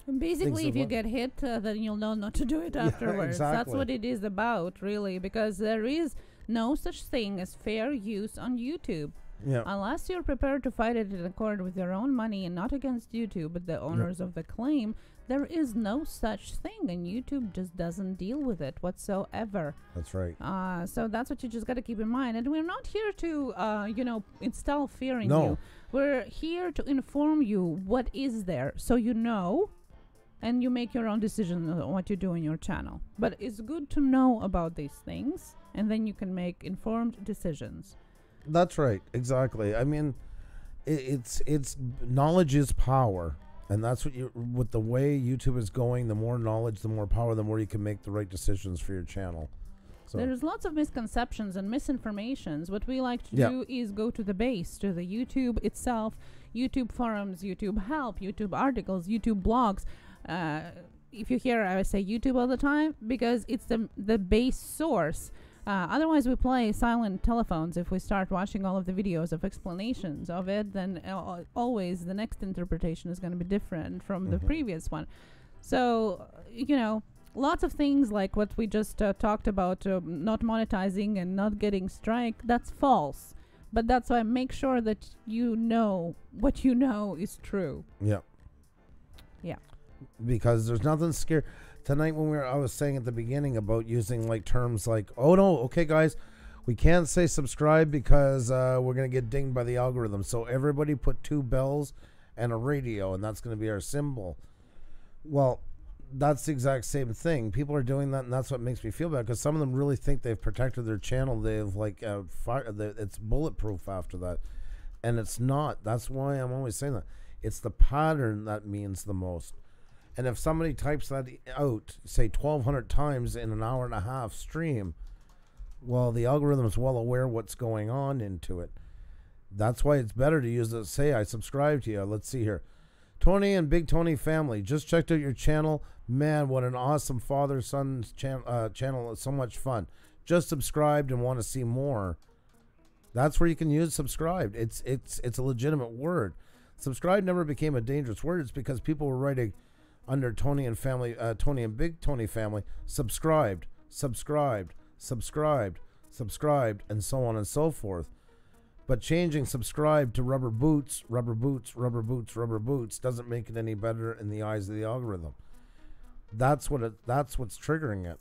And basically, if you get hit, then you'll know not to do it afterwards. Exactly. That's what it is about, really, because there is no such thing as fair use on YouTube. Unless you're prepared to fight it in accord with your own money and not against YouTube, but the owners of the claim, there is no such thing, and YouTube just doesn't deal with it whatsoever. That's right. So that's what you just got to keep in mind. And we're not here to, install fear in you. We're here to inform you what is there, so you know, and you make your own decision on what you do in your channel. But it's good to know about these things, and then you can make informed decisions. That's right. Exactly. I mean, it's knowledge is power. And that's with the way YouTube is going, the more knowledge, the more power, the more you can make the right decisions for your channel. So there's lots of misconceptions and misinformations. What we like to do is go to the base, to the YouTube itself, YouTube forums, YouTube help, YouTube articles, YouTube blogs. If you hear I say YouTube all the time, because it's the base source. Otherwise, we play silent telephones. If we start watching all of the videos of explanations of it, then always the next interpretation is going to be different from the previous one. So, lots of things like what we just talked about, not monetizing and not getting strike, that's false. But that's why make sure that you know what you know is true. Yeah. Because there's nothing scary. Tonight when I was saying at the beginning about using like terms like, oh no, okay guys, we can't say subscribe because we're going to get dinged by the algorithm. So everybody put 2 bells and a radio, and that's going to be our symbol. Well, that's the exact same thing. People are doing that, and that's what makes me feel bad, because some of them really think they've protected their channel. They've like it's bulletproof after that, and it's not. That's why I'm always saying that. It's the pattern that means the most. And if somebody types that out, say 1,200 times in an hour and a half stream, well, the algorithm is well aware what's going on into it. That's why it's better to use it. Say, I subscribe to you. Let's see here. Tony and Big Tony family. Just checked out your channel. Man, what an awesome father-son channel. It's so much fun. Just subscribed and want to see more. That's where you can use subscribed. It's a legitimate word. Subscribe never became a dangerous word. It's because people were writing under Tony and family, Tony and Big Tony family, subscribed, subscribed, subscribed, subscribed, and so on and so forth. But changing subscribe to rubber boots, rubber boots, rubber boots, rubber boots doesn't make it any better in the eyes of the algorithm. That's what's triggering it.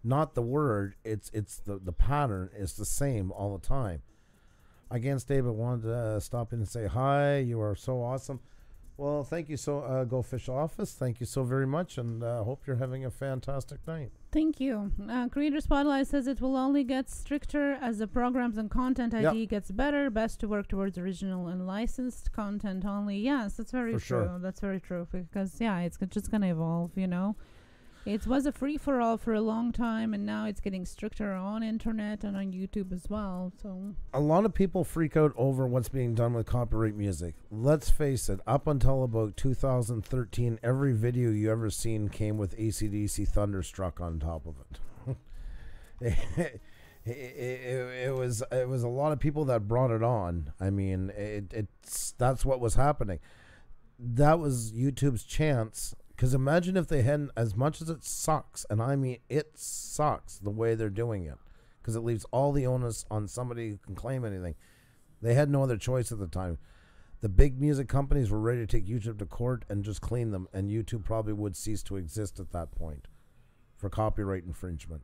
Not the word, it's the pattern is the same all the time. Again, David wanted to stop in and say hi. You are so awesome. Well, thank you so Go Fish Office. Thank you so very much, and hope you're having a fantastic night. Thank you. Creator Spotlight says it will only get stricter as the programs and content ID gets better. Best to work towards original and licensed content only. Yes, that's very true. Sure. That's very true because it's just gonna evolve. It was a free-for-all for a long time, and now it's getting stricter on internet and on YouTube as well. So a lot of people freak out over what's being done with copyright music. Let's face it, up until about 2013, every video you ever seen came with AC/DC Thunderstruck on top of it. It was a lot of people that brought it on. I mean, that's what was happening. That was YouTube's chance. Because imagine if they hadn't, as much as it sucks, and I mean it sucks the way they're doing it, because it leaves all the onus on somebody who can claim anything. They had no other choice at the time. The big music companies were ready to take YouTube to court and just clean them, and YouTube probably would cease to exist at that point for copyright infringement.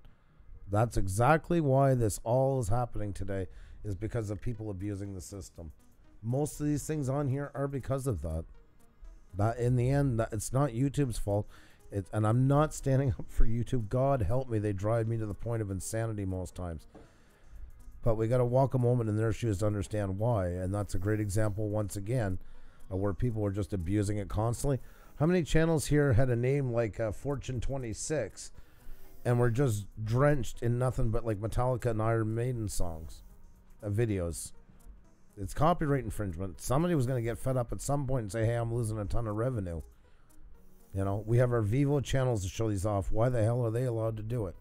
That's exactly why this all is happening today, is because of people abusing the system. Most of these things on here are because of that. That in the end, it's not YouTube's fault. And I'm not standing up for YouTube. God help me, they drive me to the point of insanity most times. But we got to walk a moment in their shoes to understand why. And that's a great example, once again, of where people were just abusing it constantly. How many channels here had a name like Fortune 26 and were just drenched in nothing but like Metallica and Iron Maiden songs, videos? It's copyright infringement. Somebody was going to get fed up at some point and say, hey, I'm losing a ton of revenue. We have our Vivo channels to show these off. Why the hell are they allowed to do it?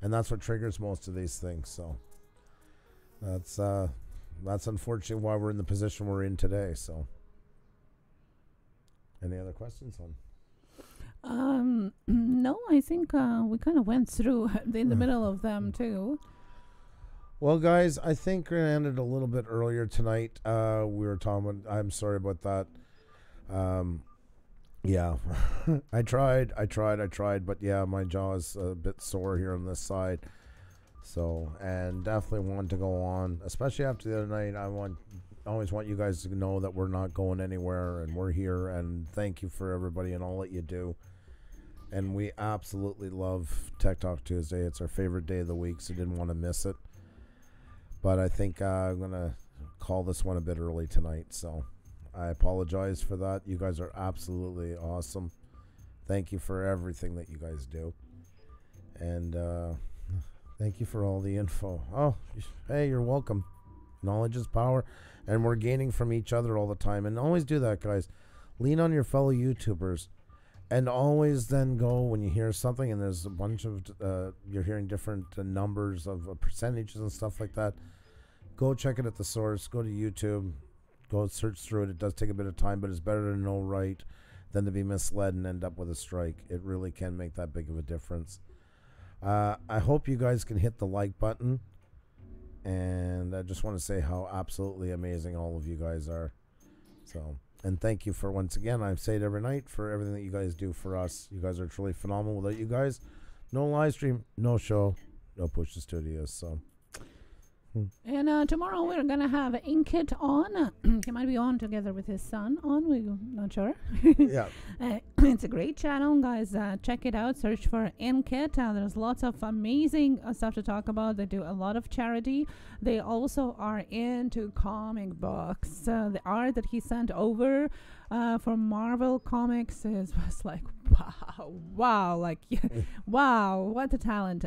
And that's what triggers most of these things. So that's unfortunately why we're in the position we're in today. So any other questions on? No, I think we kind of went through in the middle of them too. Well, guys, I think we ended a little bit earlier tonight. We were talking about, I'm sorry about that. Yeah, I tried, but yeah, my jaw is a bit sore here on this side. So, and definitely want to go on, especially after the other night. I always want you guys to know that we're not going anywhere and we're here, and thank you for everybody and all that you do. And we absolutely love Tech Talk Tuesday. It's our favorite day of the week, so didn't want to miss it. But I think I'm going to call this one a bit early tonight, so I apologize for that. You guys are absolutely awesome. Thank you for everything that you guys do. And thank you for all the info. Oh, hey, you're welcome. Knowledge is power, and we're gaining from each other all the time. And always do that, guys. Lean on your fellow YouTubers. And always then go when you hear something and there's a bunch of, you're hearing different numbers of percentages and stuff like that. Go check it at the source. Go to YouTube. Go search through it. It does take a bit of time, but it's better to know right than to be misled and end up with a strike. It really can make that big of a difference. I hope you guys can hit the like button. And I just want to say how absolutely amazing all of you guys are. So... And thank you for, once again, I say it every night, for everything that you guys do for us. You guys are truly phenomenal. Without you guys, no live stream, no show, no Pusa Studios. So, And tomorrow we're going to have Etiquette on. He might be on together with his son on. We're not sure. Yeah. It's a great channel, guys. Check it out. Search for Etiquette. There's lots of amazing stuff to talk about. They do a lot of charity. They also are into comic books. The art that he sent over for Marvel Comics was like, Wow, like, wow, what a talent.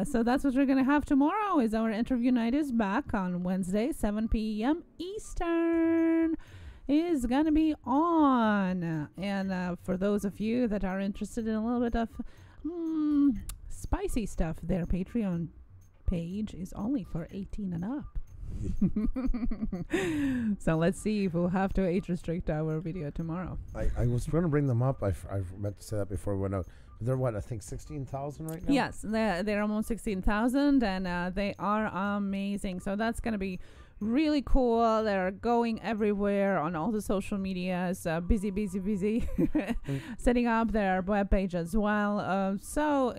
So that's what we're going to have tomorrow is our interview night is back on Wednesday, 7 p.m. Eastern is going to be on. And for those of you that are interested in a little bit of spicy stuff, their Patreon page is only for 18 and up. So let's see if we'll have to age restrict our video tomorrow. I was going to bring them up. I meant to say that before we went out. They're what, I think 16,000 right now? Yes, they're almost 16,000 and they are amazing. So that's going to be really cool. They're going everywhere on all the social medias, busy setting up their webpage as well. So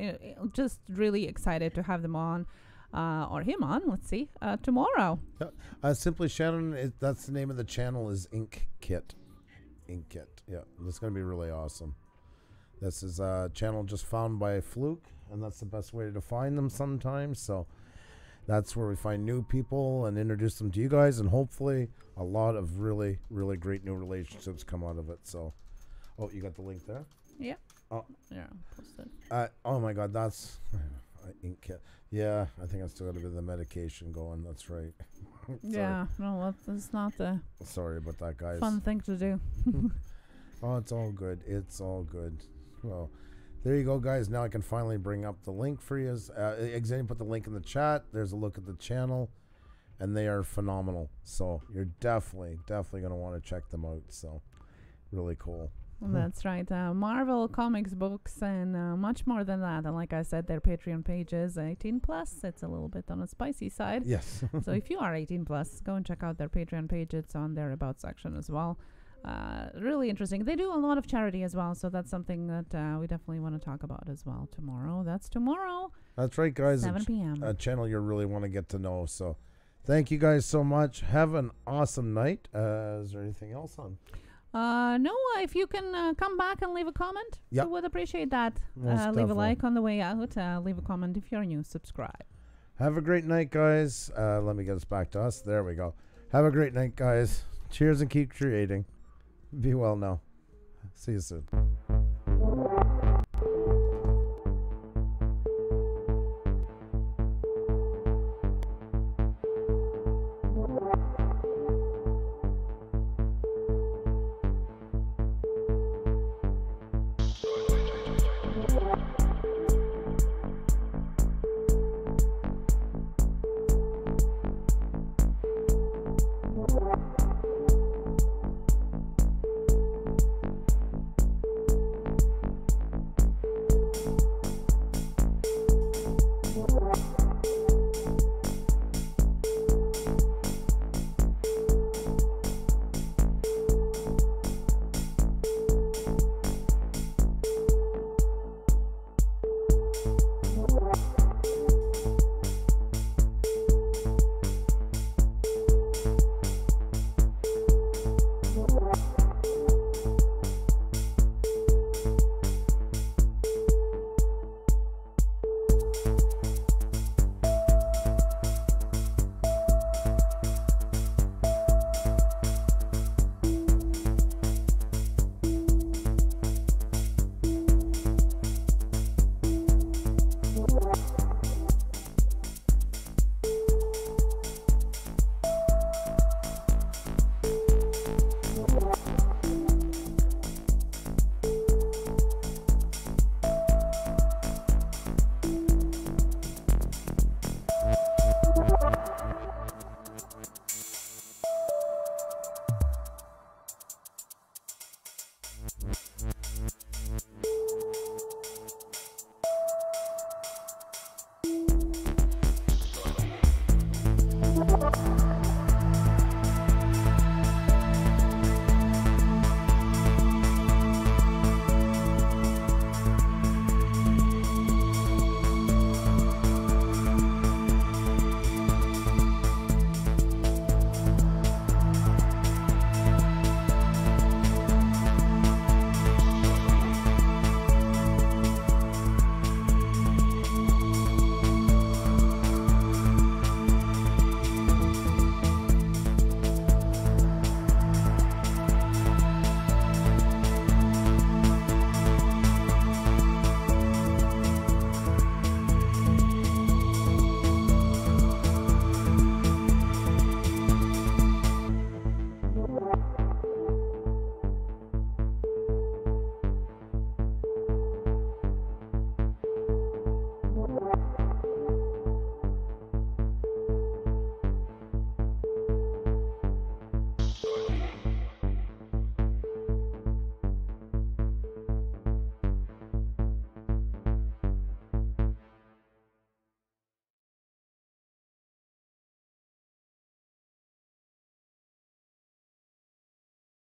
just really excited to have them on. Or him on, let's see, tomorrow. Simply Shannon, that's the name of the channel, is Etiquette. Etiquette, yeah. That's going to be really awesome. This is a channel just found by fluke, and that's the best way to find them sometimes. So that's where we find new people and introduce them to you guys, and hopefully a lot of really, really great new relationships come out of it. So, oh, you got the link there? Yeah. Oh, yeah, posted. Oh my God, that's... Etiquette. Yeah, I think I still got a bit of the medication going. That's right. Yeah, no, that's not the sorry about that, guys. fun thing to do. Oh, it's all good. It's all good. Well, there you go, guys. Now I can finally bring up the link for you. Xenia put the link in the chat. There's a look at the channel, and they are phenomenal. So you're definitely going to want to check them out. So really cool. That's right. Marvel comics, books, and much more than that. And like I said, their Patreon page is 18 plus. It's a little bit on the spicy side. Yes. So if you are 18 plus, go and check out their Patreon page. It's on their About section as well. Really interesting. They do a lot of charity as well. So that's something that we definitely want to talk about as well tomorrow. That's tomorrow. That's right, guys. 7 p.m. A channel you really want to get to know. So thank you guys so much. Have an awesome night. Is there anything else on? No, if you can come back and leave a comment, I would appreciate that. Leave a like on the way out. Leave a comment if you're new. Subscribe. Have a great night, guys. Let me get us back to us. There we go. Have a great night, guys. Cheers and keep creating. Be well now. See you soon.